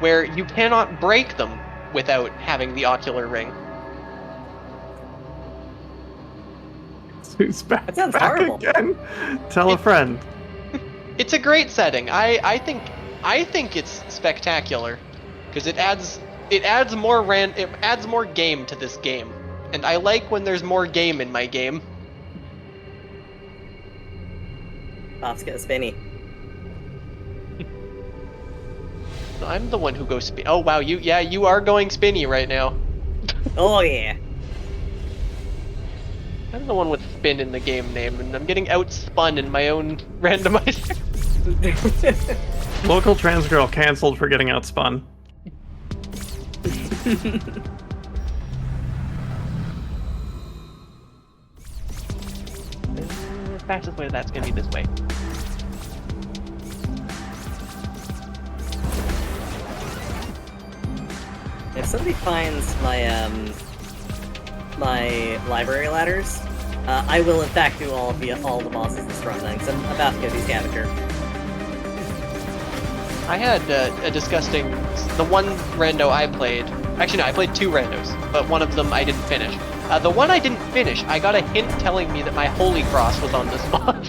where you cannot break them without having the Ocular Ring. Who's back? That sounds back horrible. again? Tell a friend. It's a great setting. I think it's spectacular because it adds more game to this game, and I like when there's more game in my game. Bob's got a spinny. I'm the one who goes spin. Oh wow, you are going spinny right now. Oh yeah. I'm the one with spin in the game name, and I'm getting outspun in my own randomizer. Local trans girl canceled for getting outspun. The fastest way to that's gonna be this way. If somebody finds my library ladders, I will in fact do all the bosses this run then, because I'm about to go do scavenger. I had a disgusting. The one rando I played. Actually, no, I played 2 randos, but one of them I didn't finish. The one I didn't finish, I got a hint telling me that my Holy Cross was on this boss.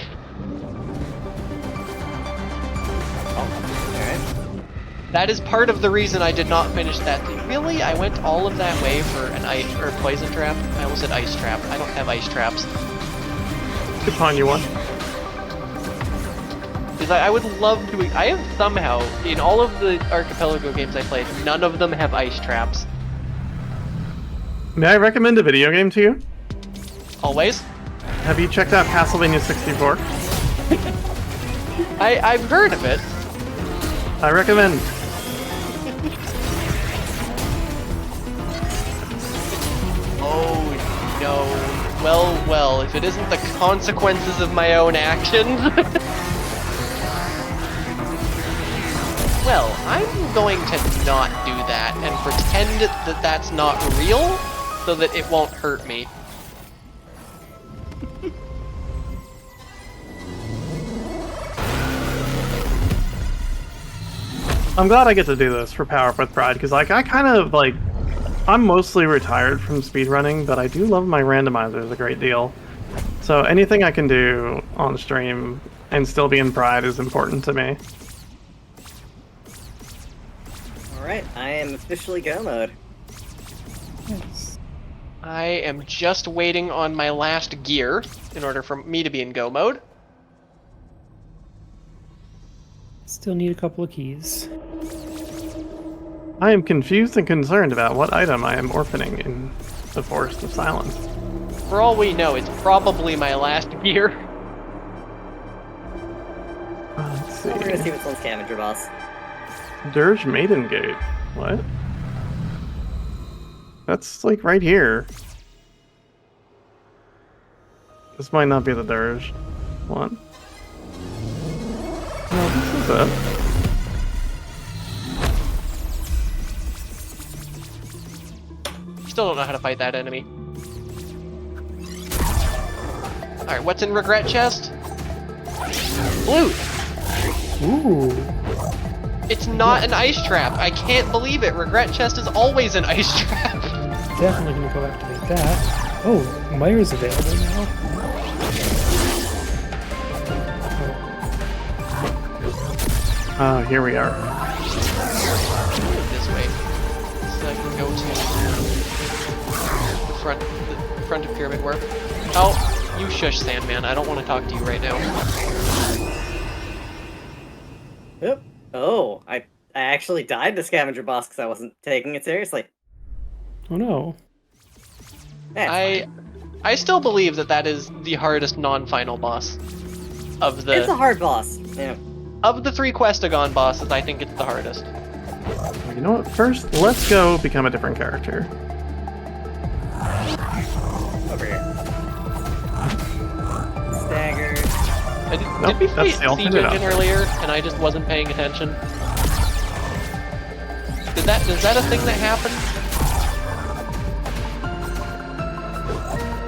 Alright. That is part of the reason I did not finish that. Really? I went all of that way for an ice or poison trap? I almost said ice trap. I don't have ice traps. Could find you one. Because I would love to. I have somehow, in all of the Archipelago games I played, none of them have ice traps. May I recommend a video game to you? Always. Have you checked out Castlevania 64? I've heard of it. I recommend. Oh no. Well, if it isn't the consequences of my own actions. Well, I'm going to not do that and pretend that that's not real so that it won't hurt me. I'm glad I get to do this for Power Up with Pride, because I kind of, I'm mostly retired from speedrunning, but I do love my randomizers a great deal. So anything I can do on stream and still be in Pride is important to me. Alright, I am officially go mode. Yes. I am just waiting on my last gear in order for me to be in go mode. Still need a couple of keys. I am confused and concerned about what item I am orphaning in the Forest of Silence. For all we know, it's probably my last gear. Let's see. We're gonna see what's on scavenger, boss. Dirge Maiden Gate. What? That's right here. This might not be the Dirge one. No, this is it. Still don't know how to fight that enemy. Alright, what's in Regret Chest? Blue! Ooh. It's not an ice trap. I can't believe it. Regret Chest is always an ice trap. Definitely gonna go activate that. Oh, Myers available now. Oh, here we are. This way. I can go to the front of Pyramid Warp. Oh, you shush, Sandman. I don't want to talk to you right now. Yep. Oh, I actually died to Scavenger Boss because I wasn't taking it seriously. Oh no. That's I still believe that is the hardest non-final boss of It's a the hard boss. Yeah. 3 Questagon bosses. I think it's the hardest. You know what? First, let's go become a different character. Over here. Stagger. Did we fight that's the Siege alternate Engine option. earlier and I just wasn't paying attention? Is that a thing that happened?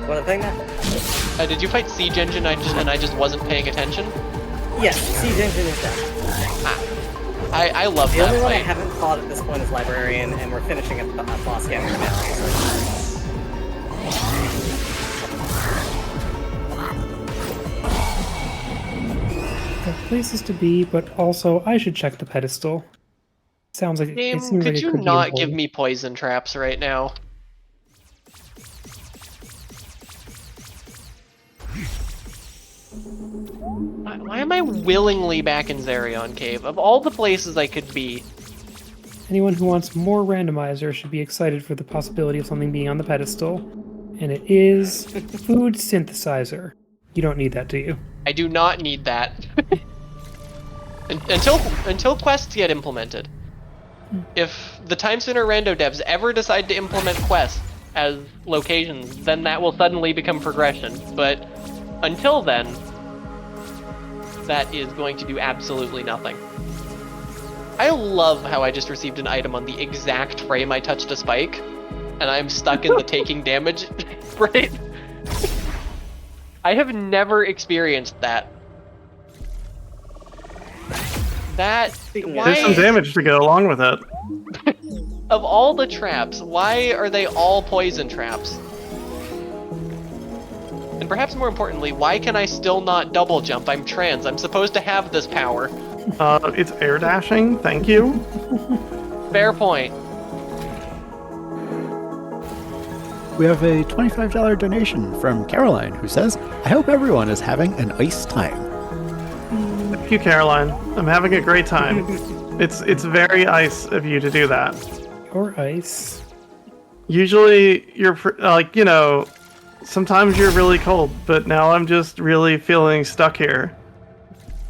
What a thing that? Did you fight Siege Engine and I just wasn't paying attention? Yes, Siege Engine is done. I love The that only one I fight. haven't fought at this point is Librarian, and we're finishing a boss game right now. There are places to be, but also I should check the pedestal. Sounds like Game, it seems could like it you could be not give important. me poison traps right now? Why am I willingly back in Zarion Cave? Of all the places I could be. Anyone who wants more randomizer should be excited for the possibility of something being on the pedestal. And it is food synthesizer. You don't need that, do you? I do not need that. Until quests get implemented. If the Time Spinner Rando devs ever decide to implement quests as locations, then that will suddenly become progression. But until then, that is going to do absolutely nothing. I love how I just received an item on the exact frame I touched a spike, and I'm stuck in the taking damage frame. I have never experienced that. There's some damage to go along with it. Of all the traps, why are they all poison traps? And perhaps more importantly, why can I still not double jump? I'm trans. I'm supposed to have this power. It's air dashing. Thank you. Fair point. We have a $25 donation from Caroline who says, I hope everyone is having an ice time. Thank you, Caroline. I'm having a great time. It's very nice of you to do that. Or ice. Usually, you're like, you know, sometimes you're really cold, but now I'm just really feeling stuck here.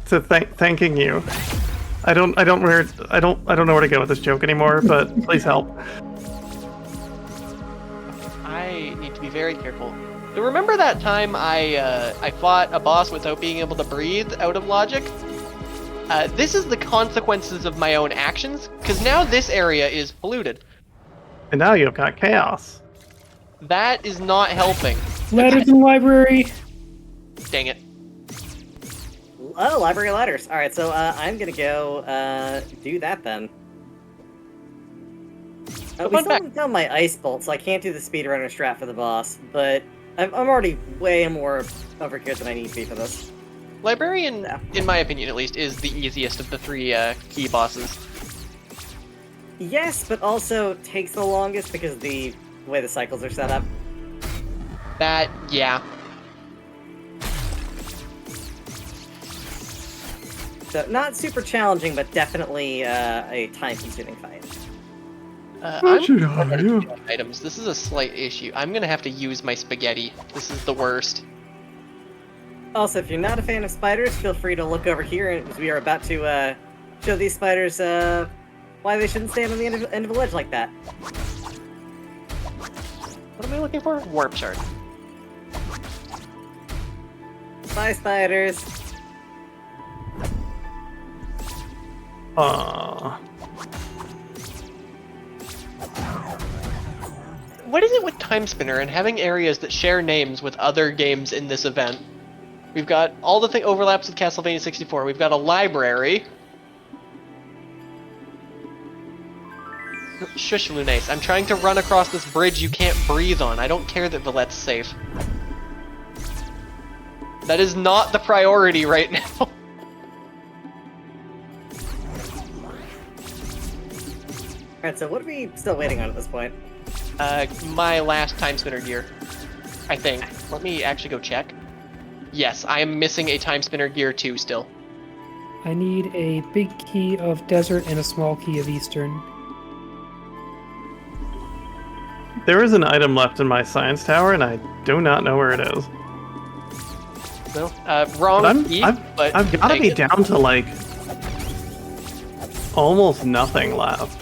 So thanking you. I don't know where to go with this joke anymore, but please help. I need to be very careful. So remember that time I fought a boss without being able to breathe out of logic? This is the consequences of my own actions, because now this area is polluted. And now you've got chaos. That is not helping. Letters in the library! Dang it. Oh, library ladders. All right, so I'm gonna go do that then. We fun still fact. haven't done my ice bolt, so I can't do the speedrunner strat for the boss. But I'm already way more over here than I need to be for this. Librarian, Yeah. in my opinion at least, is the easiest of the 3 key bosses. Yes, but also takes the longest because of the way the cycles are set up. That, yeah. So not super challenging, but definitely a time-consuming fight. What should I I'm do? items. This is a slight issue. I'm gonna have to use my spaghetti. This is the worst. Also, if you're not a fan of spiders, feel free to look over here, as we are about to show these spiders why they shouldn't stand on the end of a ledge like that. What am I looking for? Warp shard. Bye, spiders. What is it with Time Spinner and having areas that share names with other games in this event? We've got all the overlaps with Castlevania 64. We've got a library. Shush, Lunace. I'm trying to run across this bridge you can't breathe on. I don't care that Villette's safe. That is not the priority right now. Alright, so what are we still waiting on at this point? My last time spinner gear, I think. Let me actually go check. Yes, I am missing a time spinner gear too still. I need a big key of desert and a small key of eastern. There is an item left in my science tower, and I do not know where it is. Well, wrong key, but I've got to be it. down to like almost nothing left.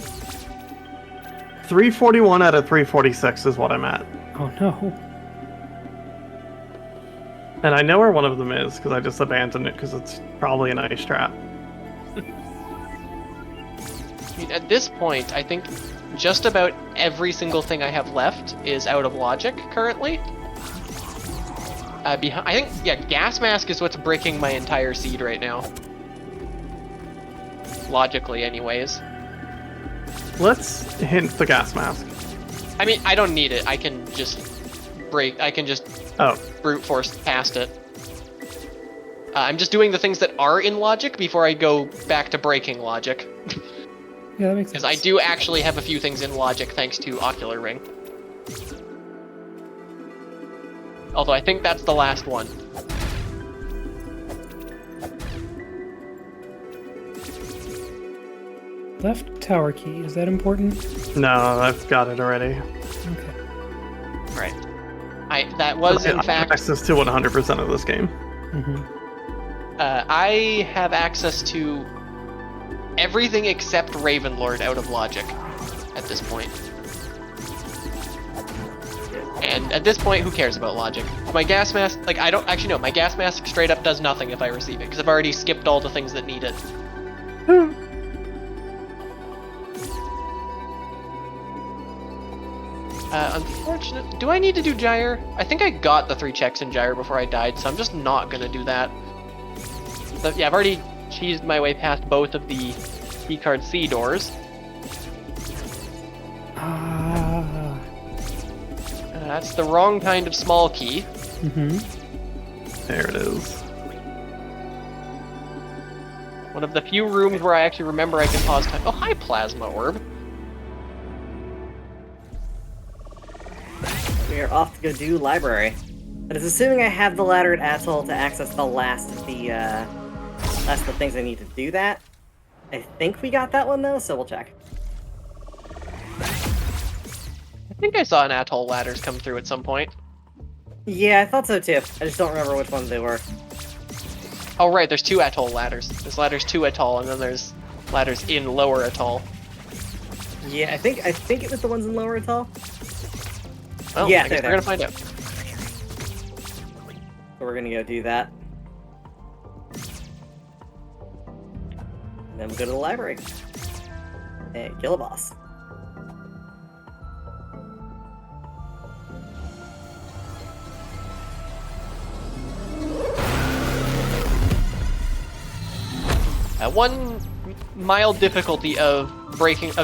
341 out of 346 is what I'm at. Oh no. And I know where one of them is because I just abandoned it because it's probably an ice trap. I mean, at this point, I think just about every single thing I have left is out of logic currently. I think, yeah, gas mask is what's breaking my entire seed right now. Logically, anyways. Let's hint the gas mask. I mean, I don't need it. I can just Oh, brute force past it. I'm just doing the things that are in logic before I go back to breaking logic. Yeah, that makes sense. Because I do actually have a few things in logic thanks to Ocular Ring. Although I think that's the last one. Left tower key, is that important? no, I've got it already. Okay. Right. That was in I have fact. access to 100% of this game. Mm-hmm. I have access to everything except Ravenlord out of logic at this point. And at this point, who cares about logic? My gas mask, like, I don't actually know. My gas mask straight up does nothing if I receive it because I've already skipped all the things that need it. Unfortunately, do I need to do Gyre? I think I got the 3 checks in Gyre before I died, so I'm just not gonna do that. But yeah, I've already cheesed my way past both of the keycard C doors. Ah. That's the wrong kind of small key. Mm-hmm. There it is. One of the few rooms where I actually remember I can pause time. Oh, hi, Plasma Orb. We are off to go do library. But it's assuming I have the ladder at Atoll to access the last of the things I need to do that. I think we got that one though, so we'll check. I think I saw an Atoll ladders come through at some point. Yeah, I thought so too. I just don't remember which ones they were. Oh right, there's 2 Atoll ladders. There's ladders 2 Atoll, and then there's ladders in Lower Atoll. Yeah, I think it was the ones in Lower Atoll. Well, Yeah, I guess they're we're gonna find out. So we're gonna go do that. And then we'll go to the library. And kill a boss. One mild difficulty of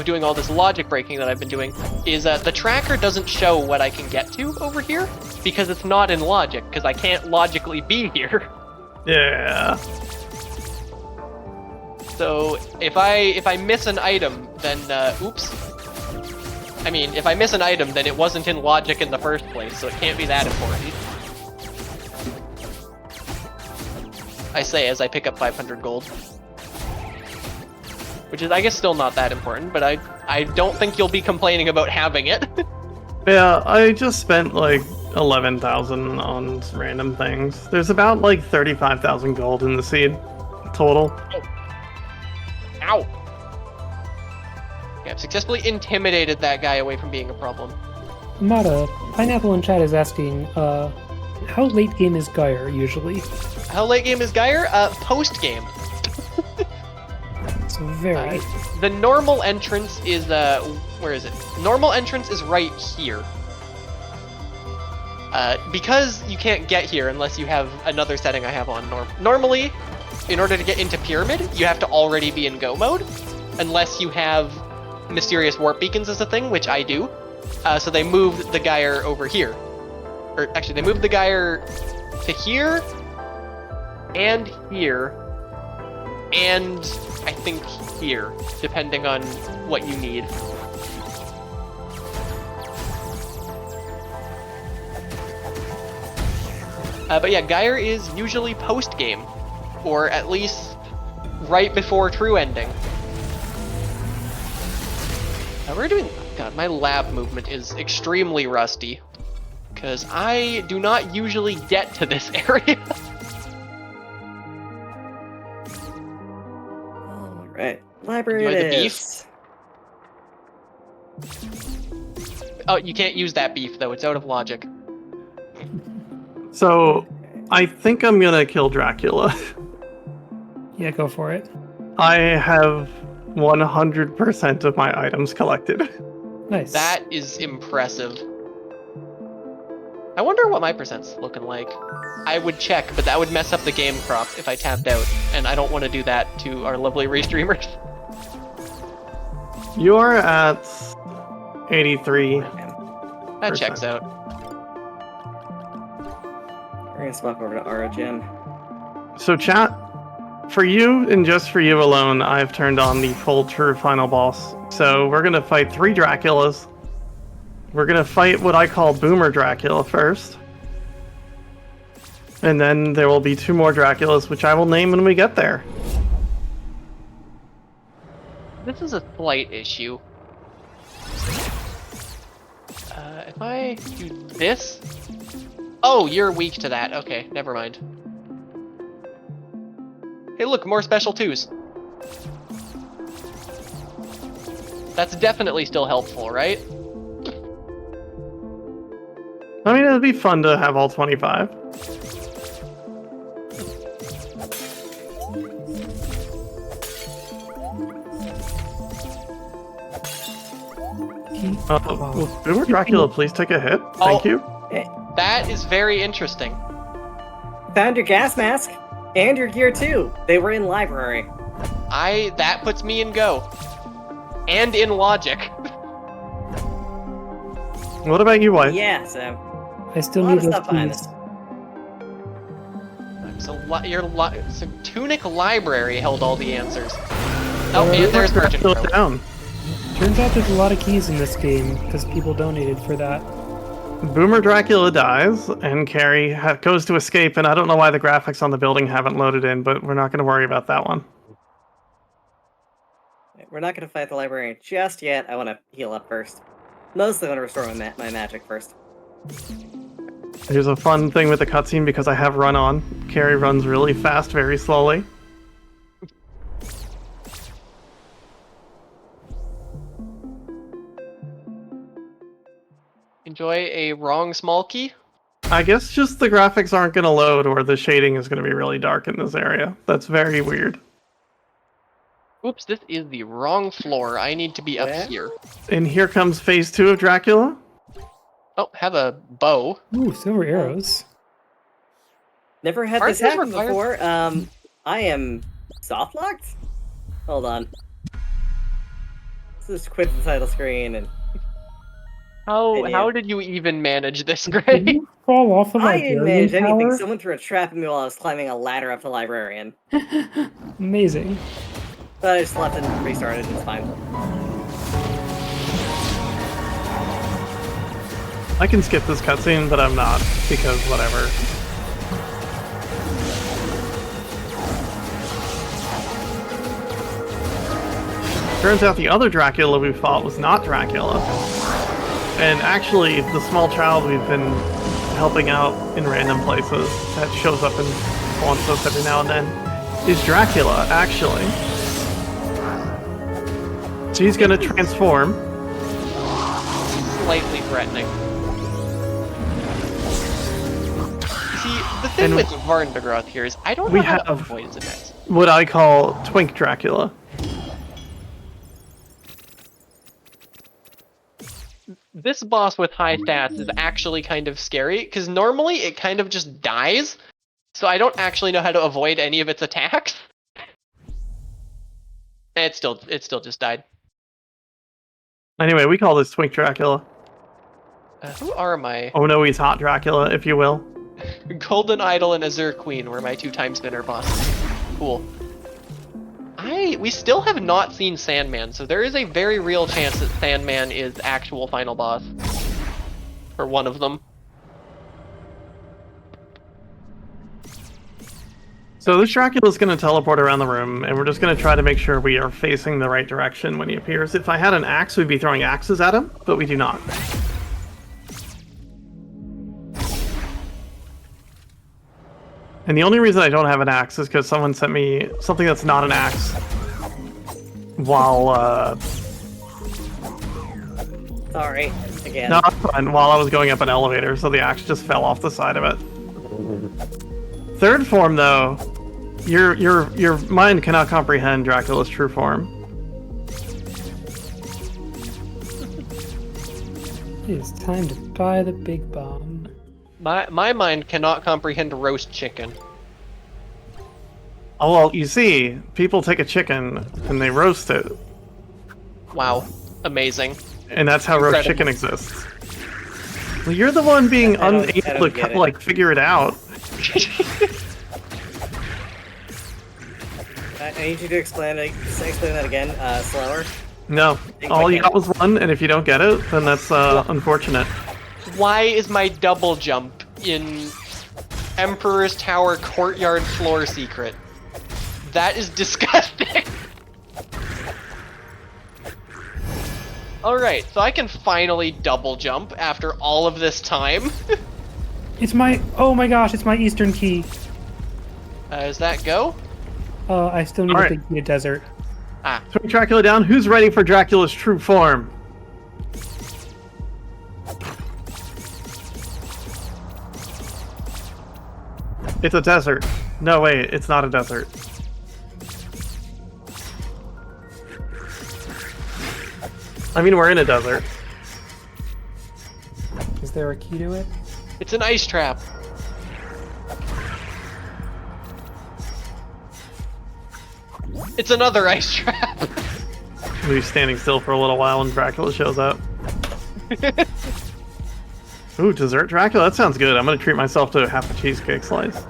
doing all this logic breaking that I've been doing is the tracker doesn't show what I can get to over here because it's not in logic, because I can't logically be here. Yeah. So if I miss an item, then oops. I mean, if I miss an item, then it wasn't in logic in the first place, so it can't be that important. I say as I pick up 500 gold. Which is, I guess, still not that important, but I don't think you'll be complaining about having it. Yeah, I just spent like 11,000 on random things. There's about like 35,000 gold in the seed total. Ow! Okay, I've successfully intimidated that guy away from being a problem. Mata, Pineapple in chat is asking, how late game is Gyre usually? How late game is Gyre? Post game. So very. The normal entrance is where is it? Normal entrance is right here. Because you can't get here unless you have another setting I have on normally, in order to get into Pyramid, you have to already be in Go mode, unless you have Mysterious Warp Beacons as a thing, which I do. So they moved the Gyre over here. Or actually, they moved the Gyre to here, and here, and I think here, depending on what you need. But yeah, Geyer is usually post-game, or at least right before true ending. We're doing... God, my lab movement is extremely rusty, because I do not usually get to this area. Alright, library Enjoy it the is. Oh, you can't use that beef, though. It's out of logic. So, I think I'm gonna kill Dracula. Yeah, go for it. I have 100% of my items collected. Nice. That is impressive. I wonder what my percent's looking like. I would check, but that would mess up the game crop if I tapped out, and I don't want to do that to our lovely restreamers. You are at 83. That checks out. We're gonna swap over to Origin. So chat, for you and just for you alone, I've turned on the full true final boss. So we're gonna fight 3 Draculas. We're gonna fight what I call Boomer Dracula first. And then there will be 2 more Draculas, which I will name when we get there. This is a slight issue. If I do this... Oh, you're weak to that. Okay, never mind. Hey look, more special 2s. That's definitely still helpful, right? I mean, it'd be fun to have all 25. Will Boomer Dracula please take a hit? Thank you. That is very interesting. Found your gas mask and your gear too. They were in library. That puts me in go. And in logic. What about you, wife? Yeah, so I still a lot need of those stuff behind keys. this. So Tunic Library held all the answers. Oh, and there's Merchant Dracula Row. down. Turns out there's a lot of keys in this game because people donated for that. Boomer Dracula dies, and Carrie goes to escape, and I don't know why the graphics on the building haven't loaded in, but we're not going to worry about that one. we're not gonna fight the librarian just yet. I want to heal up first. Mostly want to restore my magic first. Here's a fun thing with the cutscene because I have run on. Carrie runs really fast, very slowly. Enjoy a wrong small key. I guess just the graphics aren't going to load or the shading is going to be really dark in this area. That's very weird. Oops, this is the wrong floor. I need to be up here. And here comes phase 2 of Dracula. Oh, have a bow. Ooh, silver arrows. Never had Aren't this these happen required? before. I am soft locked. Hold on. Let's just quit the title screen and. How did you even manage this, Did Gray? you fall off of I didn't librarian manage anything. tower? Someone threw a trap at me while I was climbing a ladder up the librarian. Amazing. But I just left and restarted. It's fine. I can skip this cutscene, but I'm not, because whatever. Turns out the other Dracula we fought was not Dracula. And actually, the small child we've been helping out in random places that shows up and haunts us every now and then is Dracula, actually. So he's gonna transform. Slightly threatening. See, the thing And with Varnbegroth here is I don't we know how to have- avoid his attacks. What I call Twink Dracula. This boss with high stats is actually kind of scary, because normally it kind of just dies, so I don't actually know how to avoid any of its attacks. And it still just died. Anyway, we call this Twink Dracula. Who are my... Oh no, he's Hot Dracula, if you will. Golden Idol and Azure Queen were my 2 time spinner bosses. Cool. We still have not seen Sandman, so there is a very real chance that Sandman is actual final boss. Or one of them. So this Dracula's going to teleport around the room, and we're just going to try to make sure we are facing the right direction when he appears. If I had an axe, we'd be throwing axes at him, but we do not. And the only reason I don't have an axe is because someone sent me something that's not an axe while, Sorry, again. no, that's fine, while I was going up an elevator, so the axe just fell off the side of it. Third form, though, your mind cannot comprehend Dracula's true form. It is time to buy the big bomb. My mind cannot comprehend roast chicken. Oh, well, you see, people take a chicken and they roast it, Wow. Amazing. and that's how roast chicken exists. Well, you're the one being I don't unable get to it. like figure it out. I need you to explain that again, slower. No, Think all I you get got was one, and if you don't get it, then that's unfortunate. Why is my double jump in Emperor's Tower courtyard floor secret? That is disgusting. Alright, so I can finally double jump after all of this time. It's my, oh my gosh, it's my eastern key. Does that go? I still need Alright. a big key to desert. Ah, Throwing Dracula down. Who's ready for Dracula's true form? It's a desert. No, wait, it's not a desert. I mean, we're in a desert. Is there a key to it? it's an ice trap. It's another ice trap. We'll be standing still for a little while when Dracula shows up. Ooh, dessert Dracula? That sounds good. I'm gonna treat myself to half a cheesecake slice.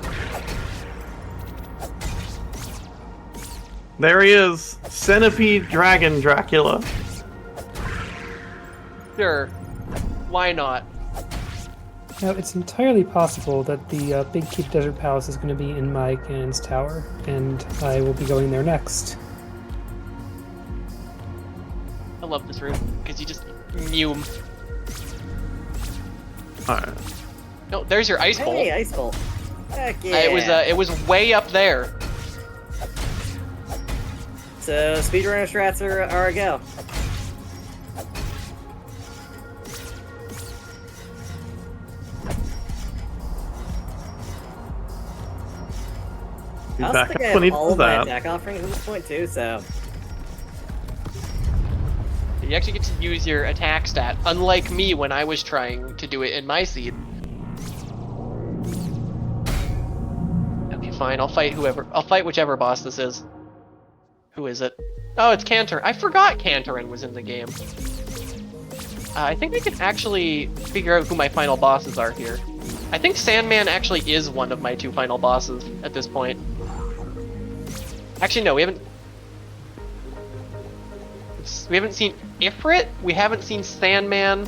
There he is. Centipede Dragon Dracula. Sure. Why not? Now, it's entirely possible that the big key to Desert Palace is going to be in my cannon's tower, and I will be going there next. I love this room because you just knew him. Alright. No, there's your ice bowl. Hey, Ice Bolt. Heck yeah. It was way up there. So, speedrunner strats are a go. He's I also back think up I when he have all does of my that. attack offerings at this point too, so... You actually get to use your attack stat, unlike me when I was trying to do it in my seed. Okay, fine. I'll fight whichever boss this is. Who is it? Oh, it's Cantor. I forgot Cantorin was in the game. I think I can actually figure out who my final bosses are here. I think Sandman actually is one of my two final bosses at this point. Actually, no, we haven't seen Ifrit, we haven't seen Sandman.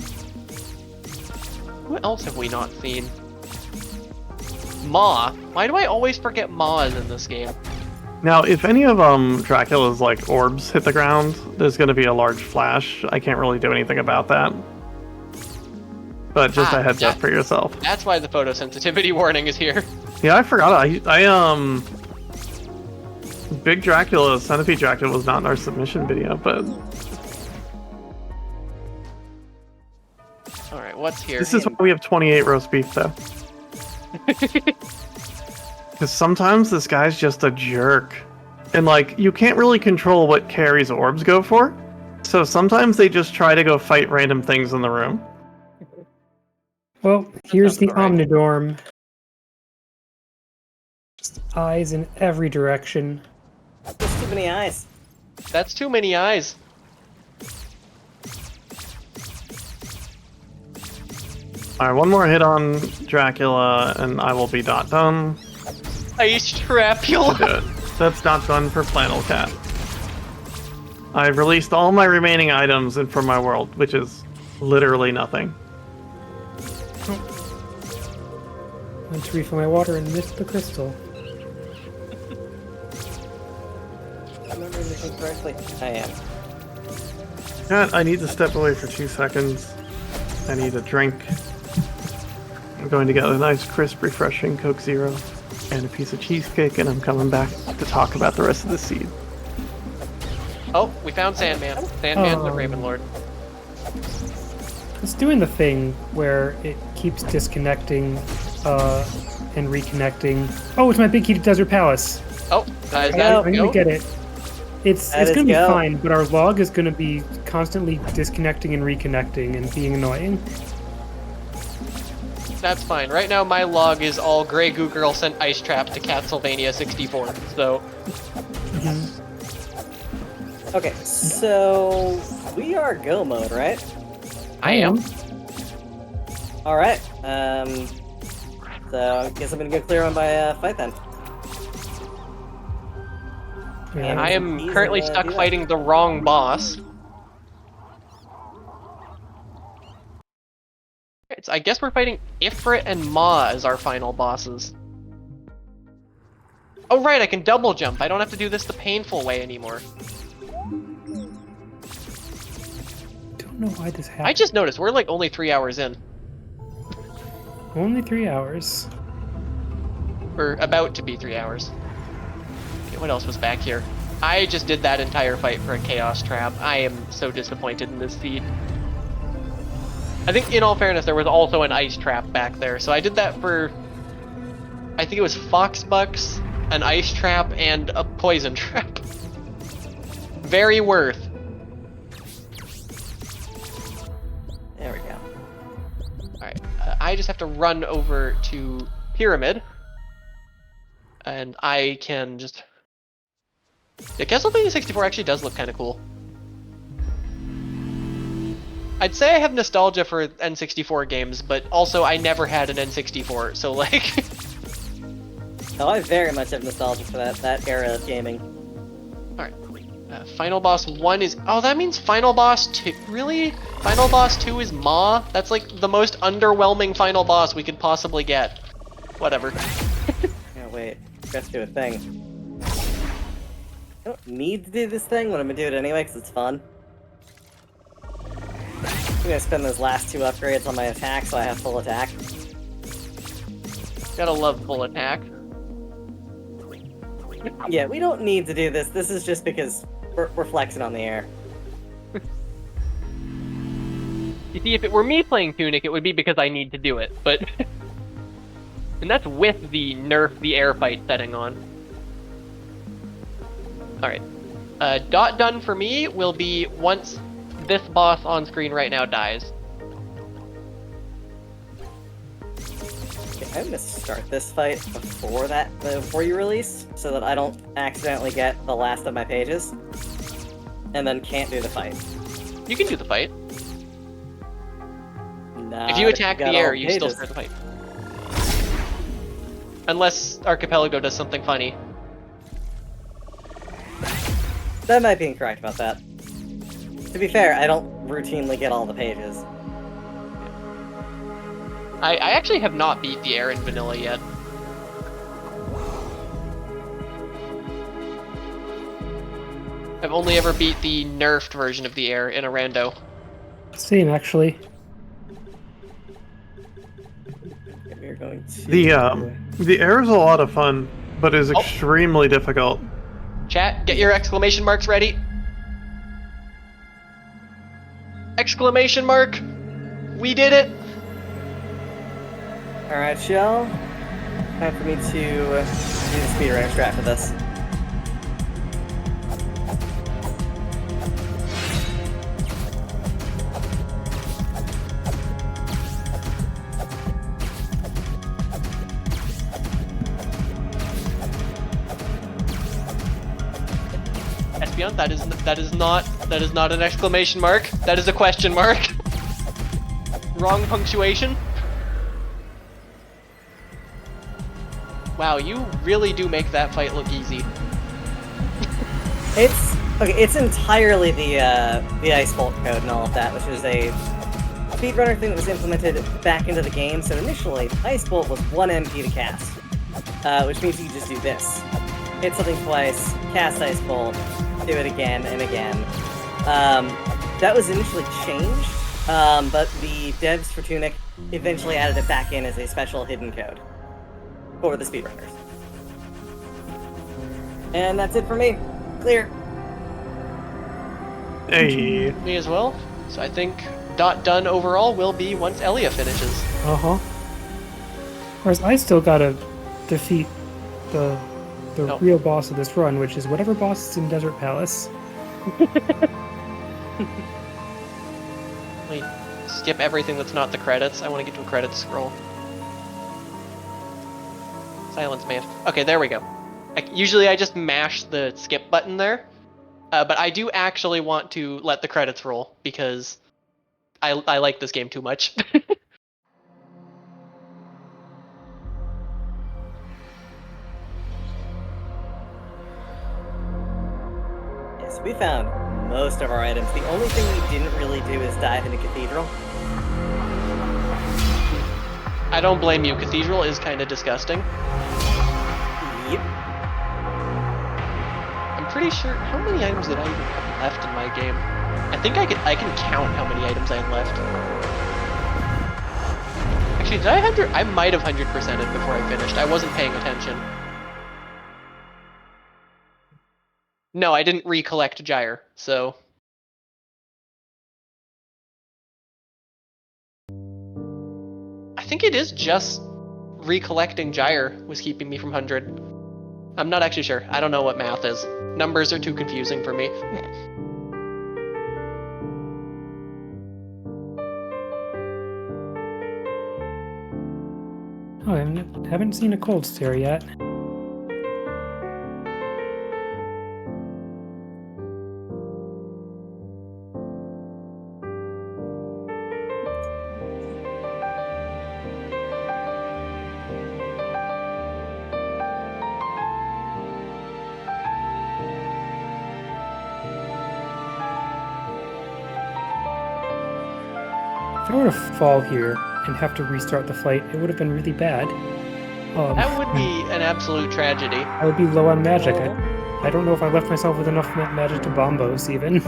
Who else have we not seen? Ma. Why do I always forget Ma is in this game? Now, if any of Dracula's like orbs hit the ground, there's going to be a large flash. I can't really do anything about that. But just a heads up for yourself. That's why the photosensitivity warning is here. Yeah, I forgot. I Big Dracula, Centipede Dracula was not in our submission video, but Alright, what's here? this is why we have 28 roast beef, though. Because sometimes this guy's just a jerk. And, like, you can't really control what Carrie's orbs go for. So sometimes they just try to go fight random things in the room. Well, here's the sounds about right. Omnidorm. Just eyes in every direction. There's too many eyes. That's too many eyes. Alright, one more hit on Dracula, and I will be done. Ice Trapula. Do it. That's not done for Flannelkat. I've released all my remaining items and from my world, which is literally nothing. I went to refill my water and missed the crystal. I remember everything correctly. I am. God, I need to step away for 2 seconds. I need a drink. I'm going to get a nice, crisp, refreshing Coke Zero and a piece of cheesecake, and I'm coming back to talk about the rest of the seed. Oh, we found Sandman. Sandman's the Oh. Raven Lord. It's doing the thing where it keeps disconnecting and reconnecting. Oh, it's my big key to Desert Palace. Oh, is I'm that gonna go? get it. It's That is gonna be go. fine, but our log is gonna be constantly disconnecting and reconnecting and being annoying. That's fine. Right now, my log is all GrayGooGirl sent ice trap to Castlevania 64. So, Okay, so we are go mode, right? I am. All right. So I guess I'm gonna go clear one by fight then. Yeah. I am He's currently gonna stuck do that. fighting the wrong boss. I guess we're fighting Ifrit and Ma as our final bosses. Oh right, I can double jump. I don't have to do this the painful way anymore. Don't know why this happened. I just noticed we're like only 3 hours in. Only 3 hours. We're about to be 3 hours. Okay, what else was back here? I just did that entire fight for a chaos trap. I am so disappointed in this seed. I think, in all fairness, there was also an ice trap back there. So I did that for, I think it was Foxbucks, an ice trap, and a poison trap. Very worth. There we go. Alright, I just have to run over to Pyramid. And I can just... Yeah, Castlevania 64 actually does look kind of cool. I'd say I have nostalgia for N64 games, but also I never had an N64, so like... Oh, I very much have nostalgia for that era of gaming. Alright. Final Boss 1 is... Oh, that means Final Boss 2... Really? Final Boss 2 is Ma? That's like the most underwhelming Final Boss we could possibly get. Whatever. Oh, wait. Let's do a thing. I don't need to do this thing, but I'm gonna do it anyway because it's fun. I'm gonna spend those last 2 upgrades on my attack so I have full attack. Gotta love full attack. Yeah, we don't need to do this. This is just because we're flexing on the air. You see, if it were me playing Tunic, it would be because I need to do it, but... And that's with the nerf the air fight setting on. Alright. Dot done for me will be once this boss on screen right now dies. Okay, I'm gonna start this fight before you release, so that I don't accidentally get the last of my pages, and then can't do the fight. You can do the fight. Not If you attack the got air, all you still pages. start the fight. Unless Archipelago does something funny. That might be incorrect about that. To be fair, I don't routinely get all the pages. I actually have not beat the air in vanilla yet. I've only ever beat the nerfed version of the air in a rando. Same, actually. We're going to... The air is a lot of fun, but is Oh. extremely difficult. Chat, get your exclamation marks ready. Exclamation mark! We did it! Alright, Shell. Time for me to do the speedrunner strat for this. Espion, that is not an exclamation mark. That is a question mark. Wrong punctuation. Wow, you really do make that fight look easy. It's okay. It's entirely the Ice Bolt code and all of that, which is a speedrunner thing that was implemented back into the game. So initially, Ice Bolt was 1 MP to cast, which means you can just do this: hit something twice, cast Ice Bolt, do it again and again. That was initially changed, but the devs for Tunic eventually added it back in as a special hidden code for the speedrunners. And that's it for me. Clear. Hey. Me as well. So I think done overall will be once Elia finishes. Uh-huh. Whereas I still gotta defeat the real boss of this run, which is whatever boss is in Desert Palace. Wait, skip everything that's not the credits. I want to get to a credits scroll. Silence man. Okay, there we go. Usually I just mash the skip button there, but I do actually want to let the credits roll because I like this game too much. Yes, we found most of our items. The only thing we didn't really do is dive into Cathedral. I don't blame you. Cathedral is kind of disgusting. Yep. I'm pretty sure. How many items did I even have left in my game? I think I can count how many items I had left. Actually, did I might have 100%ed before I finished. I wasn't paying attention. No, I didn't recollect Gyre, so. I think it is just recollecting Gyre was keeping me from 100. I'm not actually sure. I don't know what math is. Numbers are too confusing for me. Oh, I haven't seen a cold stare yet. If I were to fall here and have to restart the fight, it would have been really bad. That would be an absolute tragedy. I would be low on magic. I don't know if I left myself with enough magic to bombos, even.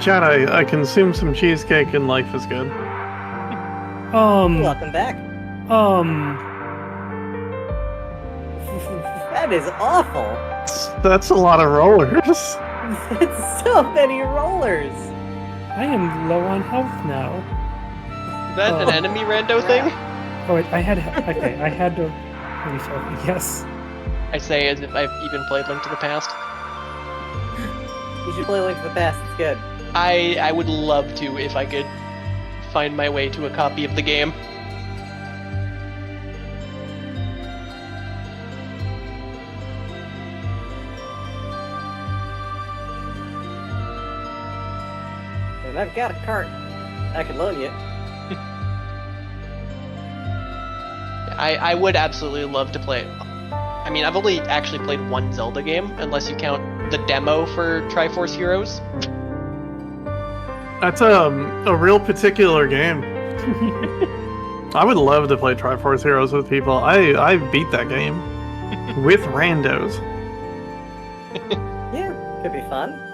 Chad, I consumed some cheesecake and life is good. Welcome back. That is awful. That's a lot of rollers. It's so many rollers. I am low on health now. Is that an enemy rando thing? Oh, wait, I had to refill. Yes. I say as if I've even played Link to the Past. You should play Link to the Past. It's good. I would love to if I could find my way to a copy of the game. And I've got a cart. I could loan you. I would absolutely love to play it. I mean, I've only actually played one Zelda game, unless you count the demo for Triforce Heroes. That's a real particular game. I would love to play Triforce Heroes with people. I beat that game with randos. Yeah, could be fun.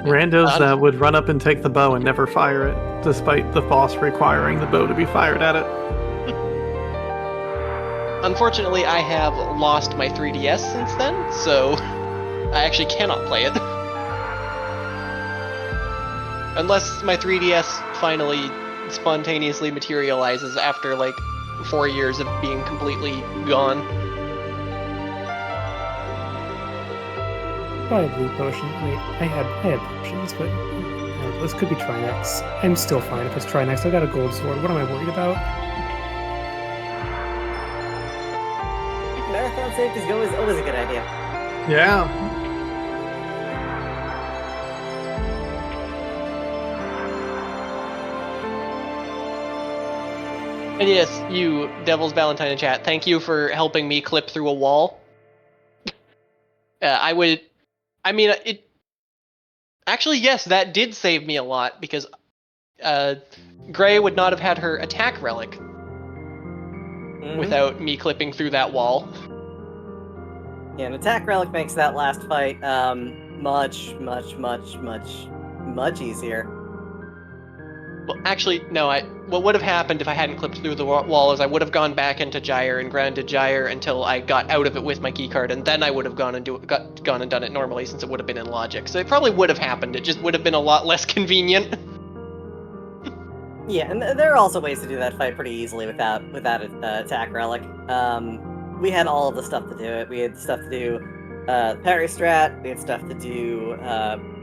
Randos that would run up and take the bow and never fire it, despite the boss requiring the bow to be fired at it. Unfortunately, I have lost my 3DS since then, so I actually cannot play it. Unless my 3DS finally spontaneously materializes after like 4 years of being completely gone. Buy a blue potion. Wait, I had potions, but this could be Trinex. I'm still fine if it's Trinex. I got a gold sword. What am I worried about? Marathon safety is always a good idea. Yeah. And yes, you, Devil's Valentine in chat, thank you for helping me clip through a wall. Actually, yes, that did save me a lot, because Gray would not have had her attack relic without me clipping through that wall. Yeah, an attack relic makes that last fight much easier. Well, actually, no. What would have happened if I hadn't clipped through the wall is I would have gone back into Gyre and grounded Gyre until I got out of it with my keycard, and then I would have gone and done it normally, since it would have been in logic. So it probably would have happened. It just would have been a lot less convenient. Yeah, and there are also ways to do that fight pretty easily without attack relic. We had all of the stuff to do it. We had stuff to do parry strat. We had stuff to do.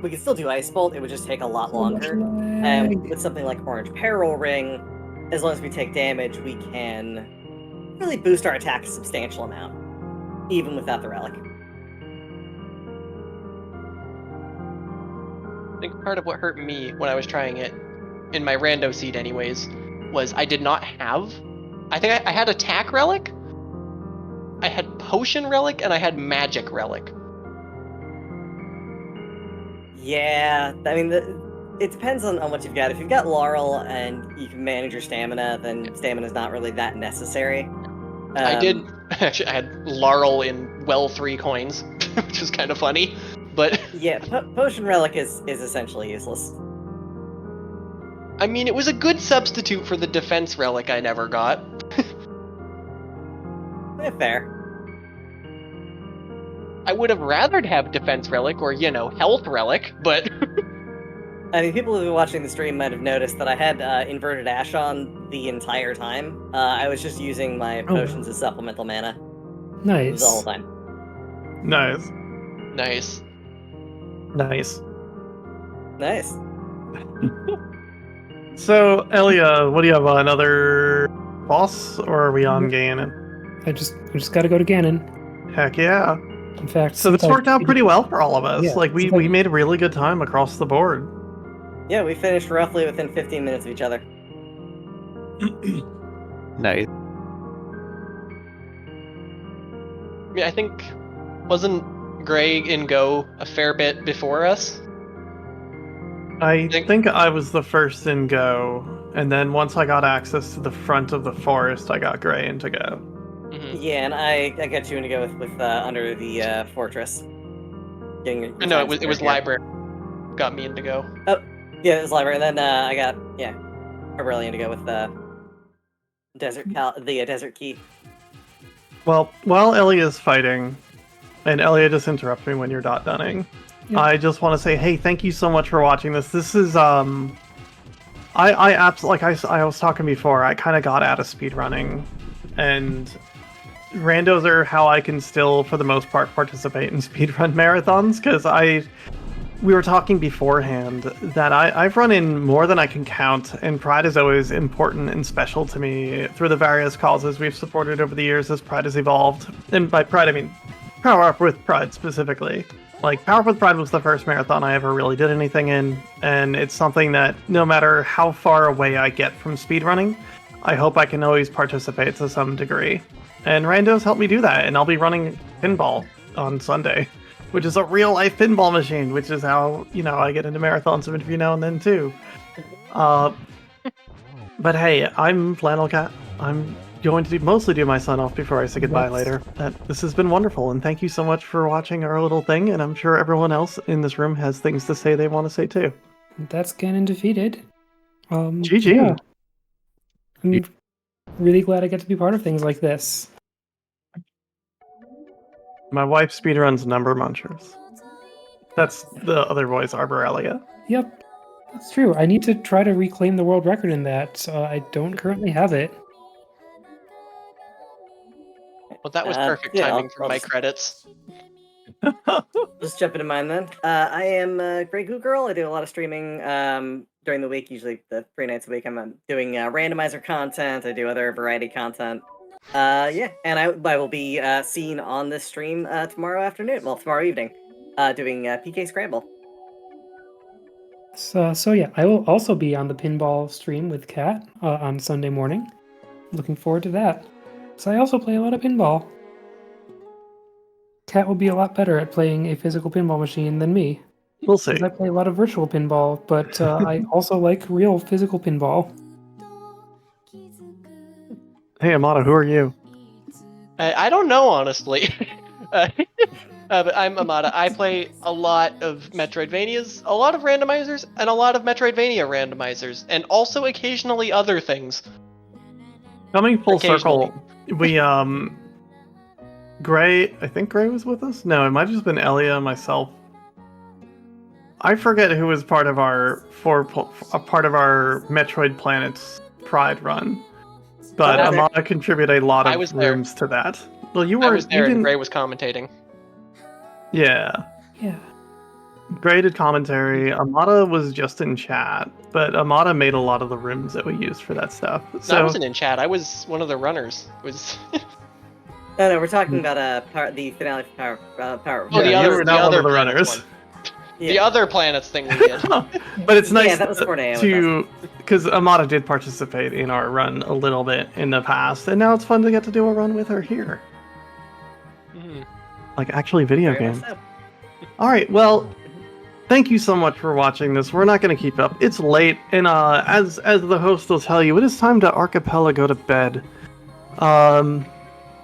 We could still do ice bolt. It would just take a lot longer. And with something like orange peril ring, as long as we take damage, we can really boost our attack a substantial amount, even without the relic. I think part of what hurt me when I was trying it, in my rando seed anyways, was I did not have... I think I had attack relic, I had potion relic, and I had magic relic. Yeah, I mean, it depends on what you've got. If you've got Laurel and you can manage your stamina, then stamina's not really that necessary. I did... Actually, I had Laurel in well 3 coins, which is kind of funny, but... Yeah, potion relic is essentially useless. I mean, it was a good substitute for the defense relic I never got. Fair. I would have rathered have defense relic or, health relic, but... I mean, people who've been watching the stream might have noticed that I had inverted ash on the entire time. I was just using my potions as supplemental mana. Nice. The whole time. Nice. Nice. Nice. Nice. So, Elia, what do you have? Another boss, or are we on Ganon? I just got to go to Ganon. Heck yeah. In fact, So this worked out pretty well for all of us. Yeah, like we made a really good time across the board. Yeah, we finished roughly within 15 minutes of each other. Nice. I think, wasn't Gray in Go a fair bit before us? I think I was the first in Go, and then once I got access to the front of the forest, I got Gray into Go. Mm-hmm. Yeah, and I got you in to go with under the fortress. No, it was library. Got me in to Go. Oh, yeah, it was library, and then I got Aurelian to go with the desert key. Well, while Elia's fighting, and Elia, just interrupt me when you're dot dunning. Yeah. I just want to say, hey, thank you so much for watching this. This is I absolutely, like I was talking before, I kind of got out of speedrunning, and randos are how I can still, for the most part, participate in speedrun marathons, because we were talking beforehand that I've run in more than I can count, and Pride is always important and special to me through the various causes we've supported over the years as Pride has evolved. And by Pride, I mean Power Up with Pride specifically. Like, Power Up with Pride was the first marathon I ever really did anything in, and it's something that no matter how far away I get from speedrunning, I hope I can always participate to some degree. And randos help me do that, and I'll be running pinball on Sunday, which is a real-life pinball machine, which is how, I get into marathons every now and then, too. But hey, I'm Flannelkat. I'm going to mostly do my sign off before I say goodbye later. This has been wonderful, and thank you so much for watching our little thing, and I'm sure everyone else in this room has things to say they want to say, too. That's Ganon defeated. GG. Yeah. I'm really glad I get to be part of things like this. My wife speedruns Number Munchers. That's the other voice, Arborelia. Yep, that's true. I need to try to reclaim the world record in that. I don't currently have it. Well, that was perfect timing for my credits. Just jump into mine then. I am GrayGooGirl. I do a lot of streaming during the week, usually the 3 nights a week. I'm doing randomizer content. I do other variety content. And I will be seen on this stream tomorrow afternoon. Well, tomorrow evening, doing PK Scramble. So yeah, I will also be on the pinball stream with Kat on Sunday morning. looking forward to that. So I also play a lot of pinball. Kat will be a lot better at playing a physical pinball machine than me. We'll see. Because I play a lot of virtual pinball, but I also like real physical pinball. Hey, Amada, who are you? I don't know, honestly. But I'm Amada. I play a lot of Metroidvanias, a lot of randomizers, and a lot of Metroidvania randomizers, and also occasionally other things. Coming full Occasionally. circle, we Gray. I think Gray was with us. No, it might have just been Elia and myself. I forget who was part of our Metroid Planets Pride run, but I was there. Amada contributed a lot I of was there. rooms to that. Well, you I were. was there, You and didn't. Gray was commentating. Yeah. Yeah. Gray did commentary. Amada was just in chat, but Amada made a lot of the rooms that we used for that stuff. No, I So wasn't in chat. I was one of the runners. It was No, we're talking about the finale of Power. Oh, the yeah, you other- were the not one other of the planets runners. the other planets thing we did. But it's nice Yeah, that was 4 a.m. to because Amada did participate in our run a little bit in the past, and now it's fun to get to do a run with her here, Mhm. like actually video Very much games. so. All right, well, thank you so much for watching this. We're not going to keep up. It's late, and as the host will tell you, it is time to Archipelago to bed.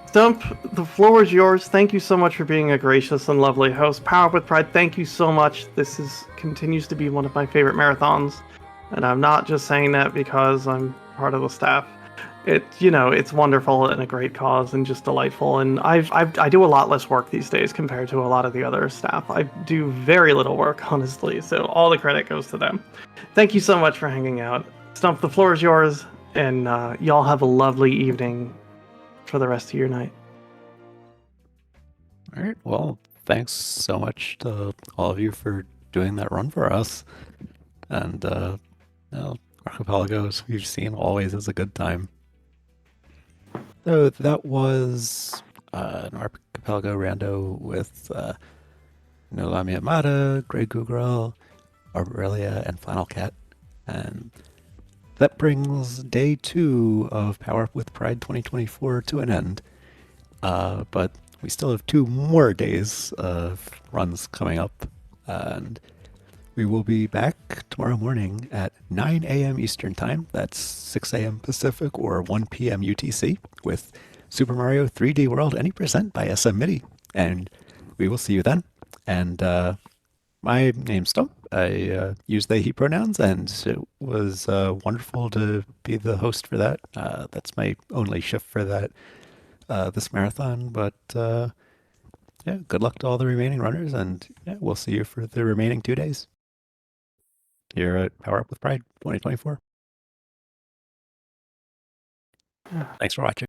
Stump, the floor is yours. Thank you so much for being a gracious and lovely host. Power Up with Pride, thank you so much. This continues to be one of my favorite marathons, and I'm not just saying that because I'm part of the staff. It's wonderful and a great cause and just delightful. And I do a lot less work these days compared to a lot of the other staff. I do very little work, honestly. So all the credit goes to them. Thank you so much for hanging out. Stump, the floor is yours, and y'all have a lovely evening for the rest of your night. All right. Well, thanks so much to all of you for doing that run for us. And Archipelago, as we've seen, always is a good time. So that was an Archipelago rando with nolamiamada, GrayGooGirl, Arborelia, and Flannelkat. And that brings day 2 of Power Up with Pride 2024 to an end. But we still have 2 more days of runs coming up. And we will be back tomorrow morning at 9 a.m. Eastern Time. That's 6 a.m. Pacific or 1 p.m. UTC with Super Mario 3D World Any Percent by SM MIDI. And we will see you then. And my name's Stump. I use they, he pronouns, and it was wonderful to be the host for that. That's my only shift for that this marathon. But yeah, good luck to all the remaining runners, and yeah, we'll see you for the remaining 2 days here at Power Up with Pride 2024. Thanks for watching.